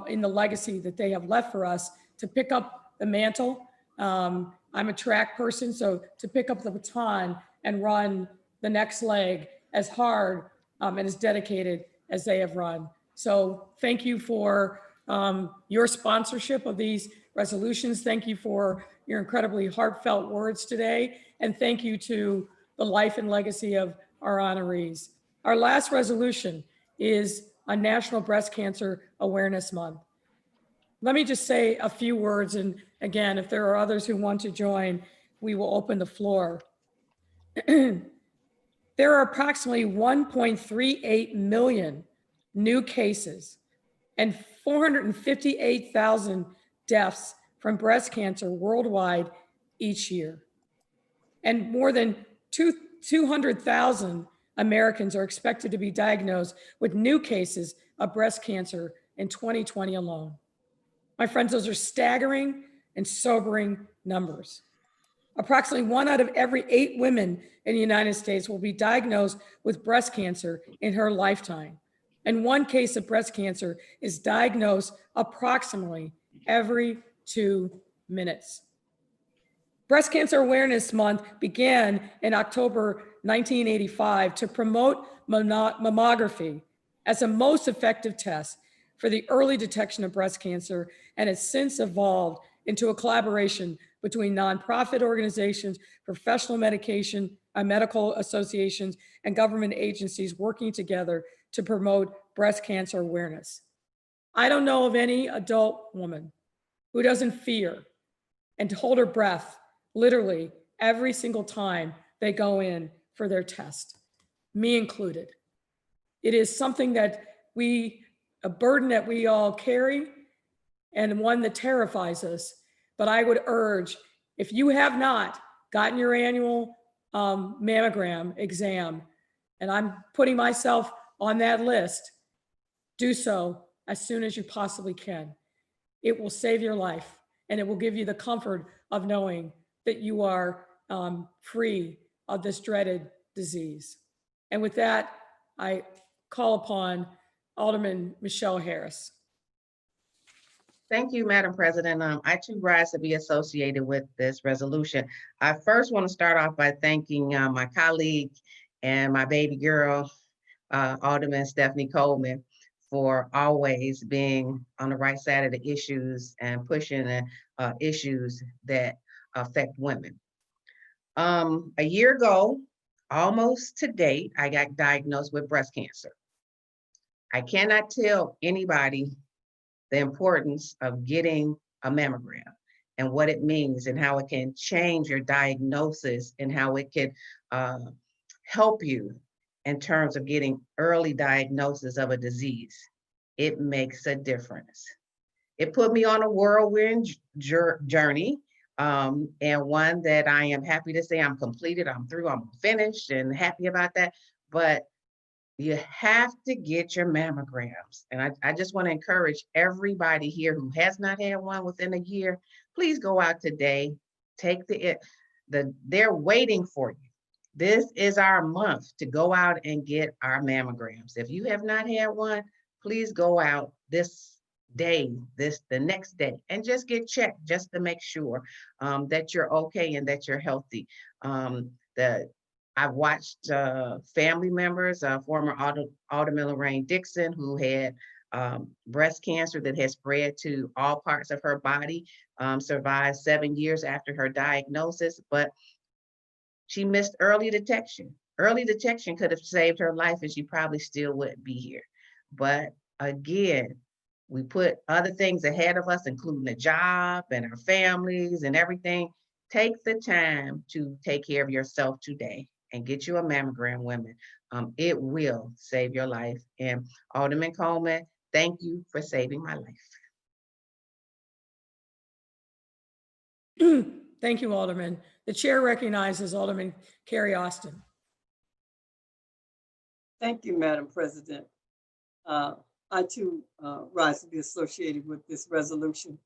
in the legacy that they have left for us to pick up the mantle. I'm a track person, so to pick up the baton and run the next leg as hard and as dedicated as they have run. So thank you for your sponsorship of these resolutions. Thank you for your incredibly heartfelt words today. And thank you to the life and legacy of our honorees. Our last resolution is on National Breast Cancer Awareness Month. Let me just say a few words. And again, if there are others who want to join, we will open the floor. There are approximately 1.38 million new cases and 458,000 deaths from breast cancer worldwide each year. And more than 200,000 Americans are expected to be diagnosed with new cases of breast cancer in 2020 alone. My friends, those are staggering and sobering numbers. Approximately 1 out of every 8 women in the United States will be diagnosed with breast cancer in her lifetime. And 1 case of breast cancer is diagnosed approximately every 2 minutes. Breast Cancer Awareness Month began in October 1985 to promote mammography as a most effective test for the early detection of breast cancer, and has since evolved into a collaboration between nonprofit organizations, professional medical associations, and government agencies working together to promote breast cancer awareness. I don't know of any adult woman who doesn't fear and hold her breath literally every single time they go in for their test, me included. It is something that a burden that we all carry and one that terrifies us. But I would urge, if you have not gotten your annual mammogram exam, and I'm putting myself on that list, do so as soon as you possibly can. It will save your life, and it will give you the comfort of knowing that you are free of this dreaded disease. And with that, I call upon Alderman Michelle Harris. Thank you, Madam President. I too rise to be associated with this resolution. I first want to start off by thanking my colleague and my baby girl, Alderman Stephanie Coleman, for always being on the right side of the issues and pushing the issues that affect women. A year ago, almost to date, I got diagnosed with breast cancer. I cannot tell anybody the importance of getting a mammogram and what it means and how it can change your diagnosis and how it can help you in terms of getting early diagnosis of a disease. It makes a difference. It put me on a whirlwind journey, and one that I am happy to say I'm completed, I'm through, I'm finished and happy about that. But you have to get your mammograms. And I just want to encourage everybody here who has not had one within a year, please go out today, take they're waiting for you. This is our month to go out and get our mammograms. If you have not had one, please go out this day, the next day, and just get checked just to make sure that you're okay and that you're healthy. I've watched family members, former Alderman Lorraine Dixon, who had breast cancer that has spread to all parts of her body, survived 7 years after her diagnosis, but she missed early detection. Early detection could have saved her life and she probably still wouldn't be here. But again, we put other things ahead of us, including a job and our families and everything. Take the time to take care of yourself today and get you a mammogram, women. It will save your life. And Alderman Coleman, thank you for saving my life. Thank you, Alderman. The chair recognizes Alderman Carrie Austin. Thank you, Madam President. I too rise to be associated with this resolution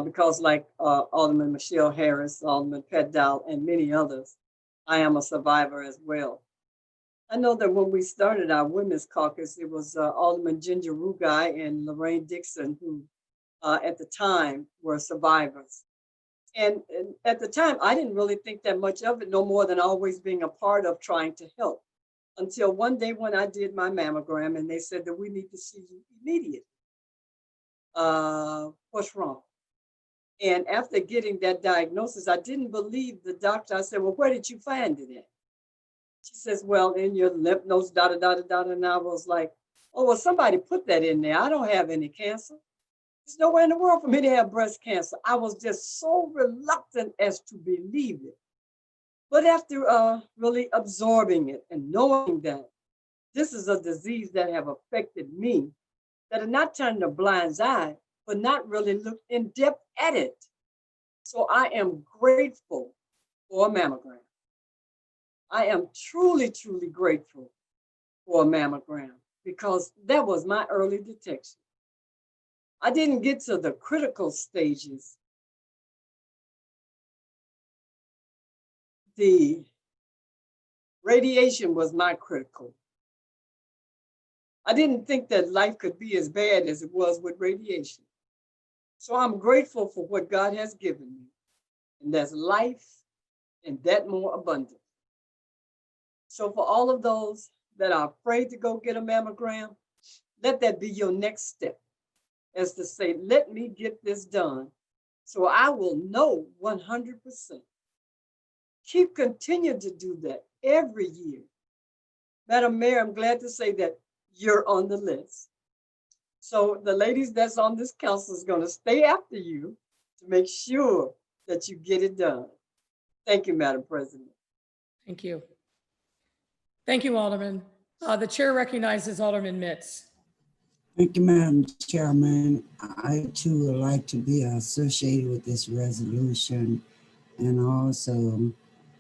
because like Alderman Michelle Harris, Alderman Pat Dowell, and many others, I am a survivor as well. I know that when we started our women's caucus, it was Alderman Ginger Rugai and Lorraine Dixon who at the time were survivors. And at the time, I didn't really think that much of it, no more than always being a part of trying to help. Until one day when I did my mammogram and they said that we need to see you immediately. What's wrong? And after getting that diagnosis, I didn't believe the doctor. I said, well, where did you find it at? She says, well, in your lymph nodes, da, da, da, da, da. And I was like, oh, well, somebody put that in there. I don't have any cancer. There's nowhere in the world for me to have breast cancer. I was just so reluctant as to believe it. But after really absorbing it and knowing that this is a disease that have affected me, that have not turned a blind eye, but not really looked in depth at it. So I am grateful for a mammogram. I am truly, truly grateful for a mammogram because that was my early detection. I didn't get to the critical stages. The radiation was my critical. I didn't think that life could be as bad as it was with radiation. So I'm grateful for what God has given me, and that's life and that more abundant. So for all of those that are afraid to go get a mammogram, let that be your next step, as to say, let me get this done so I will know 100%. Continue to do that every year. Madam Mayor, I'm glad to say that you're on the list. So the ladies that's on this council is going to stay after you to make sure that you get it done. Thank you, Madam President. Thank you. Thank you, Alderman. The chair recognizes Alderman Mitz. Thank you, Madam Chairman. I too would like to be associated with this resolution and also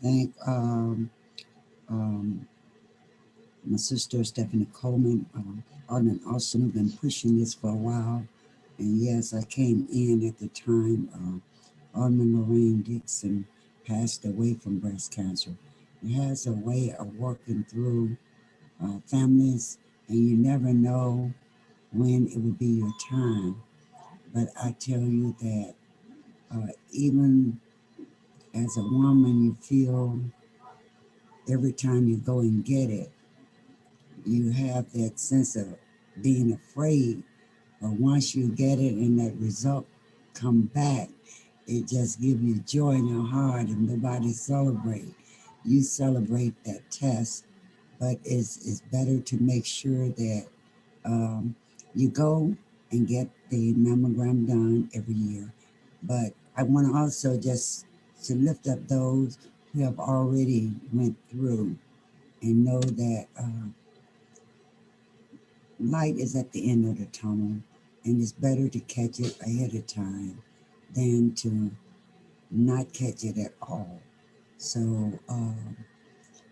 thank my sister Stephanie Coleman, Alderman Austin, have been pushing this for a while. And yes, I came in at the time Alderman Lorraine Dixon passed away from breast cancer. It has a way of working through families, and you never know when it will be your time. But I tell you that even as a woman, you feel every time you go and get it, you have that sense of being afraid. But once you get it and that result come back, it just gives you joy in your heart, and nobody celebrate. You celebrate that test, but it's better to make sure that you go and get the mammogram done every year. But I want to also just to lift up those who have already went through and know that light is at the end of the tunnel, and it's better to catch it ahead of time than to not catch it at all. So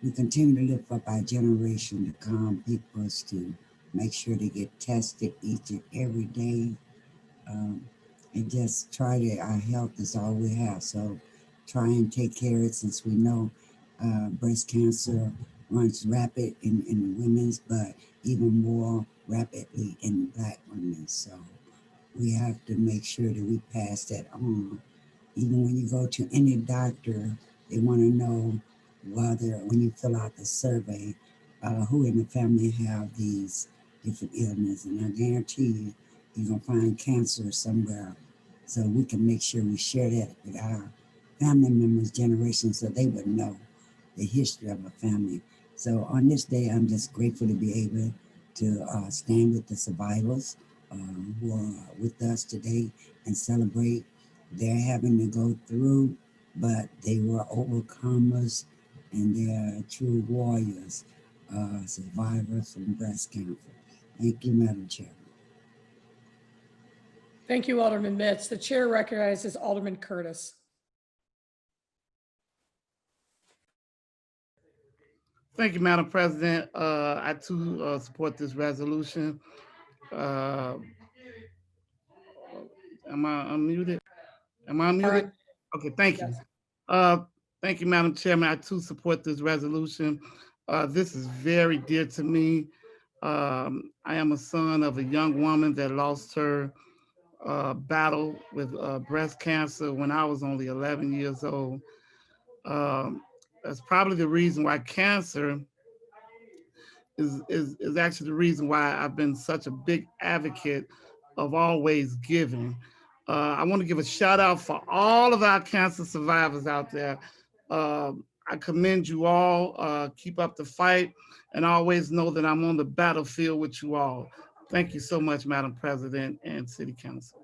we continue to lift up our generation to come, people to make sure they get tested each and every day, and just try to, our health is all we have. So try and take care of it, since we know breast cancer runs rapid in women's, but even more rapidly in Black women. So we have to make sure that we pass that on. Even when you go to any doctor, they want to know whether, when you fill out the survey, who in the family have these different illnesses. And I guarantee you, you're going to find cancer somewhere. So we can make sure we share that with our family members' generation, so they would know the history of a family. So on this day, I'm just grateful to be able to stand with the survivors who are with us today and celebrate. They're having to go through, but they were overcomers, and they're true warriors, survivors from breast cancer. Thank you, Madam Chair. Thank you, Alderman Mitz. The chair recognizes Alderman Curtis. Thank you, Madam President. I too support this resolution. Am I unmuted? Am I unmuted? Right. Okay, thank you. Thank you, Madam Chairman. I too support this resolution. This is very dear to me. I am a son of a young woman that lost her battle with breast cancer when I was only 11 years old. That's probably the reason why cancer is actually the reason why I've been such a big advocate of always giving. I want to give a shout out for all of our cancer survivors out there. I commend you all. Keep up the fight, and always know that I'm on the battlefield with you all. Thank you so much, Madam President and City Council.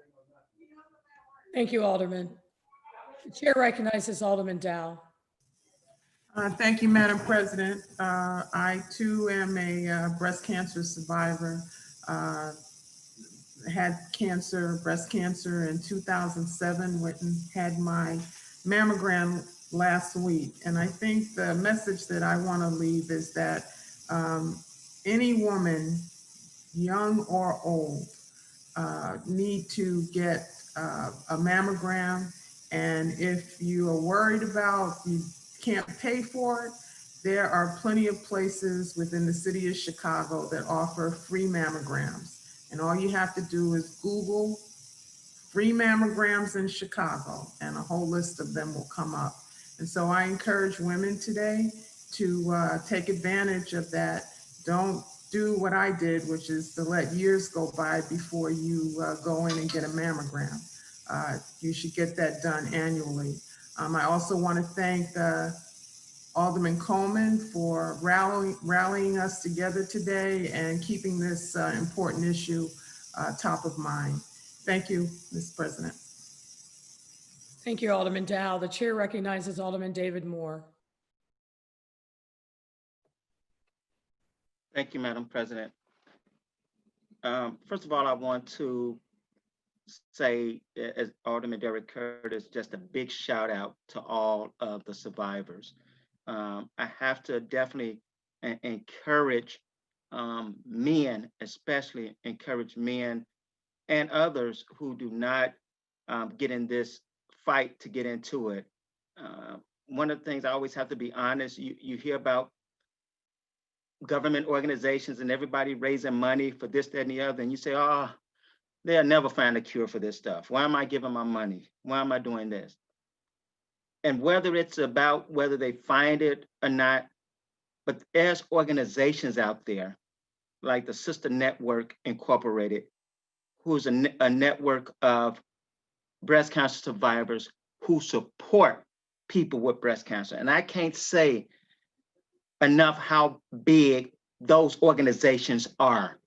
Thank you, Alderman. The chair recognizes Alderman Dow. Thank you, Madam President. I too am a breast cancer survivor. Had cancer, breast cancer in 2007, went and had my mammogram last week. And I think the message that I want to leave is that any woman, young or old, need to get a mammogram. And if you are worried about you can't pay for it, there are plenty of places within the city of Chicago that offer free mammograms. And all you have to do is Google free mammograms in Chicago, and a whole list of them will come up. And so I encourage women today to take advantage of that. Don't do what I did, which is to let years go by before you go in and get a mammogram. You should get that done annually. I also want to thank Alderman Coleman for rallying us together today and keeping this important issue top of mind. Thank you, Mr. President. Thank you, Alderman Dow. The chair recognizes Alderman David Moore. Thank you, Madam President. First of all, I want to say, as Alderman Derek Curtis, just a big shout out to all of the survivors. I have to definitely and encourage men, especially encourage men and others who do not get in this fight to get into it. One of the things I always have to be honest, you hear about government organizations and everybody raising money for this, that, and the other, and you say, oh, they'll never find a cure for this stuff. Why am I giving my money? Why am I doing this? And whether it's about whether they find it or not, but there's organizations out there like the Sister Network Incorporated, who's a network of breast cancer survivors who support people with breast cancer. And I can't say enough how big those organizations are.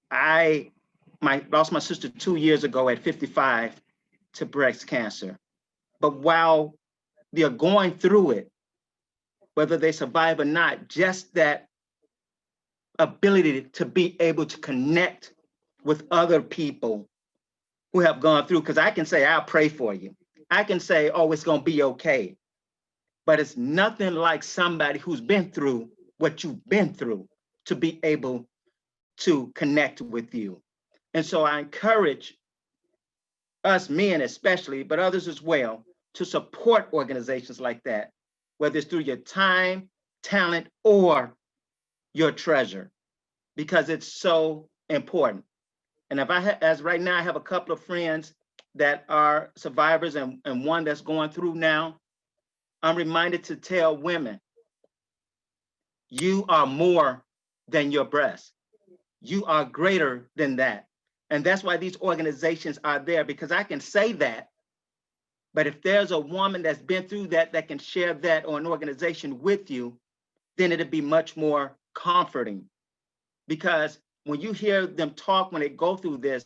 I lost my sister 2 years ago at 55 to breast cancer. But while they're going through it, whether they survive or not, just that ability to be able to connect with other people who have gone through, because I can say, I'll pray for you. I can say, oh, it's going to be okay. But it's nothing like somebody who's been through what you've been through to be able to connect with you. And so I encourage us men especially, but others as well, to support organizations like that, whether it's through your time, talent, or your treasure, because it's so important. And if as right now, I have a couple of friends that are survivors and one that's going through now, I'm reminded to tell women, you are more than your breast. You are greater than that. And that's why these organizations are there, because I can say that, but if there's a woman that's been through that, that can share that, or an organization with you, then it'd be much more comforting. Because when you hear them talk, when they go through this,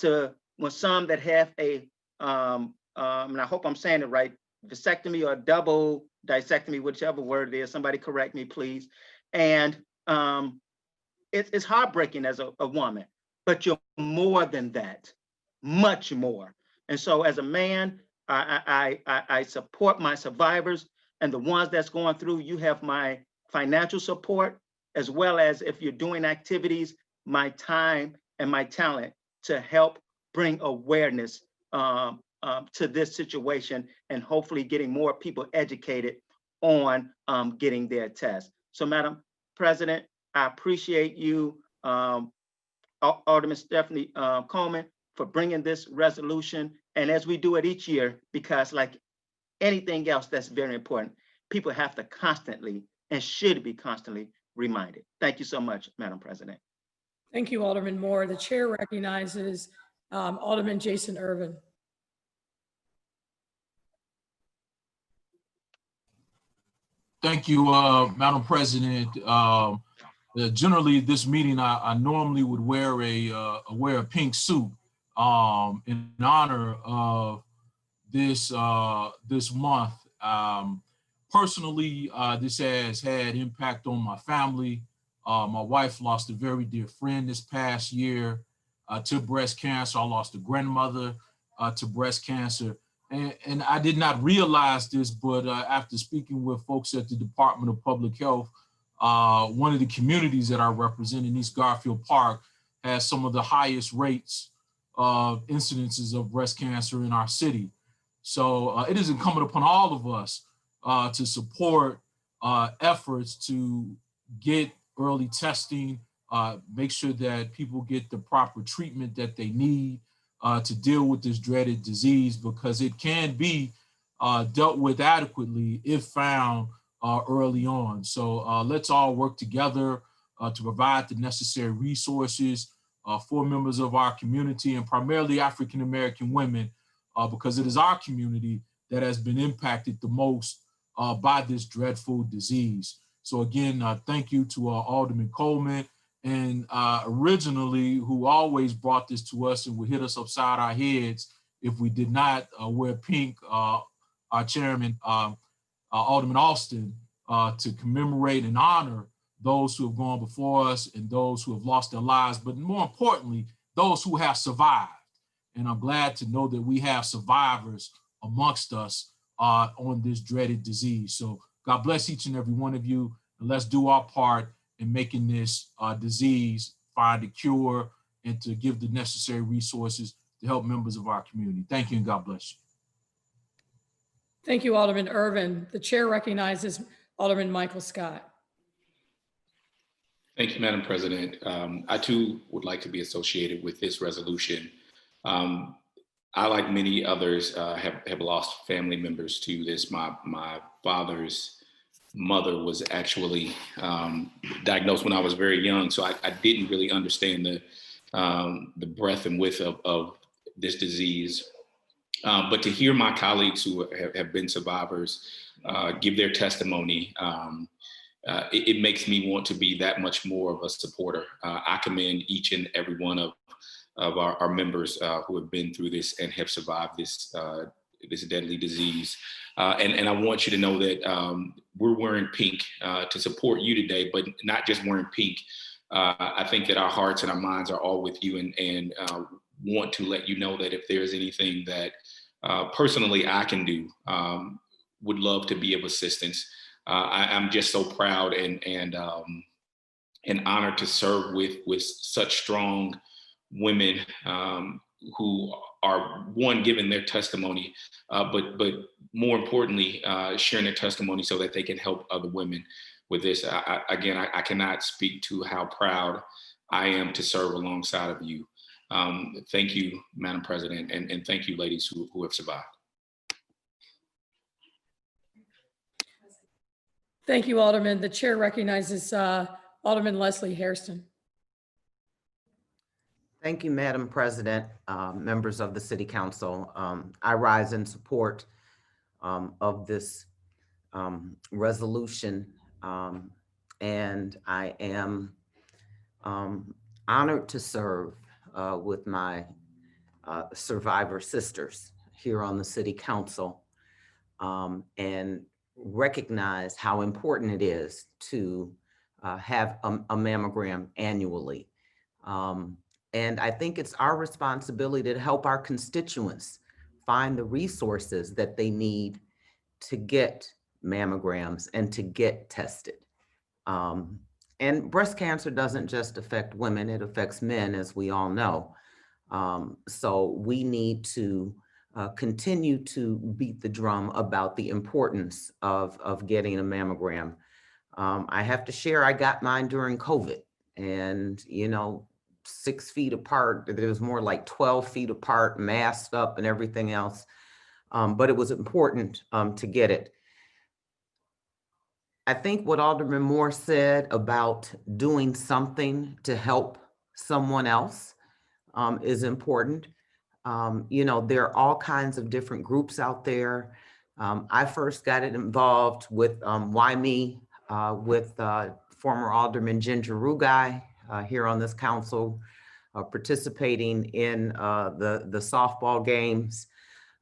when some that have a, and I hope I'm saying it right, vasectomy or double disectomy, whichever word it is, somebody correct me, please. And it's heartbreaking as a woman, but you're more than that, much more. And so as a man, I support my survivors, and the ones that's going through, you have my financial support, as well as if you're doing activities, my time and my talent to help bring awareness to this situation, and hopefully getting more people educated on getting their test. So Madam President, I appreciate you, Alderman Stephanie Coleman, for bringing this resolution. And as we do it each year, because like anything else that's very important, people have to constantly and should be constantly reminded. Thank you so much, Madam President. Thank you, Alderman Moore. The chair recognizes Alderman Jason Irvin. Thank you, Madam President. Generally, this meeting, I normally would wear a pink suit in honor of this month. Personally, this has had impact on my family. My wife lost a very dear friend this past year to breast cancer. I lost a grandmother to breast cancer. And I did not realize this, but after speaking with folks at the Department of Public Health, one of the communities that I represent in East Garfield Park has some of the highest rates of incidences of breast cancer in our city. So it is incumbent upon all of us to support efforts to get early testing, make sure that people get the proper treatment that they need to deal with this dreaded disease, because it can be dealt with adequately if found early on. So let's all work together to provide the necessary resources for members of our community, and primarily African-American women, because it is our community that has been impacted the most by this dreadful disease. So again, thank you to Alderman Coleman, and originally who always brought this to us and would hit us upside our heads if we did not wear pink, our chairman, Alderman Austin, to commemorate and honor those who have gone before us and those who have lost their lives, but more importantly, those who have survived. And I'm glad to know that we have survivors amongst us on this dreaded disease. So God bless each and every one of you. and let's do our part in making this disease find a cure and to give the necessary resources to help members of our community. Thank you and God bless you. Thank you, Alderman Irvin. The chair recognizes Alderman Michael Scott. Thank you, Madam President. I too would like to be associated with this resolution. I, like many others, have lost family members to this. My father's mother was actually diagnosed when I was very young, so I didn't really understand the breadth and width of this disease. But to hear my colleagues who have been survivors give their testimony, it makes me want to be that much more of a supporter. I commend each and every one of our members who have been through this and have survived this this deadly disease. And I want you to know that we're wearing pink to support you today, but not just wearing pink. I think that our hearts and our minds are all with you, and want to let you know that if there's anything that personally I can do, would love to be of assistance. I'm just so proud and honored to serve with such strong women who are, one, giving their testimony, but more importantly, sharing their testimony so that they can help other women with this. I cannot speak to how proud I am to serve alongside of you. Thank you, Madam President, and thank you, ladies who have survived. Thank you, Alderman. The chair recognizes Alderman Leslie Hairston. Thank you, Madam President, members of the City Council. I rise in support of this resolution, and I am honored to serve with my survivor sisters here on the City Council, and recognize how important it is to have a mammogram annually. And I think it's our responsibility to help our constituents find the resources that they need to get mammograms and to get tested. And breast cancer doesn't just affect women, it affects men, as we all know. So we need to continue to beat the drum about the importance of getting a mammogram. I have to share, I got mine during COVID, and 6 feet apart. There was more like 12 feet apart, masked up and everything else. But it was important to get it. I think what Alderman Moore said about doing something to help someone else is important. There are all kinds of different groups out there. I first got involved with Why Me with former Alderman Ginger Rugai here on this council, participating in the softball games.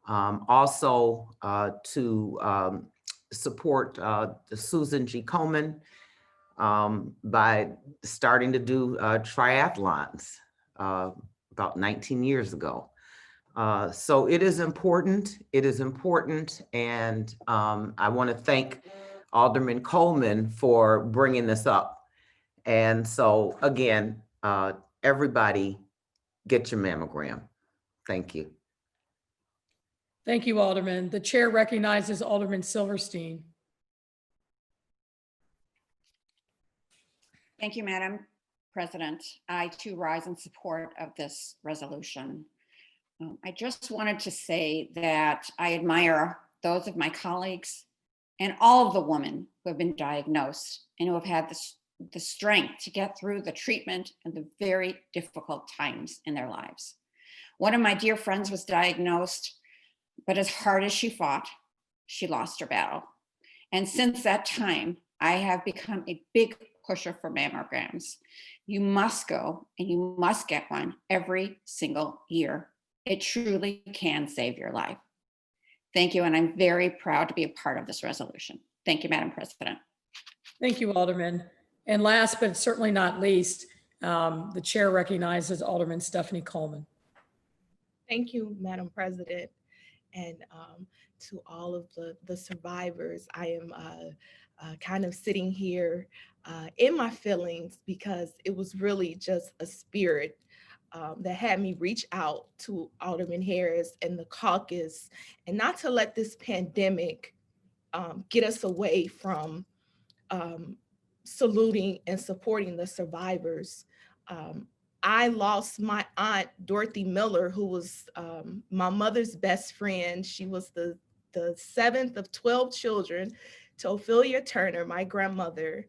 Also to support Susan G. Komen by starting to do triathlons about 19 years ago. So it is important. It is important. And I want to thank Alderman Coleman for bringing this up. And so again, everybody get your mammogram. Thank you. Thank you, Alderman. The chair recognizes Alderman Silverstein. Thank you, Madam President. I too rise in support of this resolution. I just wanted to say that I admire those of my colleagues and all of the women who have been diagnosed and who have had the strength to get through the treatment and the very difficult times in their lives. One of my dear friends was diagnosed, but as hard as she fought, she lost her battle. And since that time, I have become a big pusher for mammograms. You must go and you must get one every single year. It truly can save your life. Thank you, and I'm very proud to be a part of this resolution. Thank you, Madam President. Thank you, Alderman. And last but certainly not least, the chair recognizes Alderman Stephanie Coleman. Thank you, Madam President. And to all of the survivors, I am kind of sitting here in my feelings because it was really just a spirit that had me reach out to Alderman Harris and the caucus, and not to let this pandemic get us away from saluting and supporting the survivors. I lost my aunt, Dorothy Miller, who was my mother's best friend. She was the seventh of 12 children to Ophelia Turner, my grandmother.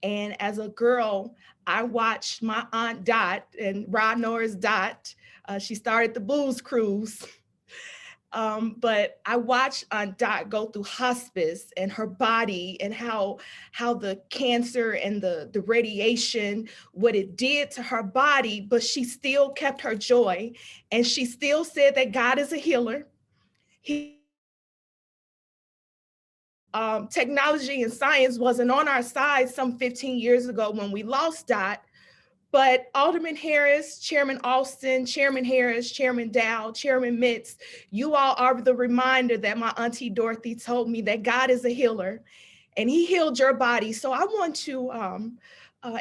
And as a girl, I watched my aunt Dot and Rod Norris Dot. She started the Blues Cruise. But I watched Aunt Dot go through hospice and her body and how the cancer and the radiation, what it did to her body, but she still kept her joy. And she still said that God is a healer. Technology and science wasn't on our side some 15 years ago when we lost Dot. But Alderman Harris, Chairman Alston, Chairman Harris, Chairman Dow, Chairman Mitz, you all are the reminder that my Auntie Dorothy told me that God is a healer and he healed your body. So I want to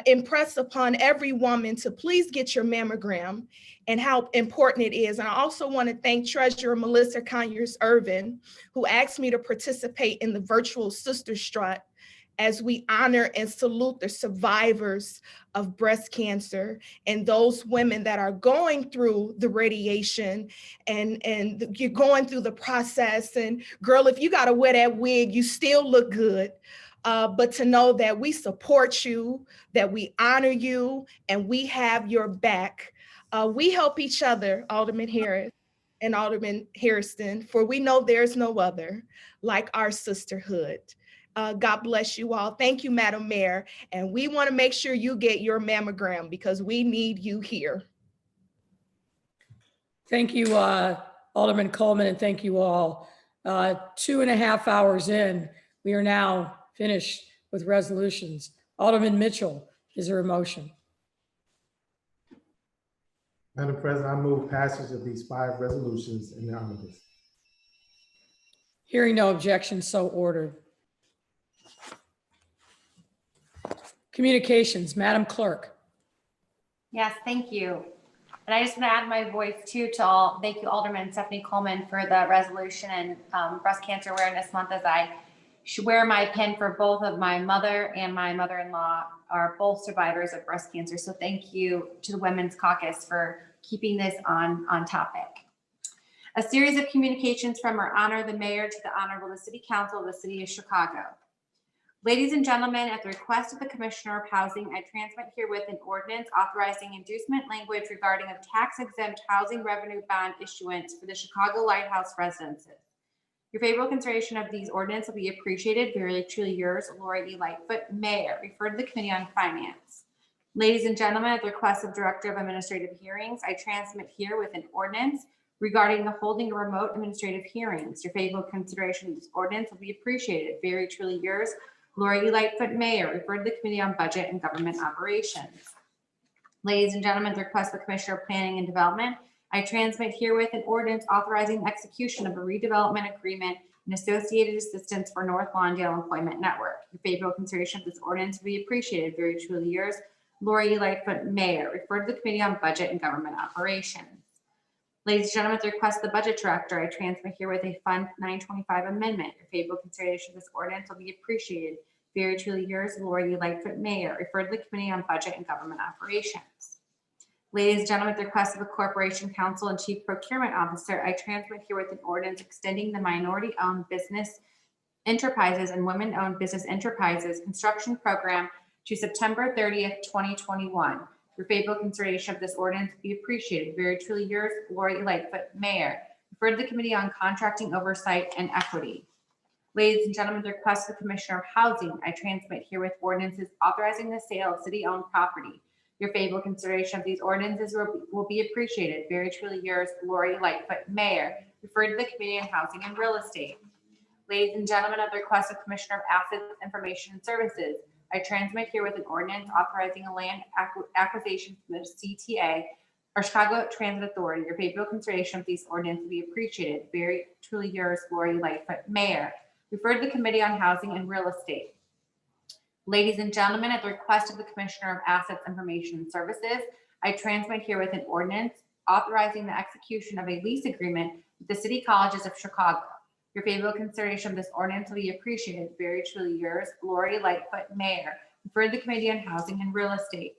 impress upon every woman to please get your mammogram and how important it is. And I also want to thank Treasurer Melissa Conyers-Irvin, who asked me to participate in the virtual Sister Strut as we honor and salute the survivors of breast cancer and those women that are going through the radiation and you're going through the process. And girl, if you gotta wear that wig, you still look good. But to know that we support you, that we honor you, and we have your back. We help each other, Alderman Harris and Alderman Harrison, for we know there's no other like our sisterhood. God bless you all. Thank you, Madam Mayor. And we want to make sure you get your mammogram because we need you here. Thank you, Alderman Coleman, and thank you all. 2.5 hours in, we are now finished with resolutions. Alderman Mitchell, is there a motion? Madam President, I move passage of these 5 resolutions in the omnibus. Hearing no objection, so ordered. Communications, Madam Clerk. Yes, thank you. And I just want to add my voice too to all, thank you Alderman Stephanie Coleman for the resolution and Breast Cancer Awareness Month, as I wear my pin for both of my mother and my mother-in-law are both survivors of breast cancer. So thank you to the Women's Caucus for keeping this on topic. A series of communications from our honor the mayor to the honorable the City Council of the City of Chicago. Ladies and gentlemen, at the request of the Commissioner of Housing, I transmit herewith an ordinance authorizing inducement language regarding a tax-exempt housing revenue bond issuance for the Chicago Lighthouse residences. Your favorable consideration of these ordinances will be appreciated. Very truly yours, Lori E. Lightfoot, Mayor. Referred to the Committee on Finance. Ladies and gentlemen, at the request of Director of Administrative Hearings, I transmit herewith an ordinance regarding the holding of remote administrative hearings. Your favorable consideration of this ordinance will be appreciated. Very truly yours, Lori E. Lightfoot, Mayor. Referred to the Committee on Budget and Government Operations. Ladies and gentlemen, at the request of the Commissioner of Planning and Development, I transmit herewith an ordinance authorizing the execution of a redevelopment agreement and associated assistance for North Lawndale Employment Network. Your favorable consideration of this ordinance will be appreciated. Very truly yours, Lori E. Lightfoot, Mayor. Referred to the Committee on Budget and Government Operations. Ladies and gentlemen, at the request of the Budget Director, I transmit herewith a Fund 925 amendment. Your favorable consideration of this ordinance will be appreciated. Very truly yours, Lori E. Lightfoot, Mayor. Referred to the Committee on Budget and Government Operations. Ladies and gentlemen, at the request of the Corporation Counsel and Chief Procurement Officer, I transmit herewith an ordinance extending the minority-owned business enterprises and women-owned business enterprises construction program to September 30th, 2021. Your favorable consideration of this ordinance will be appreciated. Very truly yours, Lori E. Lightfoot, Mayor. Referred to the Committee on Contracting Oversight and Equity. Ladies and gentlemen, at the request of the Commissioner of Housing, I transmit herewith ordinances authorizing the sale of city-owned property. Your favorable consideration of these ordinances will be appreciated. Very truly yours, Lori Lightfoot, Mayor. Referred to the Committee on Housing and Real Estate. Ladies and gentlemen, at the request of Commissioner of Assets, Information and Services, I transmit herewith an ordinance authorizing a land acquisition from the CTA Our Chicago Transit Authority, your favorable consideration of these ordinances will be appreciated. Very truly yours, Lori Lightfoot, Mayor. Referred to the Committee on Housing and Real Estate. Ladies and gentlemen, at the request of the Commissioner of Assets, Information and Services, I transmit herewith an ordinance authorizing the execution of a lease agreement with the City Colleges of Chicago. Your favorable consideration of this ordinance will be appreciated. Very truly yours, Lori Lightfoot, Mayor. Referred to the Committee on Housing and Real Estate.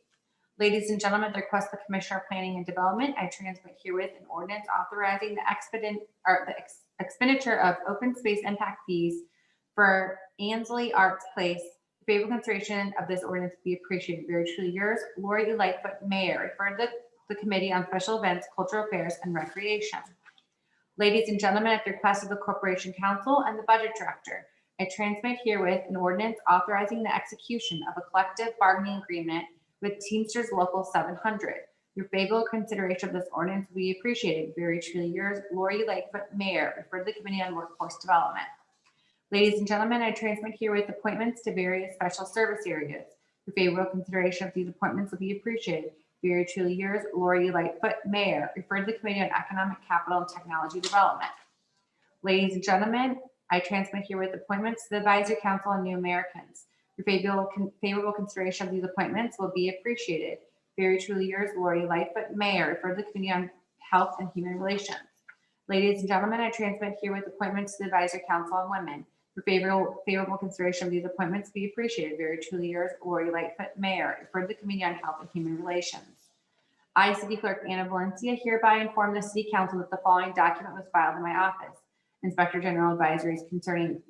Ladies and gentlemen, at the request of the Commissioner of Planning and Development, I transmit herewith an ordinance authorizing the expenditure of open space impact fees for Ansley Arts Place. Favorable consideration of this ordinance will be appreciated. Very truly yours, Lori Lightfoot, Mayor. Referred to the Committee on Special Events, Cultural Affairs, and Recreation. Ladies and gentlemen, at the request of the Corporation Council and the Budget Director, I transmit herewith an ordinance authorizing the execution of a collective bargaining agreement with Teamsters Local 700. Your favorable consideration of this ordinance will be appreciated. Very truly yours, Lori Lightfoot, Mayor. Referred to the Committee on Workforce Development. Ladies and gentlemen, I transmit herewith appointments to various special service areas. Your favorable consideration of these appointments will be appreciated. Very truly yours, Lori Lightfoot, Mayor. Referred to the Committee on Economic Capital and Technology Development. Ladies and gentlemen, I transmit herewith appointments to the Advisory Council on New Americans. Your favorable consideration of these appointments will be appreciated. Very truly yours, Lori Lightfoot, Mayor. Referred to the Committee on Health and Human Relations. Ladies and gentlemen, I transmit herewith appointments to the Advisory Council on Women. Your favorable consideration of these appointments will be appreciated. Very truly yours, Lori Lightfoot, Mayor. Referred to the Committee on Health and Human Relations. I, City Clerk Anna Valencia, hereby inform the City Council that the following document was filed in my office. Inspector General advisories concerning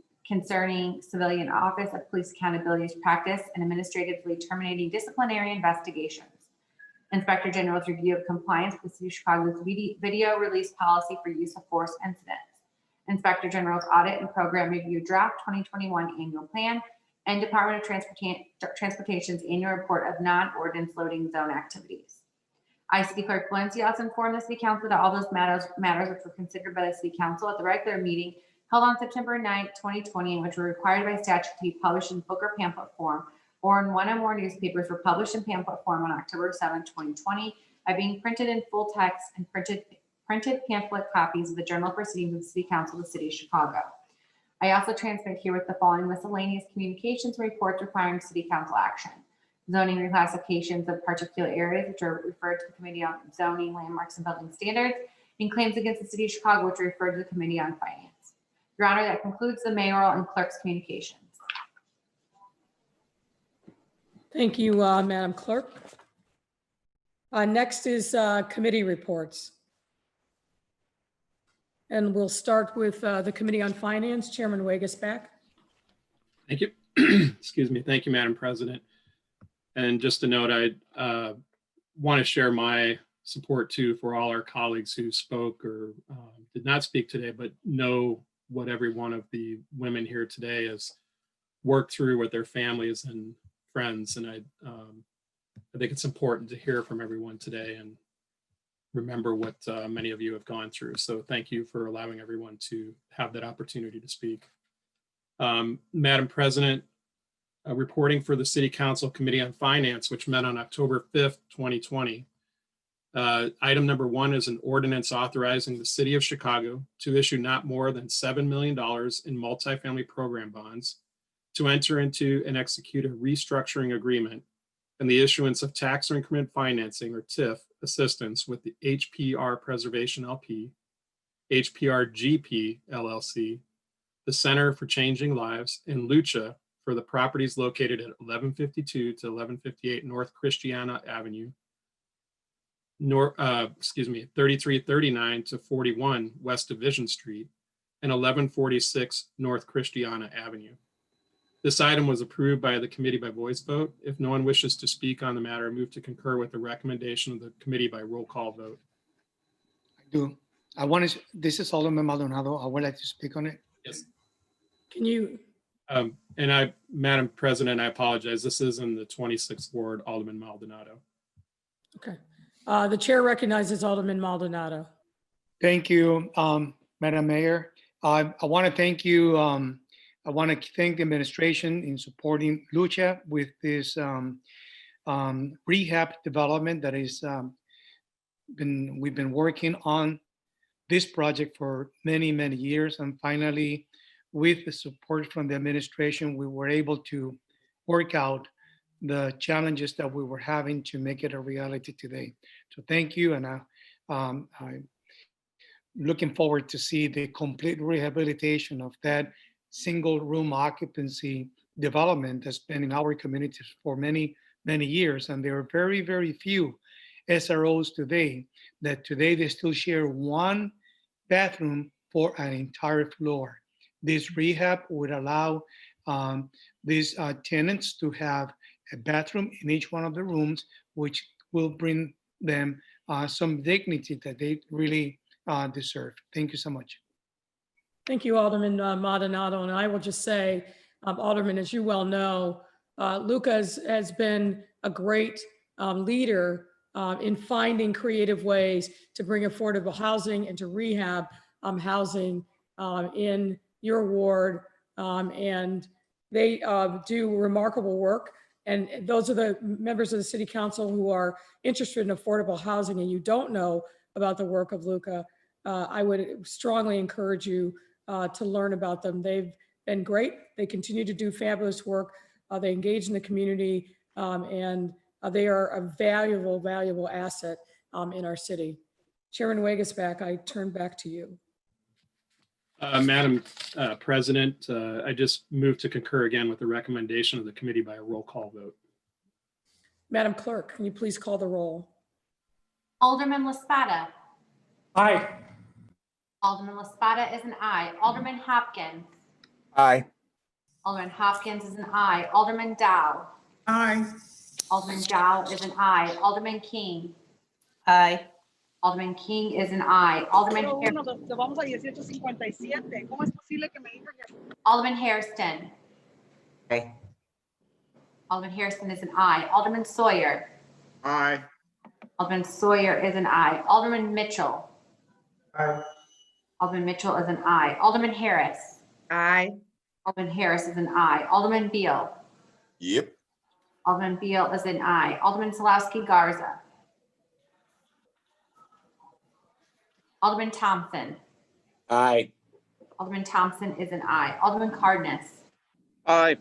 civilian office of police accountability practice and administratively terminating disciplinary investigations. Inspector General's review of compliance with the City of Chicago's video release policy for use of force incidents. Inspector General's audit and program review draft 2021 annual plan, and Department of Transportation's annual report of non-ordinance loading zone activities. I, City Clerk Valencia, also informed the City Council that all those matters which were considered by the City Council at the regular meeting held on September 9, 2020, and which were required by statute to be published in book or pamphlet form or in one or more newspapers were published in pamphlet form on October 7, 2020, by being printed in full text and printed pamphlet copies of the Journal of Proceedings of the City Council of the City of Chicago. I also transmit here with the following miscellaneous communications and reports requiring City Council action. Zoning reclassifications of particular areas which are referred to the Committee on Zoning, Landmarks, and Building Standards, and claims against the City of Chicago which are referred to the Committee on Finance. Your Honor, that concludes the mayoral and clerk's communications. Thank you, Madam Clerk. Next is committee reports. And we'll start with the Committee on Finance, Chairman Wegesbach. Thank you. Excuse me. Thank you, Madam President. And just a note, I want to share my support too for all our colleagues who spoke or did not speak today, but know what every one of the women here today has worked through with their families and friends. And I think it's important to hear from everyone today and remember what many of you have gone through. So thank you for allowing everyone to have that opportunity to speak. Madam President, reporting for the City Council Committee on Finance, which met on October 5th, 2020. Item number 1 is an ordinance authorizing the City of Chicago to issue not more than $7 million in multifamily program bonds, to enter into and execute a restructuring agreement and the issuance of tax increment financing, or TIF, assistance with the HPR Preservation LP, HPR GP LLC, the Center for Changing Lives, and Lucha for the properties located at 1152 to 1158 North Christiana Avenue, 3339 to 41 West Division Street, and 1146 North Christiana Avenue. This item was approved by the committee by voice vote. If no one wishes to speak on the matter, I move to concur with the recommendation of the committee by roll call vote. I do. This is Alderman Maldonado. I would like to speak on it. Yes. Can you? Madam President, I apologize. This is in the 26th Ward, Alderman Maldonado. Okay. The chair recognizes Alderman Maldonado. Thank you, Madam Mayor. I want to thank you. I want to thank the administration in supporting Lucha with this rehab development that is we've been working on this project for many, many years. And finally, with the support from the administration, we were able to work out the challenges that we were having to make it a reality today. So thank you. And I'm looking forward to see the complete rehabilitation of that single room occupancy development that's been in our communities for many, many years. And there are very, very few SROs today that today they still share one bathroom for an entire floor. This rehab would allow these tenants to have a bathroom in each one of the rooms, which will bring them some dignity that they really deserve. Thank you so much. Thank you, Alderman Maldonado. And I will just say, Alderman, as you well know, Luca has been a great leader in finding creative ways to bring affordable housing and to rehab housing in your ward. And they do remarkable work. And those are the members of the City Council who are interested in affordable housing and you don't know about the work of Luca. I would strongly encourage you to learn about them. They've been great. They continue to do fabulous work. They engage in the community and they are a valuable, valuable asset in our city. Chairman Wagasback, I turn back to you. Madam President, I just move to concur again with the recommendation of the committee by a roll call vote. Madam Clerk, can you please call the roll? Alderman LaSpada. Aye. Alderman LaSpada is an aye. Alderman Hopkins. Aye. Alderman Hopkins is an aye. Alderman Dow. Aye. Alderman Dow is an aye. Alderman King. Aye. Alderman King is an aye. Alderman Alderman Hairston. Okay. Alderman Hairston is an aye. Alderman Sawyer. Aye. Alderman Sawyer is an aye. Alderman Mitchell. Aye. Alderman Mitchell is an aye. Alderman Harris. Aye. Alderman Harris is an aye. Alderman Beal. Yep. Alderman Beal is an aye. Alderman Salowski Garza. Alderman Thompson. Aye. Alderman Thompson is an aye. Alderman Cardenas. Aye.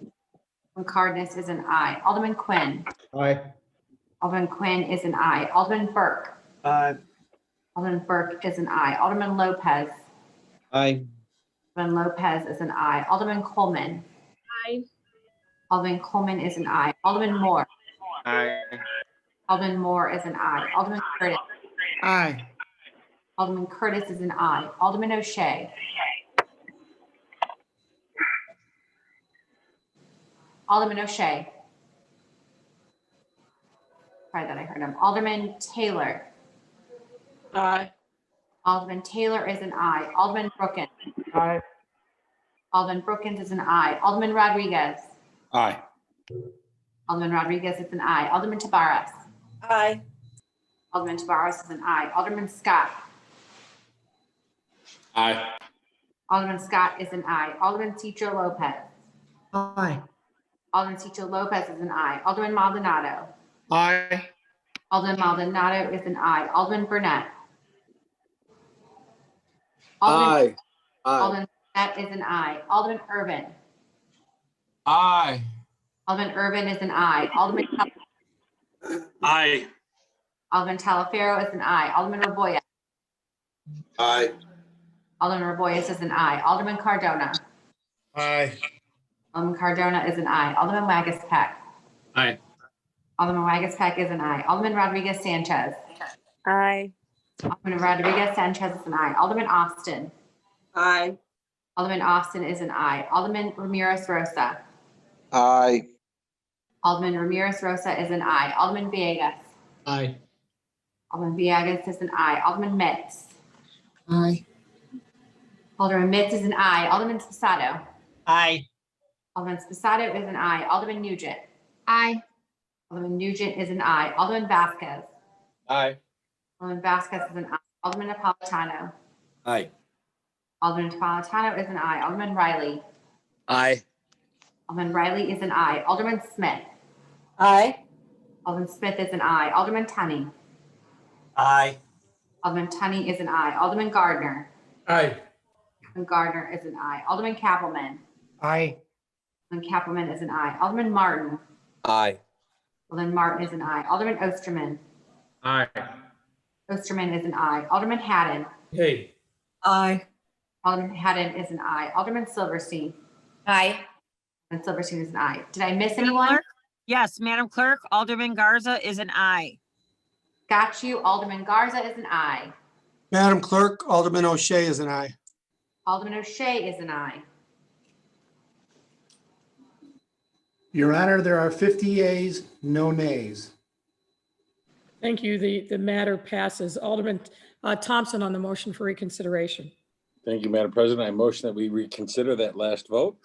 Alderman Cardenas is an aye. Alderman Quinn. Aye. Alderman Quinn is an aye. Alderman Burke. Aye. Alderman Burke is an aye. Alderman Lopez. Aye. Alderman Lopez is an aye. Alderman Coleman. Aye. Alderman Coleman is an aye. Alderman Moore. Aye. Alderman Moore is an aye. Alderman Curtis. Aye. Alderman Curtis is an aye. Alderman O'Shea. Alderman O'Shea. Sorry that I heard him. Alderman Taylor. Aye. Alderman Taylor is an aye. Alderman Brookins. Aye. Alderman Brookins is an aye. Alderman Rodriguez. Aye. Alderman Rodriguez is an aye. Alderman Tabarez. Aye. Alderman Tabarez is an aye. Alderman Scott. Aye. Alderman Scott is an aye. Alderman Cicho Lopez. Aye. Alderman Cicho Lopez is an aye. Alderman Maldonado. Aye. Alderman Maldonado is an aye. Alderman Burnett. Alderman, Alderman Burnett is an aye. Alderman Irvin. Aye. Alderman Irvin is an aye. Alderman Aye. Alderman Talaferro is an aye. Alderman Raboya. Aye. Alderman Raboyes is an aye. Alderman Cardona. Aye. Alderman Cardona is an aye. Alderman Wagaspack. Aye. Alderman Wagaspack is an aye. Alderman Rodriguez Sanchez. Aye. Alderman Rodriguez Sanchez is an aye. Alderman Austin. Aye. Alderman Austin is an aye. Alderman Ramirez Rosa. Aye. Alderman Ramirez Rosa is an aye. Alderman Villegas. Aye. Alderman Villegas is an aye. Alderman Mitz. Aye. Alderman Mitz is an aye. Alderman Spasado. Aye. Alderman Spasado is an aye. Alderman Nugent. Aye. Alderman Nugent is an aye. Alderman Vasquez. Aye. Alderman Vasquez is an aye. Alderman Napolitano. Aye. Alderman Napolitano is an aye. Alderman Riley. Aye. Alderman Riley is an aye. Alderman Smith. Aye. Alderman Smith is an aye. Alderman Tunney. Aye. Alderman Tunney is an aye. Alderman Gardner. Aye. Alderman Gardner is an aye. Alderman Kappelman. Aye. Alderman Kappelman is an aye. Alderman Martin. Aye. Alderman Martin is an aye. Alderman Osterman. Aye. Osterman is an aye. Alderman Haddon. Hey. Aye. Alderman Haddon is an aye. Alderman Silverstein. Aye. And Silverstein is an aye. Did I miss anyone? Clerk? Yes, Madam Clerk, Alderman Garza is an aye. Got you. Alderman Garza is an aye. Madam Clerk, Alderman O'Shea is an aye. Alderman O'Shea is an aye. Your Honor, there are 50 yeas, no nays. Thank you. The matter passes. Alderman Thompson on the motion for reconsideration. Thank you, Madam President. I motion that we reconsider that last vote.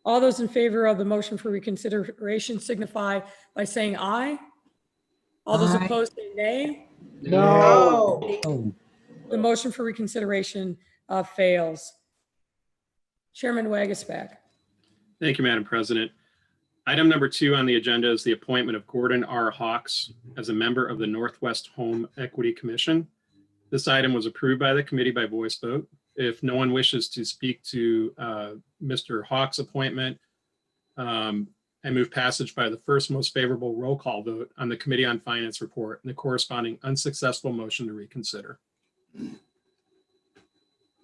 All those in favor of the motion for reconsideration signify by saying aye. All those Aye. opposed say nay. No. The motion for reconsideration fails. Chairman Wagasback. Thank you, Madam President. Item number 2 on the agenda is the appointment of Gordon R. Hawks as a member of the Northwest Home Equity Commission. This item was approved by the committee by voice vote. If no one wishes to speak to Mr. Hawks' appointment, I move passage by the first most favorable roll call vote on the Committee on Finance report and the corresponding unsuccessful motion to reconsider.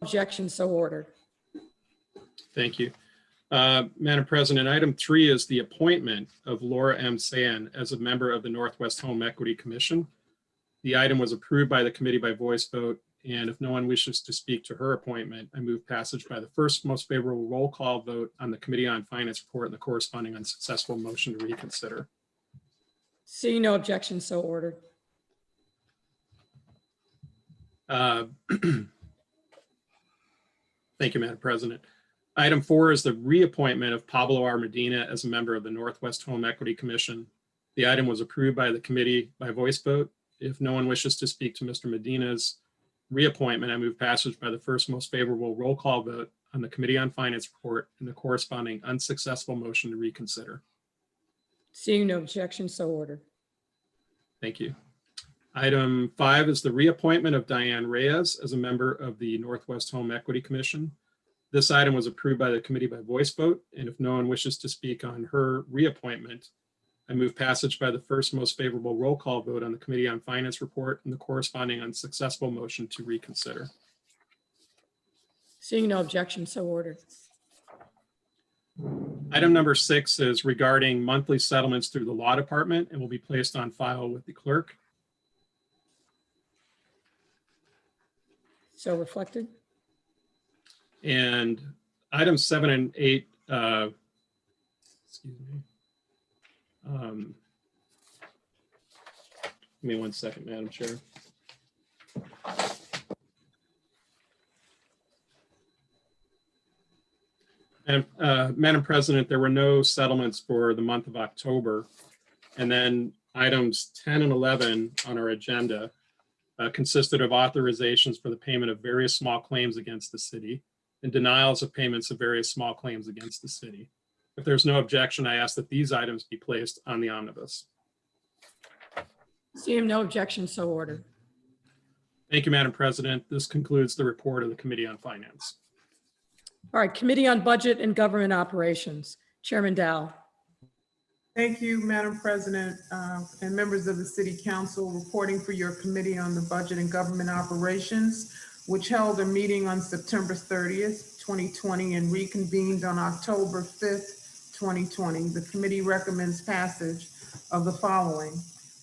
Objection so ordered. Thank you. Madam President, item 3 is the appointment of Laura M. San as a member of the Northwest Home Equity Commission. The item was approved by the committee by voice vote, and if no one wishes to speak to her appointment, I move passage by the first most favorable roll call vote on the Committee on Finance report and the corresponding unsuccessful motion to reconsider. Seeing no objection so ordered. Thank you, Madam President. Item 4 is the reappointment of Pablo R. Medina as a member of the Northwest Home Equity Commission. The item was approved by the committee by voice vote. If no one wishes to speak to Mr. Medina's reappointment, I move passage by the first most favorable roll call vote on the Committee on Finance report and the corresponding unsuccessful motion to reconsider. Seeing no objection so ordered. Thank you. Item 5 is the reappointment of Diane Reyes as a member of the Northwest Home Equity Commission. This item was approved by the committee by voice vote, and if no one wishes to speak on her reappointment, I move passage by the first most favorable roll call vote on the Committee on Finance report and the corresponding unsuccessful motion to reconsider. Seeing no objection so ordered. Item number 6 is regarding monthly settlements through the law department and will be placed on file with the clerk. So reflected. And items 7 and 8, excuse me. Give me 1 second, Madam Chair. And Madam President, there were no settlements for the month of October. And then items 10 and 11 on our agenda consisted of authorizations for the payment of various small claims against the city and denials of payments of various small claims against the city. If there's no objection, I ask that these items be placed on the omnibus. Seeing no objection so ordered. Thank you, Madam President. This concludes the report of the Committee on Finance. All right, Committee on Budget and Government Operations. Chairman Dow. Thank you, Madam President, and members of the City Council. Reporting for your Committee on the Budget and Government Operations, which held a meeting on September 30th, 2020 and reconvened on October 5th, 2020. The committee recommends passage of the following.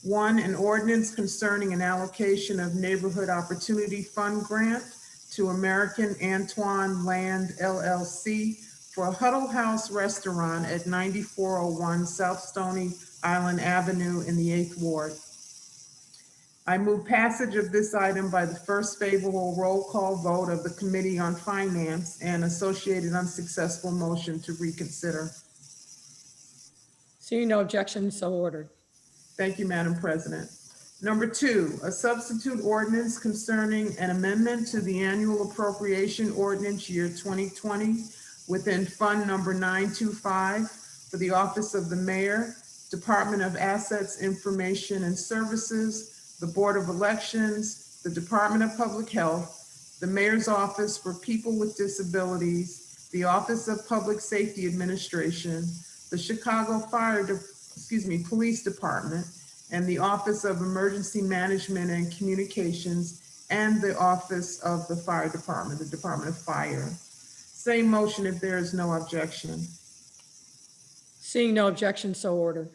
1, an ordinance concerning an allocation of Neighborhood Opportunity Fund grant to American Antoine Land LLC for a Huddle House restaurant at 9401 South Stony Island Avenue in the 8th Ward. I move passage of this item by the first favorable roll call vote of the Committee on Finance and associated unsuccessful motion to reconsider. Seeing no objection so ordered. Thank you, Madam President. Number 2, a substitute ordinance concerning an amendment to the annual appropriation ordinance year 2020 within Fund Number 925 for the Office of the Mayor, Department of Assets, Information and Services, the Board of Elections, the Department of Public Health, the Mayor's Office for People with Disabilities, the Office of Public Safety Administration, the Chicago Police Department, and the Office of Emergency Management and Communications, and the Office of the Fire Department, the Department of Fire. Same motion if there is no objection. Seeing no objection, so ordered.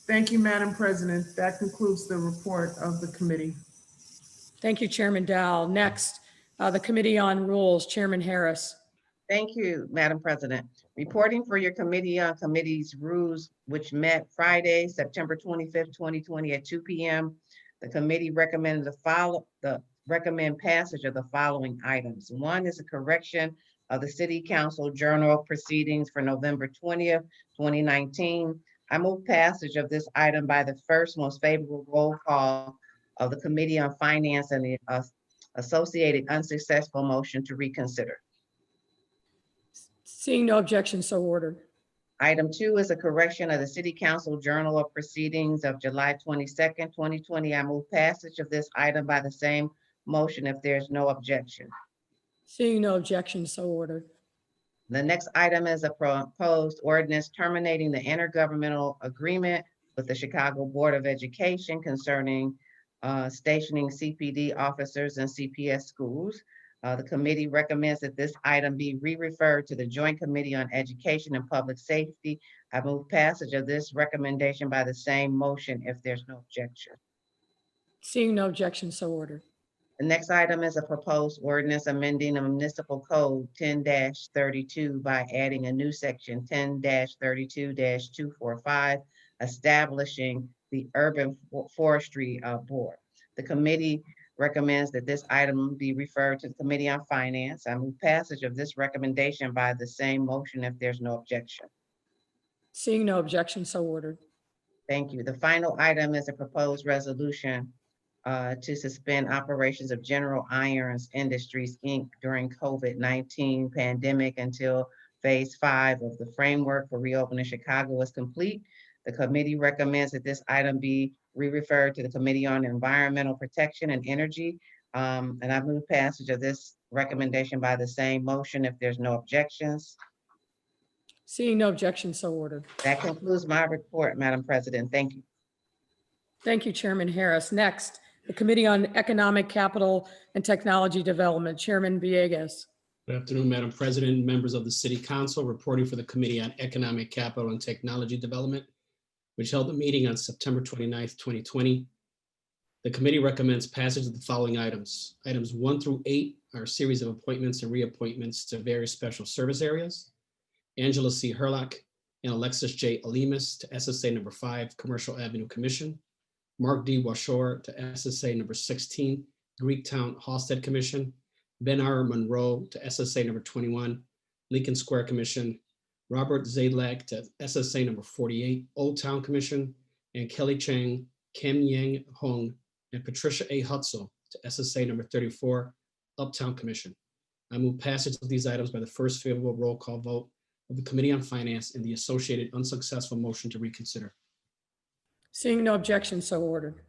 Thank you, Madam President. That concludes the report of the committee. Thank you, Chairman Dow. Next, the Committee on Rules, Chairman Harris. Thank you, Madam President. Reporting for your Committee on Committees rules, which met Friday, September 25th, 2020 at 2 p.m. The committee recommended recommend passage of the following items. One is a correction of the City Council Journal Proceedings for November 20th, 2019. I move passage of this item by the first most favorable roll call of the Committee on Finance and the associated unsuccessful motion to reconsider. Seeing no objection, so ordered. Item 2 is a correction of the City Council Journal of Proceedings of July 22nd, 2020. I move passage of this item by the same motion if there's no objection. Seeing no objection, so ordered. The next item is a proposed ordinance terminating the intergovernmental agreement with the Chicago Board of Education concerning stationing CPD officers in CPS schools. The committee recommends that this item be re-referred to the Joint Committee on Education and Public Safety. I move passage of this recommendation by the same motion if there's no objection. Seeing no objection, so ordered. The next item is a proposed ordinance amending the municipal code 10-32 by adding a new section 10-32-245, establishing the Urban Forestry Board. The committee recommends that this item be referred to the Committee on Finance. I move passage of this recommendation by the same motion if there's no objection. Seeing no objection, so ordered. Thank you. The final item is a proposed resolution to suspend operations of General Irons Industries, Inc. during COVID-19 pandemic until phase 5 of the framework for reopening Chicago is complete. The committee recommends that this item be re-referred to the Committee on Environmental Protection and Energy. And I move passage of this recommendation by the same motion if there's no objections. Seeing no objection, so ordered. That concludes my report, Madam President. Thank you. Thank you, Chairman Harris. Next, the Committee on Economic, Capital, and Technology Development, Chairman Villegas. Good afternoon, Madam President, members of the City Council, reporting for the Committee on Economic, Capital, and Technology Development, which held a meeting on September 29th, 2020. The committee recommends passage of the following items. Items 1 through 8 are a series of appointments and reappointments to various special service areas. Angela C. Herlock and Alexis J. Alimas to SSA number 5, Commercial Avenue Commission. Mark D. Washore to SSA number 16, Greektown Halsted Commission. Ben R. Monroe to SSA number 21, Lincoln Square Commission. Robert Zadlak to SSA number 48, Old Town Commission, and Kelly Chang, Kim Yang Hong, and Patricia A. Hutzel to SSA number 34, Uptown Commission. I move passage of these items by the first favorable roll call vote of the Committee on Finance and the associated unsuccessful motion to reconsider. Seeing no objection, so ordered.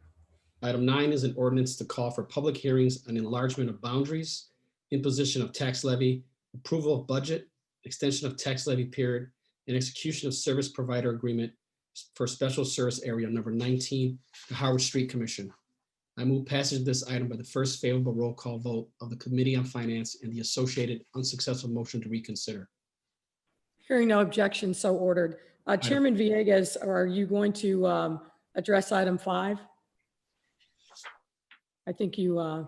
Item 9 is an ordinance to call for public hearings on enlargement of boundaries, imposition of tax levy, approval of budget, extension of tax levy period, and execution of service provider agreement for special service area number 19, the Howard Street Commission. I move passage of this item by the first favorable roll call vote of the Committee on Finance and the associated unsuccessful motion to reconsider. Hearing no objection, so ordered. Chairman Villegas, are you going to address item 5? I think you,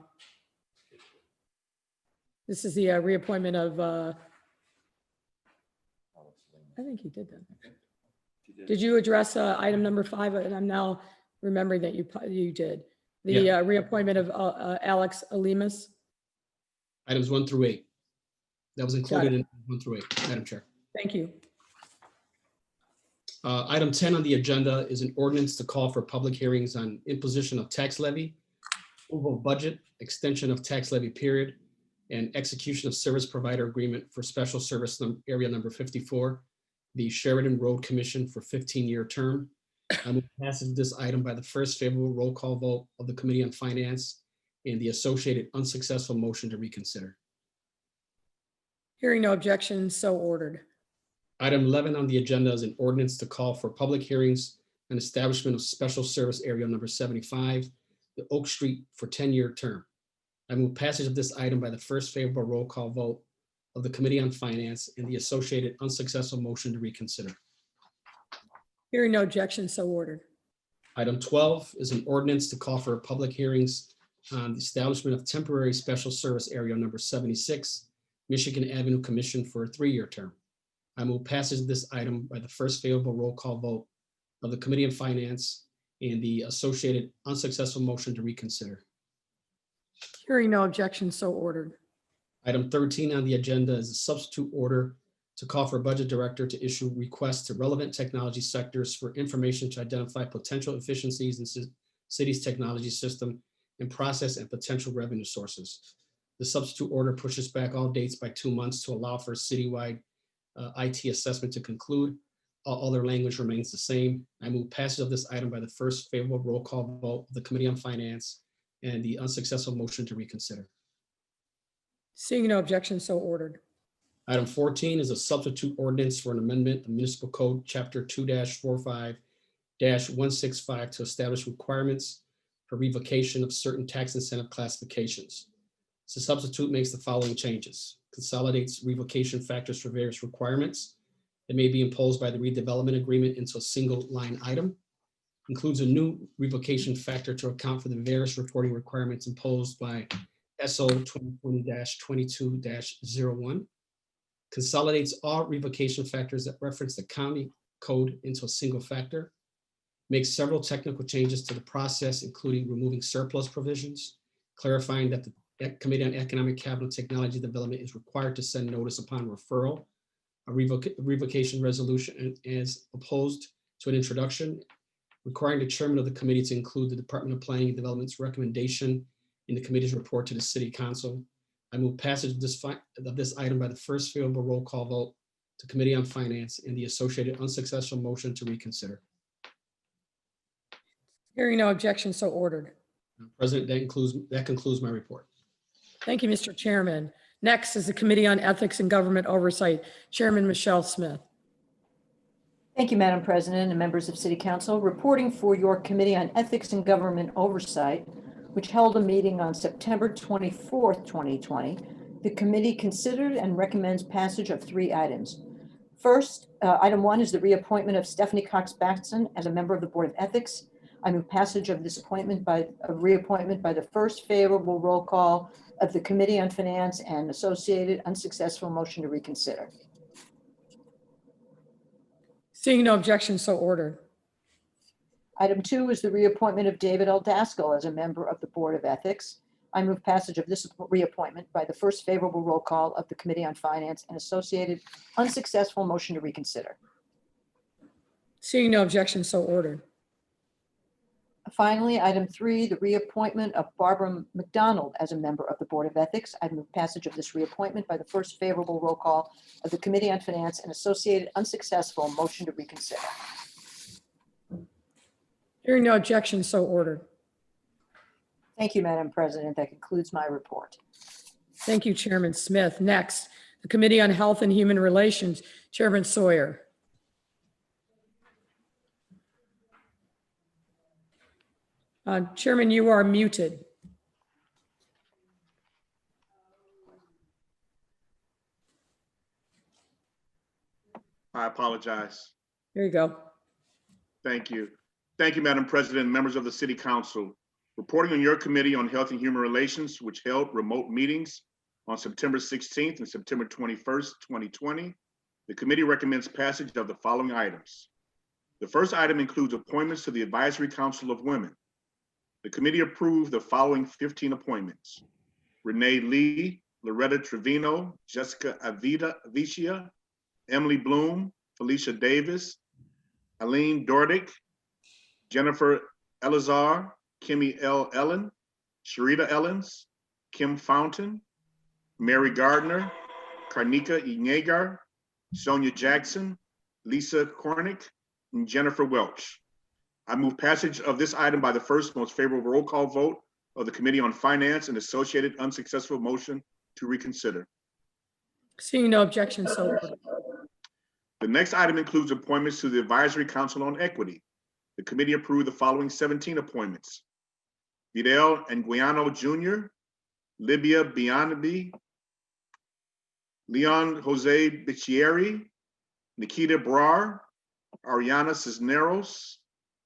this is the reappointment of, I think he did that. Did you address item number 5? And I'm now remembering that you did. The reappointment of Alex Alimas. Items 1 through 8. That was included in 1 through 8, Madam Chair. Thank you. Item 10 on the agenda is an ordinance to call for public hearings on imposition of tax levy, approval of budget, extension of tax levy period, and execution of service provider agreement for special service area number 54, the Sheridan Road Commission for 15-year term. I move passage of this item by the first favorable roll call vote of the Committee on Finance and the associated unsuccessful motion to reconsider. Hearing no objection, so ordered. Item 11 on the agenda is an ordinance to call for public hearings and establishment of special service area number 75, the Oak Street for 10-year term. I move passage of this item by the first favorable roll call vote of the Committee on Finance and the associated unsuccessful motion to reconsider. Hearing no objection, so ordered. Item 12 is an ordinance to call for public hearings on the establishment of temporary special service area number 76, Michigan Avenue Commission for a 3-year term. I move passage of this item by the first favorable roll call vote of the Committee on Finance and the associated unsuccessful motion to reconsider. Hearing no objection, so ordered. Item 13 on the agenda is a substitute order to call for a budget director to issue requests to relevant technology sectors for information to identify potential efficiencies in city's technology system and process and potential revenue sources. The substitute order pushes back all dates by 2 months to allow for citywide IT assessment to conclude. All other language remains the same. I move passage of this item by the first favorable roll call vote of the Committee on Finance and the unsuccessful motion to reconsider. Seeing no objection, so ordered. Item 14 is a substitute ordinance for an amendment of Municipal Code Chapter 2-45-165 to establish requirements for revocation of certain tax incentive classifications. The substitute makes the following changes: consolidates revocation factors for various requirements that may be imposed by the redevelopment agreement into a single line item, includes a new revocation factor to account for the various reporting requirements imposed by SO 2020-22-01, consolidates all revocation factors that reference the county code into a single factor, makes several technical changes to the process, including removing surplus provisions, clarifying that the Committee on Economic Capital and Technology Development is required to send notice upon referral, a revocation resolution as opposed to an introduction, requiring the chairman of the committee to include the Department of Planning and Development's recommendation in the committee's report to the City Council. I move passage of this item by the first favorable roll call vote to Committee on Finance and the associated unsuccessful motion to reconsider. Hearing no objection, so ordered. President, that concludes my report. Thank you, Mr. Chairman. Next is the Committee on Ethics and Government Oversight, Chairman Michelle Smith. Thank you, Madam President and members of City Council. Reporting for your Committee on Ethics and Government Oversight, which held a meeting on September 24th, 2020, the committee considered and recommends passage of 3 items. First, item 1 is the reappointment of Stephanie Cox-Batson as a member of the Board of Ethics. I move passage of this reappointment by the first favorable roll call of the Committee on Finance and associated unsuccessful motion to reconsider. Seeing no objection, so ordered. Item 2 is the reappointment of David L. Daskell as a member of the Board of Ethics. I move passage of this reappointment by the first favorable roll call of the Committee on Finance and associated unsuccessful motion to reconsider. Seeing no objection, so ordered. Finally, item 3, the reappointment of Barbara McDonald as a member of the Board of Ethics. I move passage of this reappointment by the first favorable roll call of the Committee on Finance and associated unsuccessful motion to reconsider. Hearing no objection, so ordered. Thank you, Madam President. That concludes my report. Thank you, Chairman Smith. Next, the Committee on Health and Human Relations, Chairman Sawyer. Chairman, you are muted. I apologize. There you go. Thank you. Thank you, Madam President, and members of the City Council. Reporting on your Committee on Health and Human Relations, which held remote meetings on September 16th and September 21st, 2020, the committee recommends passage of the following items. The first item includes appointments to the Advisory Council of Women. The committee approved the following 15 appointments: Renee Lee, Loretta Trevino, Jessica Avicia, Emily Bloom, Felicia Davis, Aline Dordick, Jennifer Elazar, Kimmy L. Ellen, Sharita Ellens, Kim Fountain, Mary Gardner, Karnika Inegar, Sonia Jackson, Lisa Kornick, and Jennifer Welch. I move passage of this item by the first most favorable roll call vote of the Committee on Finance and associated unsuccessful motion to reconsider. Seeing no objection, so ordered. The next item includes appointments to the Advisory Council on Equity. The committee approved the following 17 appointments: Vidal Anguiano Jr., Libya Bianabi, Leon Jose Bicchieri, Nikita Brar, Ariana Cisneros,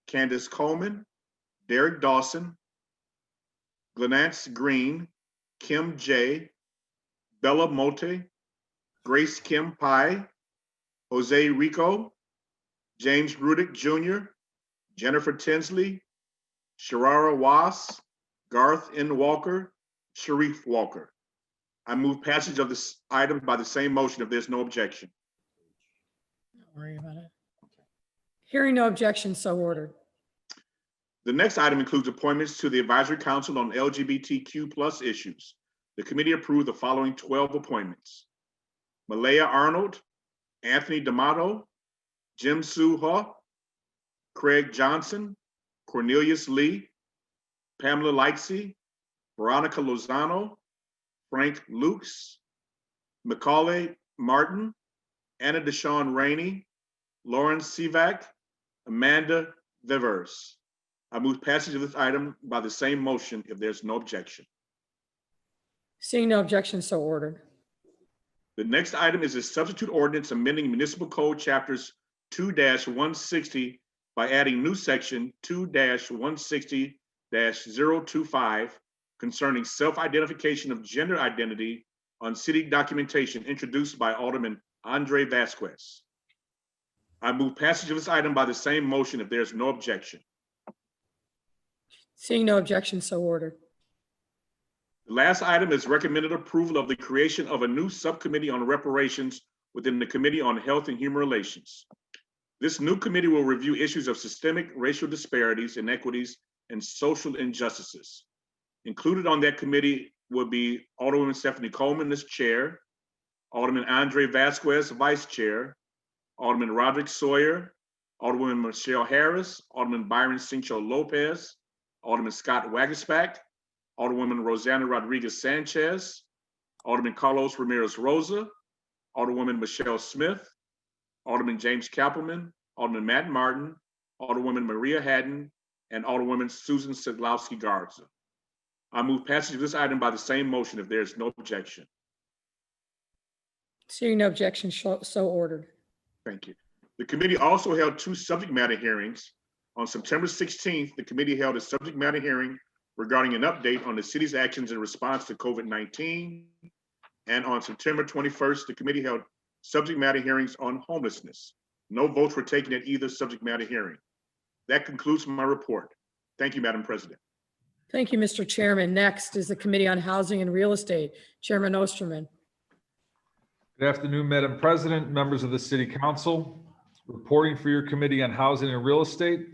Candace Coleman, Derek Dawson, Glenance Green, Kim J, Bella Mote, Grace Kim Pai, Jose Rico, James Rudick Jr., Jennifer Tinsley, Sharara Was, Garth N. Walker, Sharif Walker. I move passage of this item by the same motion if there's no objection. Don't worry about it. Hearing no objection, so ordered. The next item includes appointments to the Advisory Council on LGBTQ+ issues. The committee approved the following 12 appointments: Malaya Arnold, Anthony D'Amato, Jim Soo Ho, Craig Johnson, Cornelius Lee, Pamela Lightsey, Veronica Lozano, Frank Lukes, Macaulay Martin, Anna Deshawn Rainey, Lauren Sivak, Amanda Vivers. I move passage of this item by the same motion if there's no objection. Seeing no objection, so ordered. The next item is a substitute ordinance amending Municipal Code Chapters 2-160 by adding new section 2-160-025 concerning self-identification of gender identity on city documentation, introduced by Alderman Andre Vasquez. I move passage of this item by the same motion if there's no objection. Seeing no objection, so ordered. The last item is recommended approval of the creation of a new subcommittee on reparations within the Committee on Health and Human Relations. This new committee will review issues of systemic racial disparities, inequities, and social injustices. Included on that committee will be Alderwoman Stephanie Coleman as chair, Alderman Andre Vasquez, vice chair, Alderman Roderick Sawyer, Alderwoman Michelle Harris, Alderman Byron Cincho Lopez, Alderman Scott Waguespack, Alderwoman Rosanna Rodriguez Sanchez, Alderman Carlos Ramirez Rosa, Alderwoman Michelle Smith, Alderman James Kappelman, Alderman Matt Martin, Alderwoman Maria Haddon, and Alderwoman Susan Sedlowski Garza. I move passage of this item by the same motion if there is no objection. Seeing no objection, so ordered. Thank you. The committee also held two subject matter hearings. On September 16th, the committee held a subject matter hearing regarding an update on the city's actions in response to COVID-19. And on September 21st, the committee held subject matter hearings on homelessness. No votes were taken at either subject matter hearing. That concludes my report. Thank you, Madam President. Thank you, Mr. Chairman. Next is the Committee on Housing and Real Estate. Chairman Osterman. Good afternoon, Madam President, members of the City Council. Reporting for your Committee on Housing and Real Estate,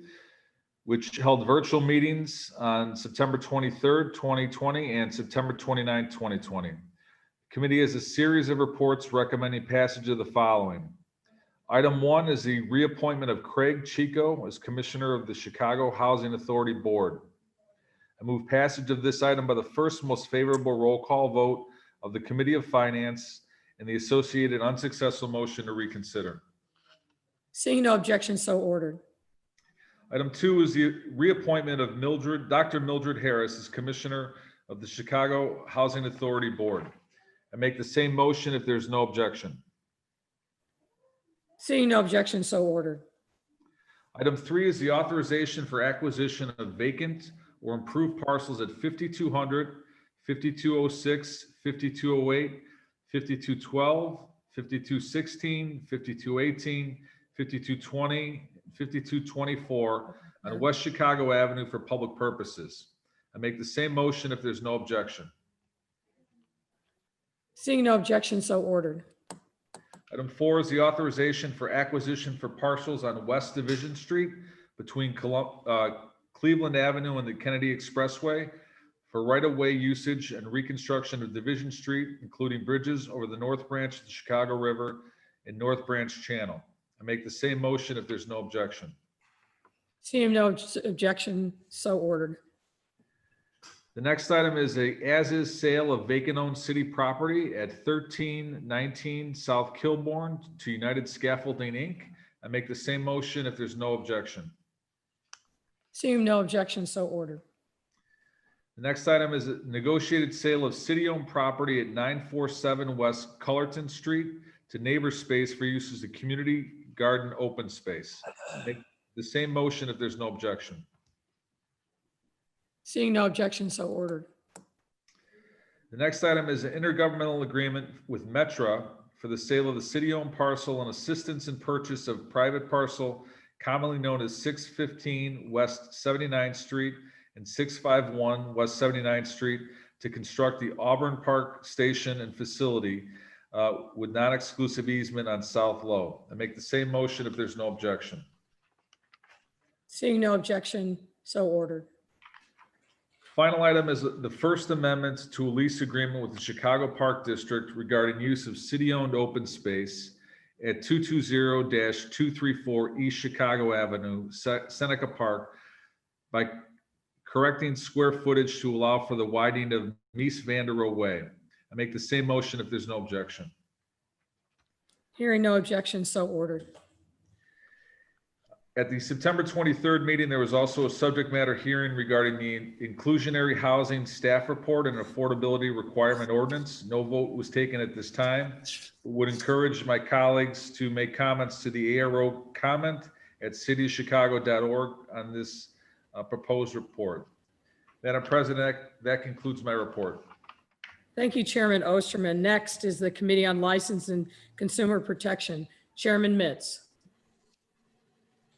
which held virtual meetings on September 23rd, 2020 and September 29th, 2020. The committee has a series of reports recommending passage of the following. Item 1 is the reappointment of Craig Chico as Commissioner of the Chicago Housing Authority Board. I move passage of this item by the first most favorable roll call vote of the Committee of Finance and the associated unsuccessful motion to reconsider. Seeing no objection, so ordered. Item 2 is the reappointment of Dr. Mildred Harris as Commissioner of the Chicago Housing Authority Board. I make the same motion if there's no objection. Seeing no objection, so ordered. Item 3 is the authorization for acquisition of vacant or improved parcels at 5200, 5206, 5208, 5212, 5216, 5218, 5220, 5224 on West Chicago Avenue for public purposes. I make the same motion if there's no objection. Seeing no objection, so ordered. Item 4 is the authorization for acquisition for parcels on West Division Street between Cleveland Avenue and the Kennedy Expressway for right-of-way usage and reconstruction of Division Street, including bridges over the North Branch of the Chicago River and North Branch Channel. I make the same motion if there's no objection. Seeing no objection, so ordered. The next item is a as-is sale of vacant-owned city property at 1319 South Kilbourne to United Scaffolding, Inc. I make the same motion if there's no objection. Seeing no objection, so ordered. The next item is a negotiated sale of city-owned property at 947 West Cullerton Street to Neighbor Space for use as a community garden open space. Make the same motion if there's no objection. Seeing no objection, so ordered. The next item is an intergovernmental agreement with Metra for the sale of the city-owned parcel and assistance in purchase of private parcel commonly known as 615 West 79th Street and 651 West 79th Street to construct the Auburn Park Station and facility with non-exclusive easement on South Low. I make the same motion if there's no objection. Seeing no objection, so ordered. Final item is the First Amendment to a lease agreement with the Chicago Park District regarding use of city-owned open space at 220-234 East Chicago Avenue, Seneca Park, by correcting square footage to allow for the widening of Mies van der Rohe Way. I make the same motion if there's no objection. Hearing no objection, so ordered. At the September 23rd meeting, there was also a subject matter hearing regarding the inclusionary housing staff report and affordability requirement ordinance. No vote was taken at this time. Would encourage my colleagues to make comments to the ARO comment at cityofchicago.org on this proposed report. Madam President, that concludes my report. Thank you, Chairman Osterman. Next is the Committee on License and Consumer Protection. Chairman Mitz.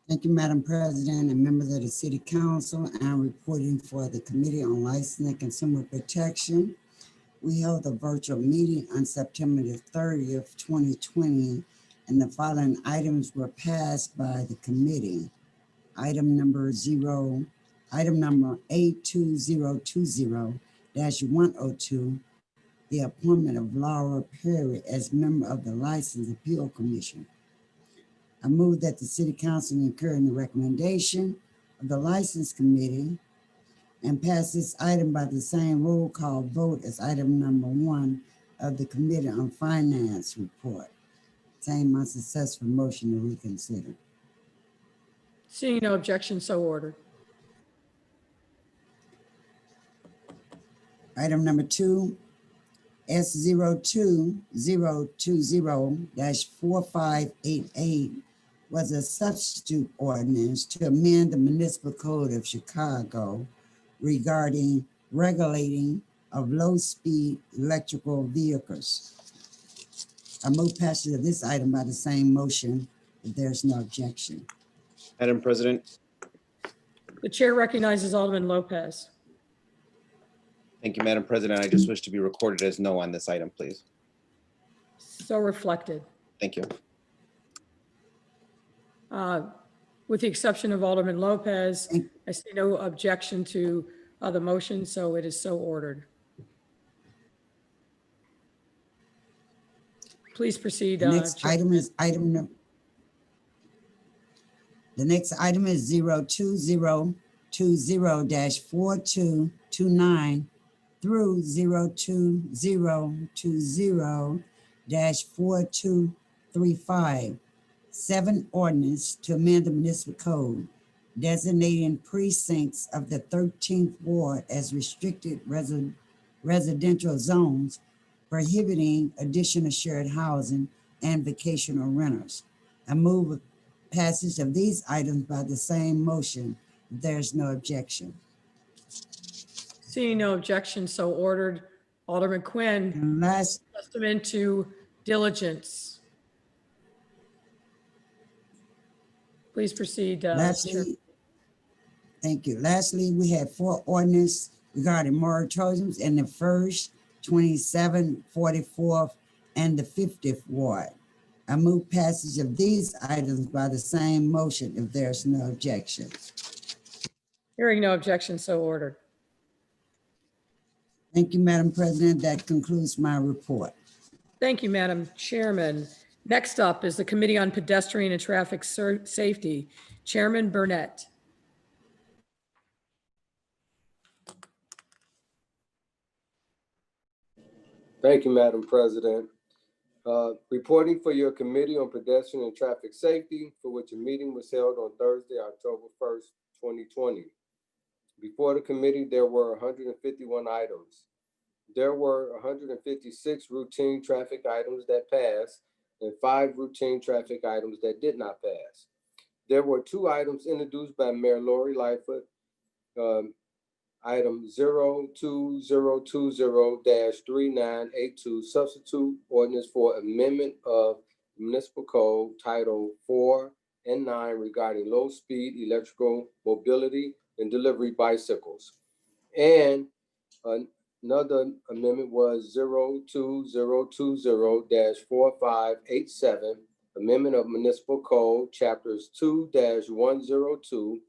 Thank you, Madam President and members of the City Council. I'm reporting for the Committee on Licensing and Consumer Protection. We held a virtual meeting on September the 30th, 2020, and the following items were passed by the committee. Item number 82020-102, the appointment of Laura Perry as member of the License Appeal Commission. I move that the City Council concur in the recommendation of the License Committee and pass this item by the same roll call vote as item number 1 of the Committee on Finance report. Same unsuccessful motion to reconsider. Seeing no objection, so ordered. Item number 2, S02020-4588 was a substitute ordinance to amend the Municipal Code of Chicago regarding regulating of low-speed electrical vehicles. I move passage of this item by the same motion if there's no objection. Madam President. The chair recognizes Alderman Lopez. Thank you, Madam President. I just wish to be recorded as no on this item, please. So reflected. Thank you. With the exception of Alderman Lopez, I see no objection to the motion, so it is so ordered. Please proceed. The next item is the next item is 02020-4229 through 02020-4235. 7 ordinance to amend the municipal code, designating precincts of the 13th Ward as restricted residential zones, prohibiting additional shared housing and vacational renters. I move passage of these items by the same motion if there's no objection. Seeing no objection, so ordered. Alderman Quinn. And last, testament to diligence. Please proceed. Lastly, thank you. Lastly, we had 4 ordinance regarding moratoriums in the 1st, 27th, 44th, and the 50th Ward. I move passage of these items by the same motion if there's no objection. Hearing no objection, so ordered. Thank you, Madam President. That concludes my report. Thank you, Madam Chairman. Next up is the Committee on Pedestrian and Traffic Safety. Chairman Burnett. Thank you, Madam President. Reporting for your Committee on Pedestrian and Traffic Safety, for which a meeting was held on Thursday, October 1st, 2020. Before the committee, there were 151 items. There were 156 routine traffic items that passed and 5 routine traffic items that did not pass. There were 2 items introduced by Mayor Lori Lightfoot. Item 02020-3982, substitute ordinance for amendment of municipal code title 4 and 9 regarding low-speed electrical mobility and delivery bicycles. And another amendment was 02020-4587, amendment of municipal code chapters 2-102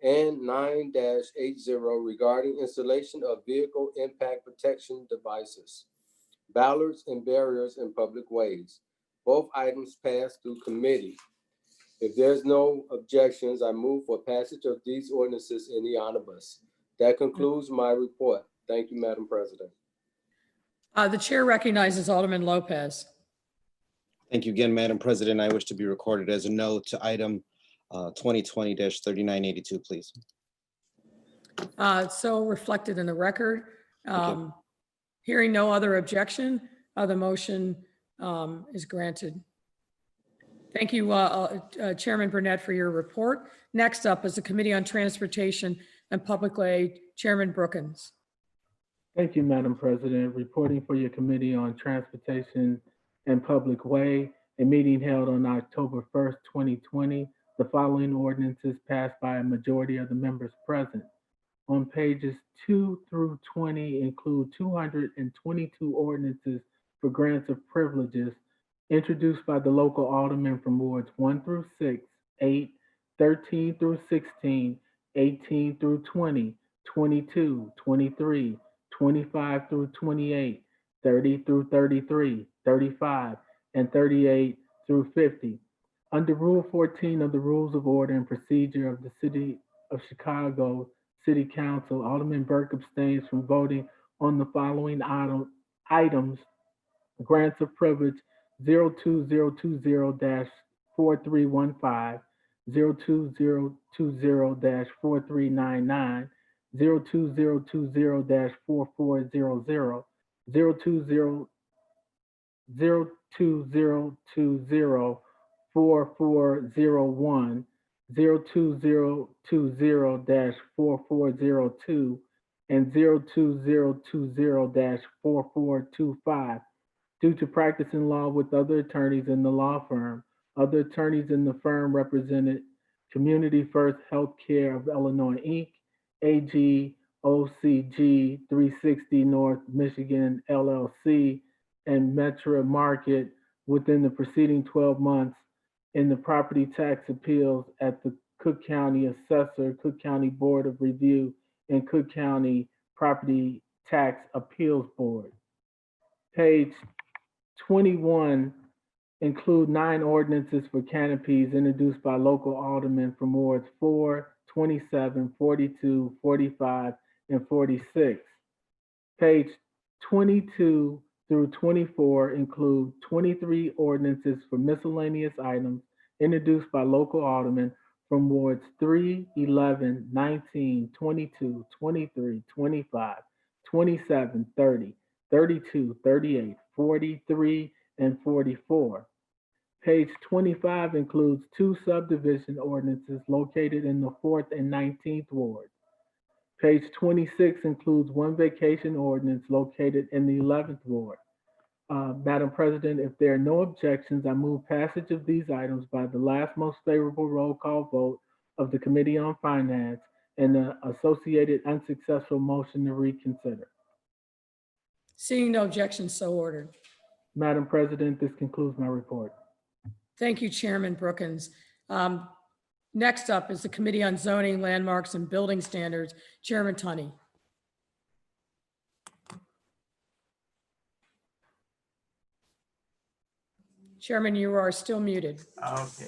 and 9-80 regarding installation of vehicle impact protection devices, ballards and barriers in public ways. Both items passed through committee. If there's no objections, I move for passage of these ordinances in the omnibus. That concludes my report. Thank you, Madam President. The chair recognizes Alderman Lopez. Thank you again, Madam President. I wish to be recorded as a no to item 2020-3982, please. So reflected in the record. Hearing no other objection, the motion is granted. Thank you, Chairman Burnett, for your report. Next up is the Committee on Transportation and Public Way, Chairman Brookins. Thank you, Madam President. Reporting for your Committee on Transportation and Public Way, a meeting held on October 1st, 2020. The following ordinances passed by a majority of the members present. On pages 2 through 20 include 222 ordinances for grants of privileges introduced by the local aldermen from wards 1 through 6, 8, 13 through 16, 18 through 20, 22, 23, 25 through 28, 30 through 33, 35, and 38 through 50. Under Rule 14 of the Rules of Order and Procedure of the City of Chicago City Council, Alderman Burke abstains from voting on the following items: grants of privilege 02020-4315, 02020-4399, 02020-4400, 02020-4401, 02020-4402, and 02020-4425. Due to practicing law with other attorneys in the law firm, other attorneys in the firm represented Community First Healthcare of Illinois, Inc., AG OCG 360 North Michigan, LLC, and Metro Market within the preceding 12 months in the property tax appeals at the Cook County Assessor, Cook County Board of Review, and Cook County Property Tax Appeals Board. Page 21 include 9 ordinances for canopies introduced by local aldermen from wards 4, 27, 42, 45, and 46. Page 22 through 24 include 23 ordinances for miscellaneous items introduced by local aldermen from wards 3, 11, 19, 22, 23, 25, 27, 30, 32, 38, 43, and 44. Page 25 includes 2 subdivision ordinances located in the 4th and 19th wards. Page 26 includes 1 vacation ordinance located in the 11th ward. Madam President, if there are no objections, I move passage of these items by the last most favorable roll call vote of the Committee on Finance and the associated unsuccessful motion to reconsider. Seeing no objections, so ordered. Madam President, this concludes my report. Thank you, Chairman Brookins. Next up is the Committee on Zoning, Landmarks, and Building Standards, Chairman Tunney. Chairman, you are still muted. Okay.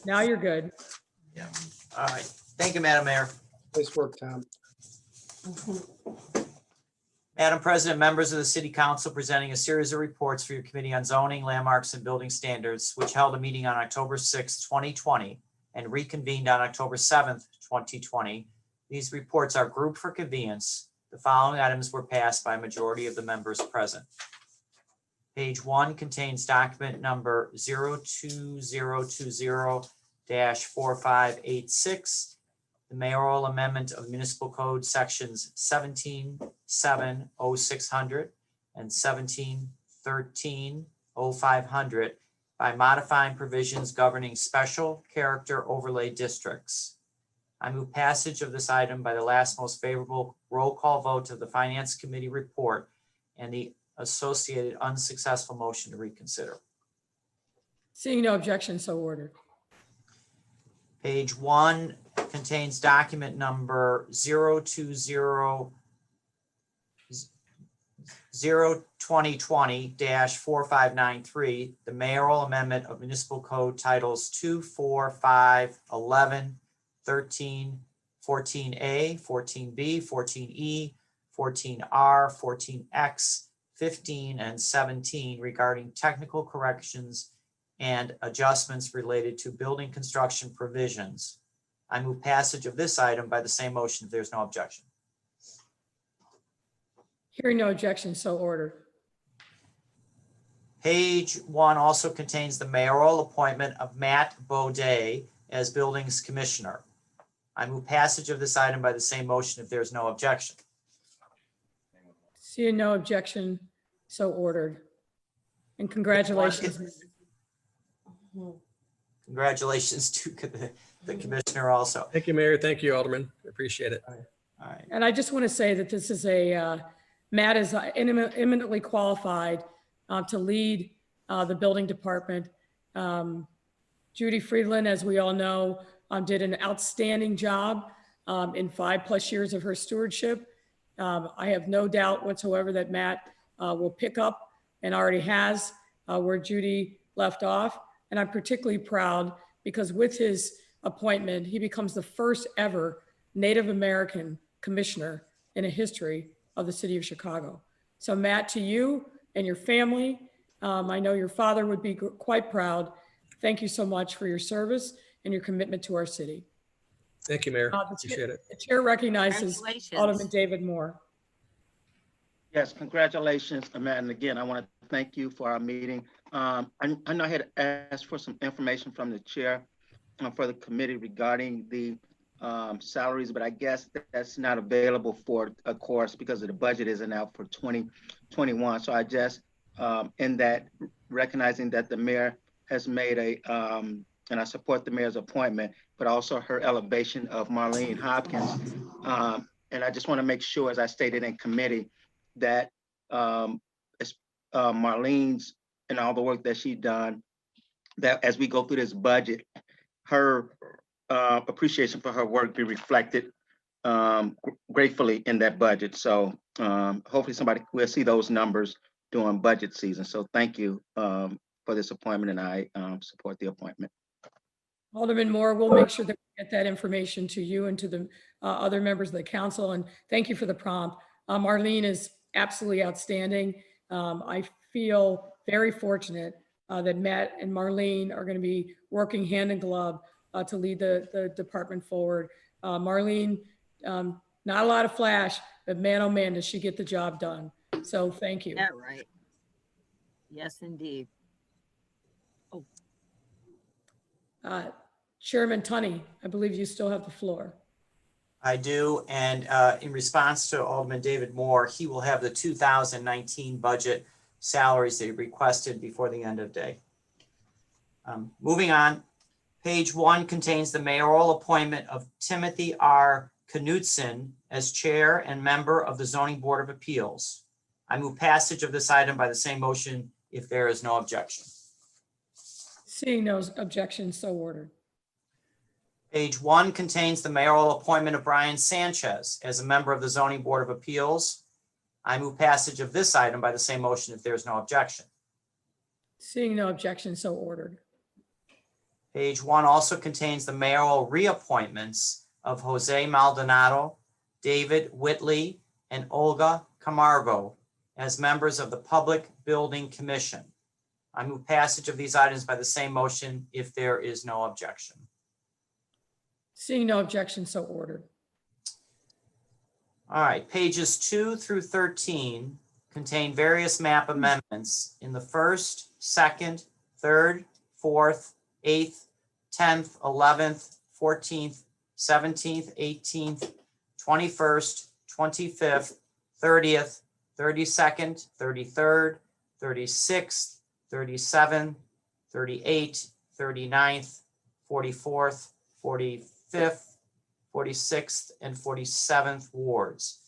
Now you're good. Yeah. All right. Thank you, Madam Mayor. Nice work, Tom. Madam President, members of the City Council presenting a series of reports for your Committee on Zoning, Landmarks, and Building Standards, which held a meeting on October 6, 2020, and reconvened on October 7th, 2020. These reports are grouped for convenience. The following items were passed by a majority of the members present. Page 1 contains document number 02020-4586. The mayoral amendment of municipal code sections 17-7-0600 and 17-13-0500 by modifying provisions governing special character overlay districts. I move passage of this item by the last most favorable roll call vote of the Finance Committee report and the associated unsuccessful motion to reconsider. Seeing no objection, so ordered. Page 1 contains document number 02020-4593, the mayoral amendment of municipal code titles 2, 4, 5, 11, 13, 14A, 14B, 14E, 14R, 14X, 15, and 17 regarding technical corrections and adjustments related to building construction provisions. I move passage of this item by the same motion if there's no objection. Hearing no objection, so ordered. Page 1 also contains the mayoral appointment of Matt Baudet as Buildings Commissioner. I move passage of this item by the same motion if there's no objection. Seeing no objection, so ordered. And congratulations. Congratulations to the commissioner also. Thank you, Mayor. Thank you, Alderman. Appreciate it. All right. And I just want to say that this is Matt is eminently qualified to lead the building department. Judy Friedland, as we all know, did an outstanding job in 5+ years of her stewardship. I have no doubt whatsoever that Matt will pick up and already has where Judy left off. And I'm particularly proud because with his appointment, he becomes the first ever Native American commissioner in the history of the city of Chicago. So Matt, to you and your family, I know your father would be quite proud. Thank you so much for your service and your commitment to our city. Thank you, Mayor. Appreciate it. The chair recognizes Alderman David Moore. Yes, congratulations, Matt. And again, I want to thank you for our meeting. I know I had asked for some information from the chair for the committee regarding the salaries, but I guess that's not available for a course because of the budget isn't out for 2021. So I just, in that, recognizing that the mayor has made and I support the mayor's appointment, but also her elevation of Marlene Hopkins. And I just want to make sure, as I stated in committee, that Marlene's and all the work that she's done, that as we go through this budget, her appreciation for her work be reflected gratefully in that budget. So hopefully somebody will see those numbers during budget season. So thank you for this appointment, and I support the appointment. Alderman Moore, we'll make sure that we get that information to you and to the other members of the council. And thank you for the prompt. Marlene is absolutely outstanding. I feel very fortunate that Matt and Marlene are going to be working hand in glove to lead the department forward. Marlene, not a lot of flash, but man, oh man, does she get the job done. So thank you. Yeah, right. Yes, indeed. Chairman Tunney, I believe you still have the floor. I do, and in response to Alderman David Moore, he will have the 2019 budget salaries that he requested before the end of day. Moving on, page 1 contains the mayoral appointment of Timothy R. Knudsen as chair and member of the Zoning Board of Appeals. I move passage of this item by the same motion if there is no objection. Seeing no objections, so ordered. Page 1 contains the mayoral appointment of Brian Sanchez as a member of the Zoning Board of Appeals. I move passage of this item by the same motion if there is no objection. Seeing no objection, so ordered. Page 1 also contains the mayoral reappointments of Jose Maldonado, David Whitley, and Olga Camargo as members of the Public Building Commission. I move passage of these items by the same motion if there is no objection. Seeing no objection, so ordered. All right, pages 2 through 13 contain various map amendments in the 1st, 2nd, 3rd, 4th, 8th, 10th, 11th, 14th, 17th, 18th, 21st, 25th, 30th, 32nd, 33rd, 36th, 37th, 38th, 39th, 44th, 45th, 46th, and 47th wards.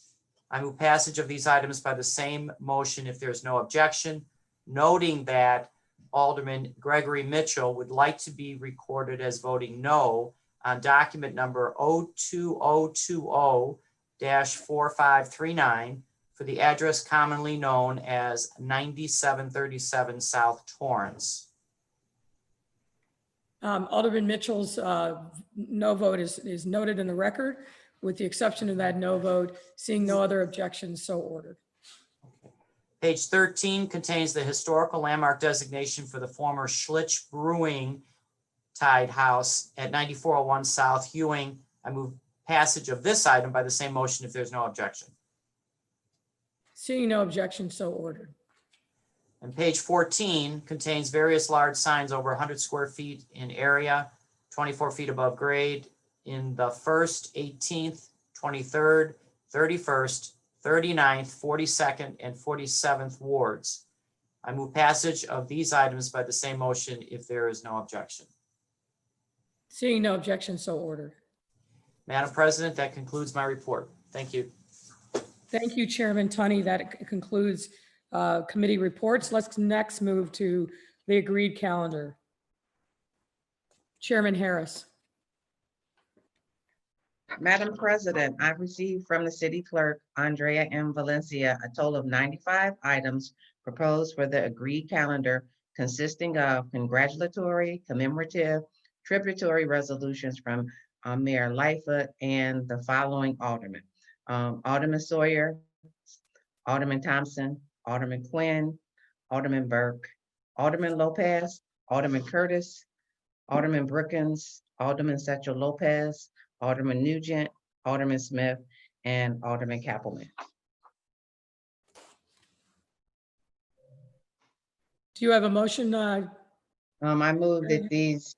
I move passage of these items by the same motion if there's no objection, noting that Alderman Gregory Mitchell would like to be recorded as voting no on document number 02020-4539 for the address commonly known as 9737 South Torrance. Alderman Mitchell's no vote is noted in the record, with the exception of that no vote. Seeing no other objections, so ordered. Page 13 contains the historical landmark designation for the former Schlitz Brewing Tide House at 9401 South Hewing. I move passage of this item by the same motion if there's no objection. Seeing no objection, so ordered. And page 14 contains various large signs over 100 square feet in area, 24 feet above grade in the 1st, 18th, 23rd, 31st, 39th, 42nd, and 47th wards. I move passage of these items by the same motion if there is no objection. Seeing no objection, so ordered. Madam President, that concludes my report. Thank you. Thank you, Chairman Tunney. That concludes committee reports. Let's next move to the agreed calendar. Chairman Harris. Madam President, I received from the city clerk, Andrea M. Valencia, a total of 95 items proposed for the agreed calendar, consisting of congratulatory, commemorative, tributary resolutions from Mayor Lightfoot and the following aldermen. Alderman Sawyer, Alderman Thompson, Alderman Quinn, Alderman Burke, Alderman Lopez, Alderman Curtis, Alderman Brookins, Alderman Setchell Lopez, Alderman Nugent, Alderman Smith, and Alderman Kappelman. Do you have a motion? I move that these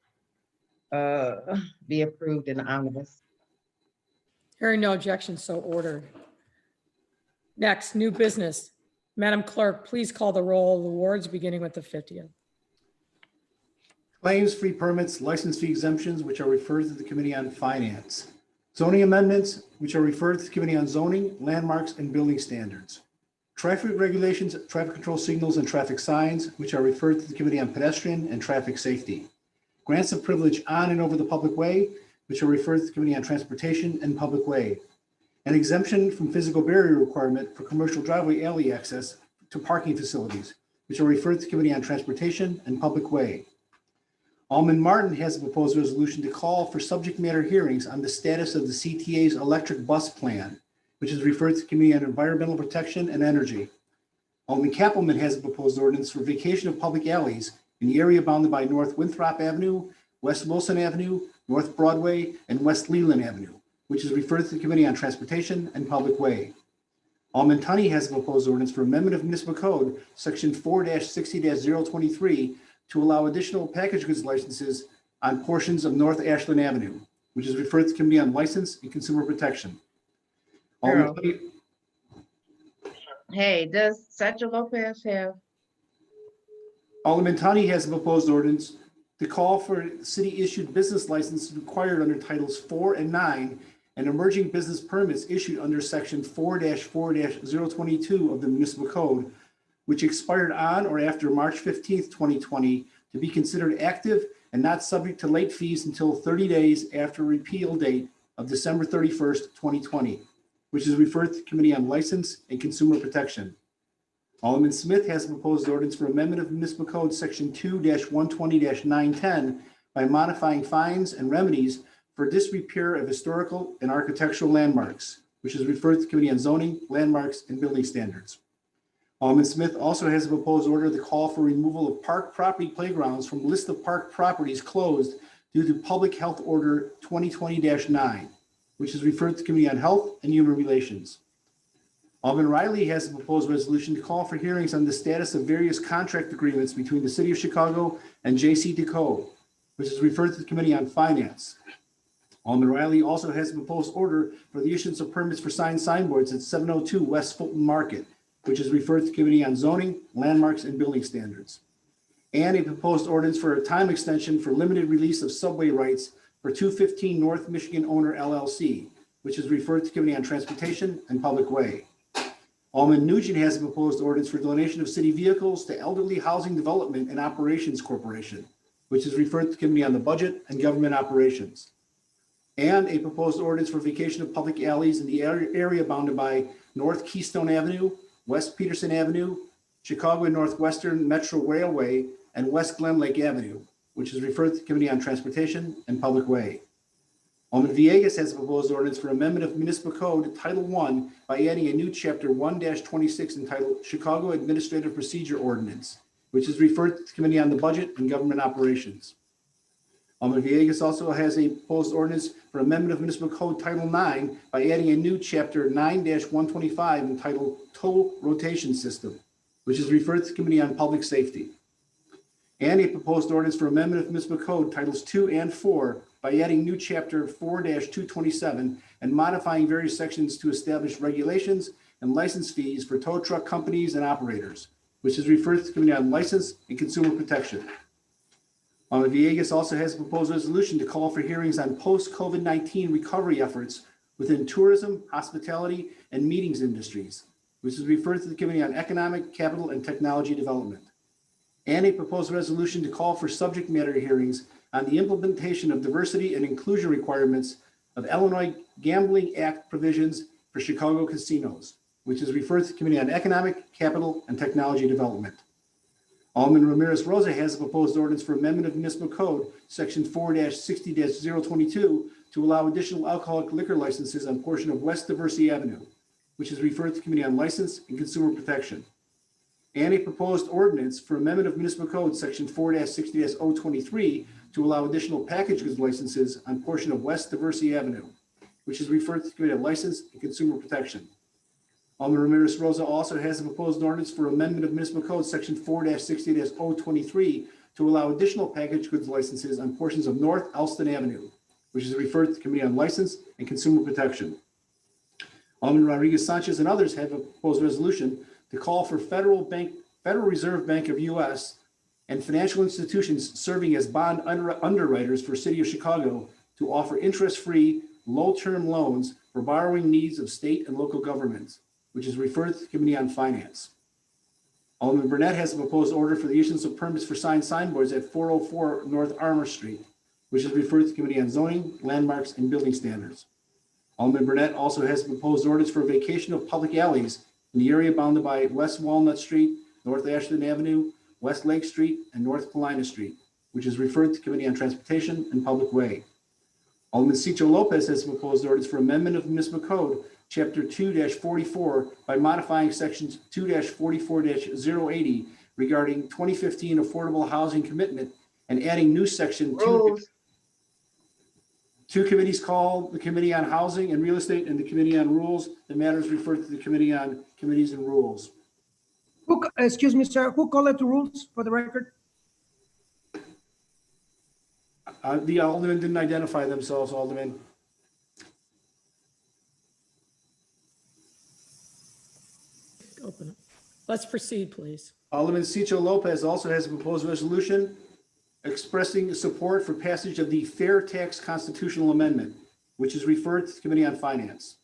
be approved in the omnibus. Hearing no objection, so ordered. Next, new business. Madam Clerk, please call the roll of the wards, beginning with the 50th. Claims, free permits, license fee exemptions, which are referred to the Committee on Finance. Zoning amendments, which are referred to the Committee on Zoning, Landmarks, and Building Standards. Traffic regulations, traffic control signals, and traffic signs, which are referred to the Committee on Pedestrian and Traffic Safety. Grants of privilege on and over the public way, which are referred to the Committee on Transportation and Public Way. An exemption from physical barrier requirement for commercial driveway alley access to parking facilities, which are referred to the Committee on Transportation and Public Way. Alderman Martin has a proposed resolution to call for subject matter hearings on the status of the CTA's electric bus plan, which is referred to the Committee on Environmental Protection and Energy. Alderman Kappelman has a proposed ordinance for vacation of public alleys in the area bounded by North Winthrop Avenue, West Wilson Avenue, North Broadway, and West Leland Avenue, which is referred to the Committee on Transportation and Public Way. Alderman Tunney has a proposed ordinance for amendment of municipal code, section 4-60-023, to allow additional package goods licenses on portions of North Ashland Avenue, which is referred to the Committee on License and Consumer Protection. Alderman Tunney, Hey, does Setchell Lopez have? Alderman Tunney has a proposed ordinance to call for city-issued business licenses required under Titles 4 and 9 and emerging business permits issued under Section 4-4-022 of the Municipal Code, which expired on or after March 15th, 2020, to be considered active and not subject to late fees until 30 days after repeal date of December 31st, 2020, which is referred to the Committee on License and Consumer Protection. Alderman Smith has a proposed ordinance for amendment of Municipal Code Section 2-120-910 by modifying fines and remedies for disrepair of historical and architectural landmarks, which is referred to the Committee on Zoning, Landmarks, and Building Standards. Alderman Smith also has a proposed order to call for removal of park property playgrounds from the list of park properties closed due to Public Health Order 2020-9, which is referred to the Committee on Health and Human Relations. Alderman Riley has a proposed resolution to call for hearings on the status of various contract agreements between the City of Chicago and J.C. Decaux, which is referred to the Committee on Finance. Alderman Riley also has a proposed order for the issuance of permits for signboards at 702 West Fulton Market, which is referred to the Committee on Zoning, Landmarks, and Building Standards. And a proposed ordinance for a time extension for limited release of subway rights for 215 North Michigan Owner LLC, which is referred to the Committee on Transportation and Public Way. Alderman Nugent has a proposed ordinance for donation of city vehicles to Elderly Housing Development and Operations Corporation, which is referred to the Committee on the Budget and Government Operations. And a proposed ordinance for vacation of public alleys in the area bounded by North Keystone Avenue, West Peterson Avenue, Chicago and Northwestern Metro Railway, and West Glen Lake Avenue, which is referred to the Committee on Transportation and Public Way. Alderman Villegas has a proposed ordinance for amendment of Municipal Code Title I by adding a new Chapter 1-26 entitled Chicago Administrative Procedure Ordinance, which is referred to the Committee on the Budget and Government Operations. Alderman Villegas also has a proposed ordinance for amendment of Municipal Code Title IX by adding a new Chapter 9-125 entitled Toll Rotation System, which is referred to the Committee on Public Safety. And a proposed ordinance for amendment of Municipal Code Titles 2 and 4 by adding new Chapter 4-227 and modifying various sections to establish regulations and license fees for tow truck companies and operators, which is referred to the Committee on License and Consumer Protection. Alderman Villegas also has a proposed resolution to call for hearings on post-COVID-19 recovery efforts within tourism, hospitality, and meetings industries, which is referred to the Committee on Economic, Capital, and Technology Development. And a proposed resolution to call for subject matter hearings on the implementation of diversity and inclusion requirements of Illinois Gambling Act provisions for Chicago casinos, which is referred to the Committee on Economic, Capital, and Technology Development. Alderman Ramirez Rosa has a proposed ordinance for amendment of Municipal Code, Section 4-60-022, to allow additional alcoholic liquor licenses on portion of West Diversey Avenue, which is referred to the Committee on License and Consumer Protection. And a proposed ordinance for amendment of Municipal Code, Section 4-60-023, to allow additional package goods licenses on portion of West Diversey Avenue, which is referred to the Committee on License and Consumer Protection. Alderman Ramirez Rosa also has a proposed ordinance for amendment of Municipal Code Section 4-60-023 to allow additional package goods licenses on portions of North Elston Avenue, which is referred to the Committee on License and Consumer Protection. Alderman Rodriguez Sanchez and others have a proposed resolution to call for Federal Reserve Bank of U.S. and financial institutions serving as bond underwriters for City of Chicago to offer interest-free, low-term loans for borrowing needs of state and local governments, which is referred to the Committee on Finance. Alderman Burnett has a proposed order for the issuance of permits for signboards at 404 North Armour Street, which is referred to the Committee on Zoning, Landmarks, and Building Standards. Alderman Burnett also has a proposed ordinance for vacation of public alleys in the area bounded by West Walnut Street, North Ashland Avenue, West Lake Street, and North Paulina Street, which is referred to the Committee on Transportation and Public Way. Alderman Cicho Lopez has a proposed ordinance for amendment of Municipal Code, Chapter 2-44, by modifying Sections 2-44-080 regarding 2015 Affordable Housing Commitment and adding new Section 2. Two committees called the Committee on Housing and Real Estate and the Committee on Rules. The matter is referred to the Committee on Committees and Rules. Excuse me, sir, who called it the rules for the record? The alderman didn't identify themselves, Alderman. Open it. Let's proceed, please. Alderman Cicho Lopez also has a proposed resolution expressing support for passage of the Fair Tax Constitutional Amendment, which is referred to the Committee on Finance.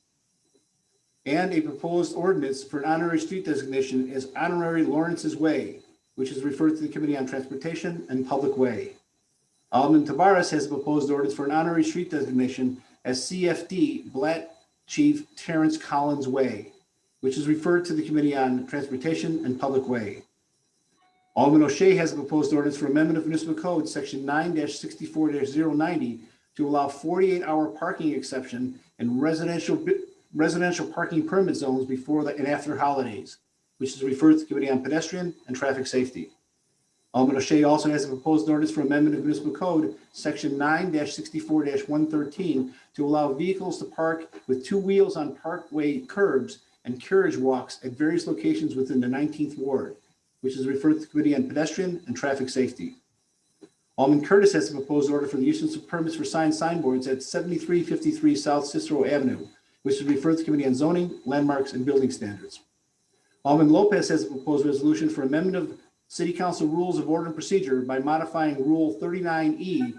And a proposed ordinance for an honorary street designation as Honorary Lawrence's Way, which is referred to the Committee on Transportation and Public Way. Alderman Taveras has a proposed ordinance for an honorary street designation as CFD Black Chief Terrence Collins Way, which is referred to the Committee on Transportation and Public Way. Alderman O'Shea has a proposed ordinance for amendment of Municipal Code, Section 9-64-090, to allow 48-hour parking exception in residential residential parking permit zones before and after holidays, which is referred to the Committee on Pedestrian and Traffic Safety. Alderman O'Shea also has a proposed ordinance for amendment of municipal code, section 9-64-113, to allow vehicles to park with two wheels on parkway curbs and carriage walks at various locations within the 19th Ward, which is referred to the Committee on Pedestrian and Traffic Safety. Alderman Curtis has a proposed order for the issuance of permits for signboards at 7353 South Cicero Avenue, which is referred to the Committee on Zoning, Landmarks, and Building Standards. Alderman Lopez has a proposed resolution for amendment of City Council Rules of Order and Procedure by modifying Rule 39E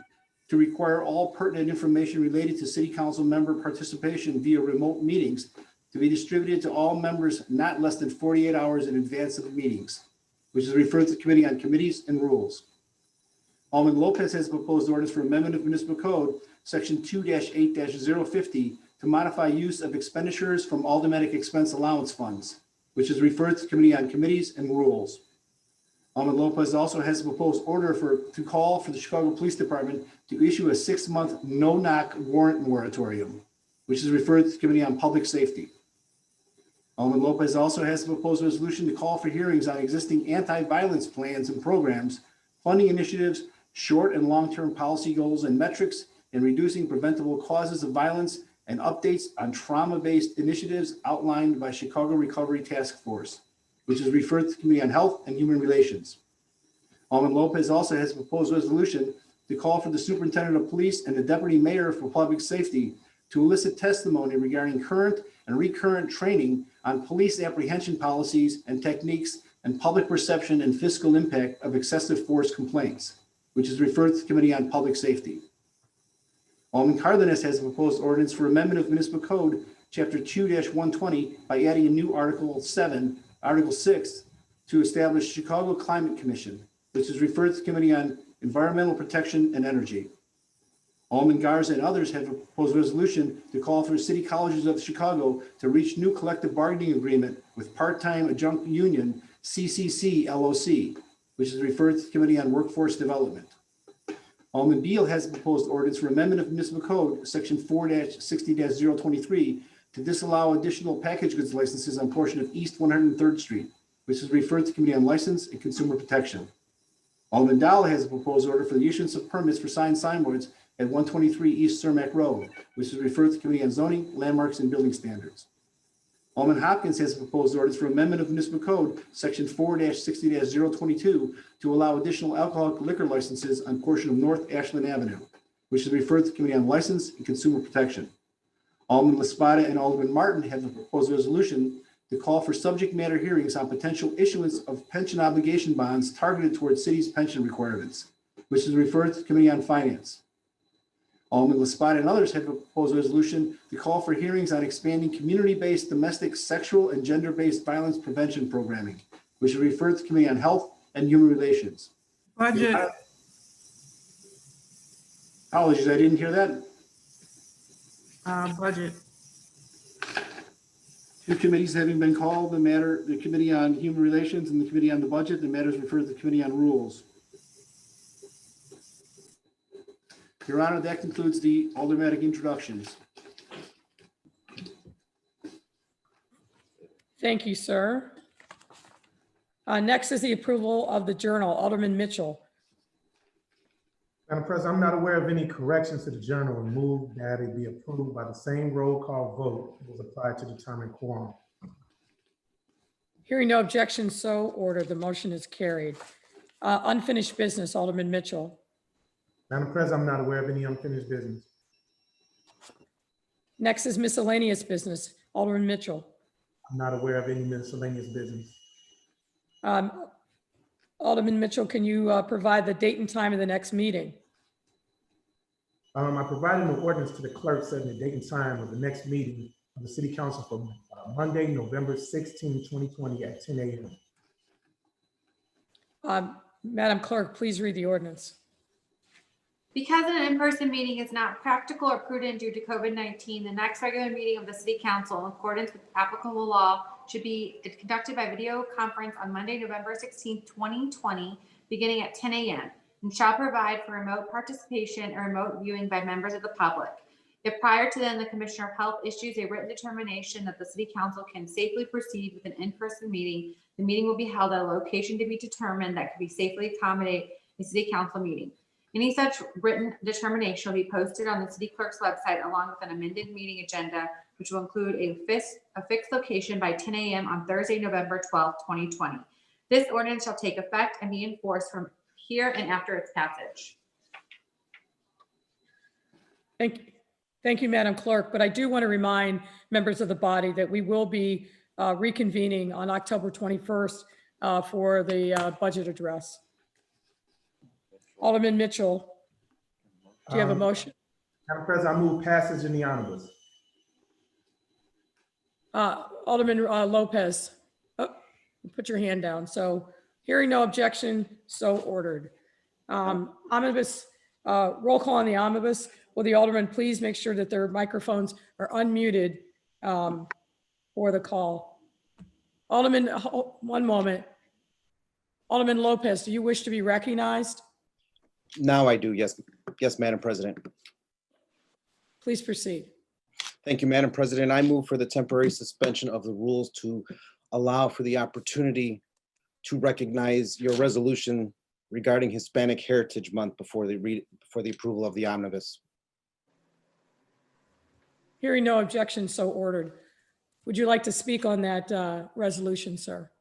to require all pertinent information related to City Council member participation via remote meetings to be distributed to all members not less than 48 hours in advance of the meetings, which is referred to the Committee on Committees and Rules. Alderman Lopez has proposed orders for amendment of Municipal Code, Section 2-8-050, to modify use of expenditures from aldermanic expense allowance funds, which is referred to the Committee on Committees and Rules. Alderman Lopez also has a proposed order to call for the Chicago Police Department to issue a 6-month no-knock warrant moratorium, which is referred to the Committee on Public Safety. Alderman Lopez also has a proposed resolution to call for hearings on existing anti-violence plans and programs, funding initiatives, short and long-term policy goals and metrics, and reducing preventable causes of violence, and updates on trauma-based initiatives outlined by Chicago Recovery Task Force, which is referred to the Committee on Health and Human Relations. Alderman Lopez also has a proposed resolution to call for the Superintendent of Police and the Deputy Mayor for Public Safety to elicit testimony regarding current and recurrent training on police apprehension policies and techniques and public perception and fiscal impact of excessive force complaints, which is referred to the Committee on Public Safety. Alderman Cardenas has a proposed ordinance for amendment of Municipal Code, Chapter 2-120, by adding a new Article 6 to establish Chicago Climate Commission, which is referred to the Committee on Environmental Protection and Energy. Alderman Garza and others have a proposed resolution to call for City Colleges of Chicago to reach new collective bargaining agreement with part-time adjunct union CCC LOC, which is referred to the Committee on Workforce Development. Alderman Beal has a proposed ordinance for amendment of Municipal Code, Section 4-60-023, to disallow additional package goods licenses on portion of East 103rd Street, which is referred to the Committee on License and Consumer Protection. Alderman Dowell has a proposed order for the issuance of permits for signboards at 123 East Cermak Road, which is referred to the Committee on Zoning, Landmarks, and Building Standards. Alderman Hopkins has a proposed ordinance for amendment of Municipal Code, Section 4-60-022, to allow additional alcoholic liquor licenses on portion of North Ashland Avenue, which is referred to the Committee on License and Consumer Protection. Alderman Laspada and Alderman Martin have a proposed resolution to call for subject matter hearings on potential issuance of pension obligation bonds targeted towards city's pension requirements, which is referred to the Committee on Finance. Alderman Laspada and others have a proposed resolution to call for hearings on expanding community-based domestic sexual and gender-based violence prevention programming, which is referred to the Committee on Health and Human Relations. Budget. Apologies, I didn't hear that. Budget. Two committees having been called, the Committee on Human Relations and the Committee on the Budget, the matter is referred to the Committee on Rules. Your Honor, that concludes the aldermanic introductions. Thank you, sir. Next is the approval of the journal. Alderman Mitchell. Madam President, I'm not aware of any corrections to the journal and move that it be approved by the same roll call vote that was applied to determine quorum. Hearing no objections, so ordered. The motion is carried. Unfinished business, Alderman Mitchell. Madam President, I'm not aware of any unfinished business. Next is miscellaneous business. Alderman Mitchell. I'm not aware of any miscellaneous business. Alderman Mitchell, can you provide the date and time of the next meeting? I provided an ordinance to the clerk setting the date and time of the next meeting of the City Council for Monday, November 16, 2020 at 10 a.m. Madam Clerk, please read the ordinance. Because an in-person meeting is not practical or prudent due to COVID-19, the next regular meeting of the City Council, in accordance with applicable law, should be conducted by video conference on Monday, November 16, 2020, beginning at 10 a.m. and shall provide for remote participation or remote viewing by members of the public. If prior to then the Commissioner of Health issues a written determination that the City Council can safely proceed with an in-person meeting, the meeting will be held at a location to be determined that can be safely accommodate a City Council meeting. Any such written determination will be posted on the City Clerk's website along with an amended meeting agenda, which will include a fixed location by 10 a.m. on Thursday, November 12th, 2020. This ordinance shall take effect and be enforced from here and after its passage. Thank you, Madam Clerk. But I do want to remind members of the body that we will be reconvening on October 21st for the budget address. Alderman Mitchell, do you have a motion? Madam President, I move passage in the omnibus. Alderman Lopez, put your hand down. So hearing no objection, so ordered. Omnibus, roll call on the omnibus. Will the alderman please make sure that their microphones are unmuted for the call? Alderman, one moment. Alderman Lopez, do you wish to be recognized? Now I do, yes. Yes, Madam President. Please proceed. Thank you, Madam President. I move for the temporary suspension of the rules to allow for the opportunity to recognize your resolution regarding Hispanic Heritage Month before the approval of the omnibus. Hearing no objection, so ordered. Would you like to speak on that resolution, sir?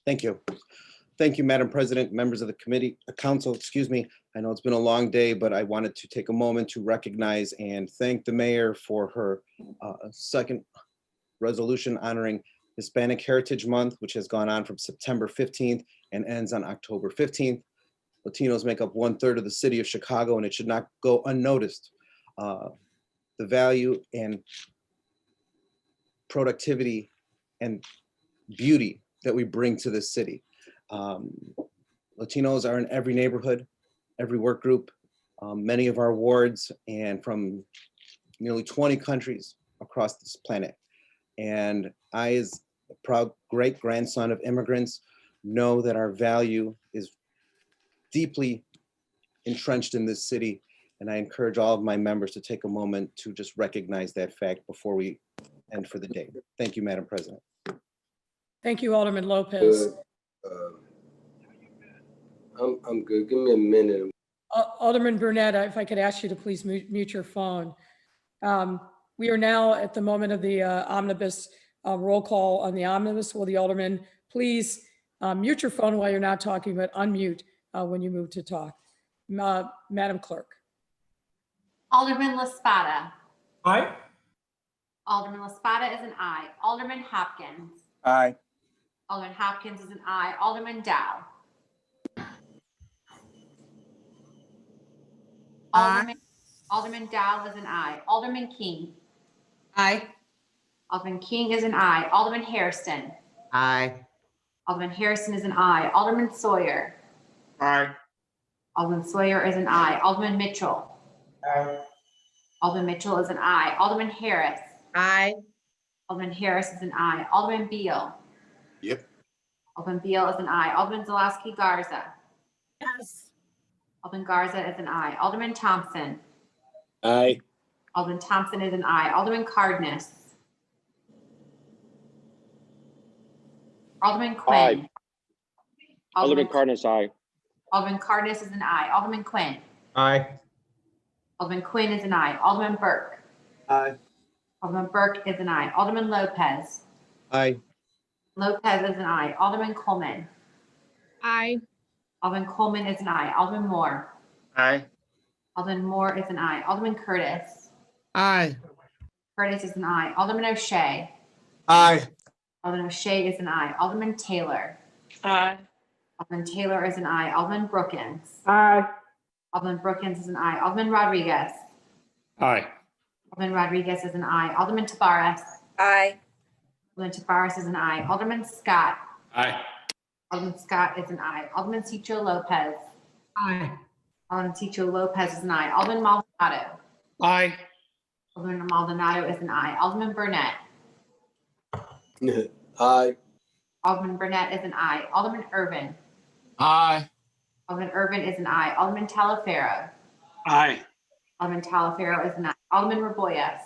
Thank you. Thank you, Madam President, members of the committee, council, excuse me. I know it's been a long day, but I wanted to take a moment to recognize and thank the mayor for her second resolution honoring Hispanic Heritage Month, which has gone on from September 15th and ends on October 15th. Latinos make up 1/3 of the city of Chicago, and it should not go unnoticed. The value and productivity and beauty that we bring to this city. Latinos are in every neighborhood, every work group, many of our wards, and from nearly 20 countries across this planet. And I, as a proud great-grandson of immigrants, know that our value is deeply entrenched in this city. And I encourage all of my members to take a moment to just recognize that fact before we end for the day. Thank you, Madam President. Thank you, Alderman Lopez. I'm good. Give me a minute. Alderman Burnett, if I could ask you to please mute your phone. We are now at the moment of the omnibus roll call on the omnibus. Will the alderman please mute your phone while you're not talking, but unmute when you move to talk. Madam Clerk. Alderman LaSpada. Aye. Alderman LaSpada is an aye. Alderman Hopkins. Aye. Alderman Hopkins is an aye. Alderman Dow. Alderman Dow is an aye. Alderman King. Aye. Alderman King is an aye. Alderman Hairston. Aye. Alderman Harrison is an aye. Alderman Sawyer. Aye. Alderman Sawyer is an aye. Alderman Mitchell. Aye. Alderman Mitchell is an aye. Alderman Harris. Aye. Alderman Harris is an aye. Alderman Beal. Yep. Alderman Beal is an aye. Alderman Zalowski Garza. Yes. Alderman Garza is an aye. Alderman Thompson. Aye. Alderman Thompson is an aye. Alderman Cardenas. Alderman Quinn. Aye. Alderman Cardenas, aye. Alderman Cardenas is an aye. Alderman Quinn. Aye. Alderman Quinn is an aye. Alderman Burke. Aye. Alderman Burke is an aye. Alderman Lopez. Aye. Lopez is an aye. Alderman Coleman. Aye. Alderman Coleman is an aye. Alderman Moore. Aye. Alderman Moore is an aye. Alderman Curtis. Aye. Curtis is an aye. Alderman O'Shea. Aye. Alderman O'Shea is an aye. Alderman Taylor. Aye. Alderman Taylor is an aye. Alderman Brookins. Aye. Alderman Brookins is an aye. Alderman Rodriguez. Aye. Alderman Rodriguez is an aye. Alderman Tabarez. Aye. Alderman Tabarez is an aye. Alderman Scott. Aye. Alderman Scott is an aye. Alderman Cicho Lopez. Aye. Alderman Cicho Lopez is an aye. Alderman Maldonado. Aye. Alderman Maldonado is an aye. Alderman Burnett. Aye. Alderman Burnett is an aye. Alderman Irvin. Aye. Alderman Irvin is an aye. Alderman Talaferro. Aye. Alderman Talaferro is an aye. Alderman Raboyes.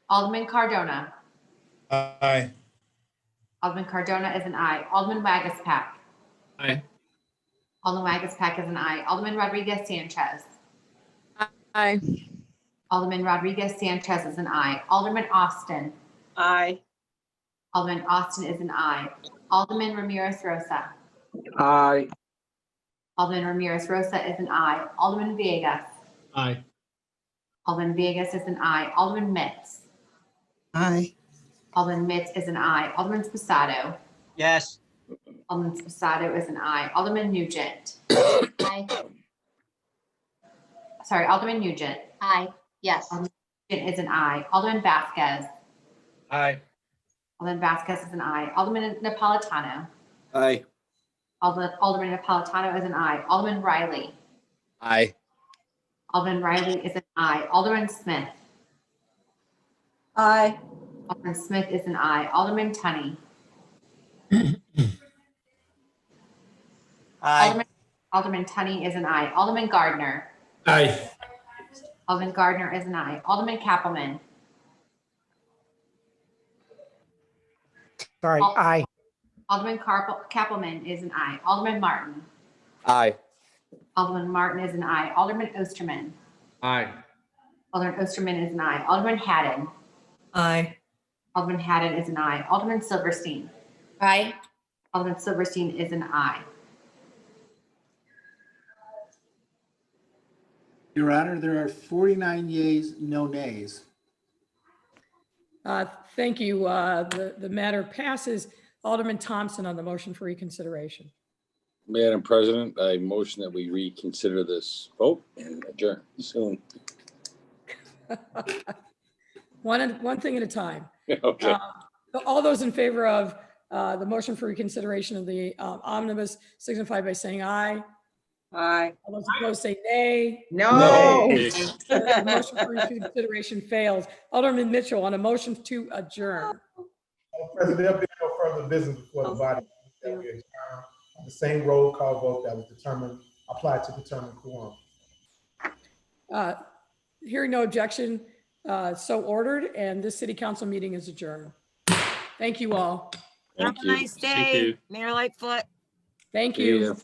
Alderman Cardona. Aye. Alderman Cardona is an aye. Alderman Wagaspack. Aye. Alderman Wagaspack is an aye. Alderman Rodriguez Sanchez. Aye. Alderman Rodriguez Sanchez is an aye. Alderman Austin. Aye. Alderman Austin is an aye. Alderman Ramirez Rosa. Aye. Alderman Ramirez Rosa is an aye. Alderman Villegas. Aye. Alderman Villegas is an aye. Alderman Mitz. Aye. Alderman Mitz is an aye. Alderman Spasado. Yes. Alderman Spasado is an aye. Alderman Nugent. Aye. Sorry, Alderman Nugent. Aye. Yes. Alderman Nugent is an aye. Alderman Vasquez. Aye. Alderman Vasquez is an aye. Alderman Napolitano. Aye. Alderman Napolitano is an aye. Alderman Riley. Aye. Alderman Riley is an aye. Alderman Smith. Aye. Alderman Smith is an aye. Alderman Tunney. Aye. Alderman Tunney is an aye. Alderman Gardner. Aye. Alderman Gardner is an aye. Alderman Kappelman. Sorry, aye. Alderman Kappelman is an aye. Alderman Martin. Aye. Alderman Martin is an aye. Alderman Osterman. Aye. Alderman Osterman is an aye. Alderman Haddon. Aye. Alderman Haddon is an aye. Alderman Silverstein. Aye. Alderman Silverstein is an aye. Your Honor, there are 49 yeas, no nays. Thank you. The matter passes. Alderman Thompson on the motion for reconsideration. Madam President, I motion that we reconsider this vote and adjourn soon. One thing at a time. Okay. All those in favor of the motion for reconsideration of the omnibus signify by saying aye. Aye. All those opposed say nay. No. The motion for reconsideration fails. Alderman Mitchell on a motion to adjourn. President, there'll be no further business before the body. That we adjourn on the same roll call vote that was applied to determine quorum. Hearing no objection, so ordered, and this city council meeting is adjourned. Thank you all. Have a nice day, Mayor Lightfoot. Thank See you. ya.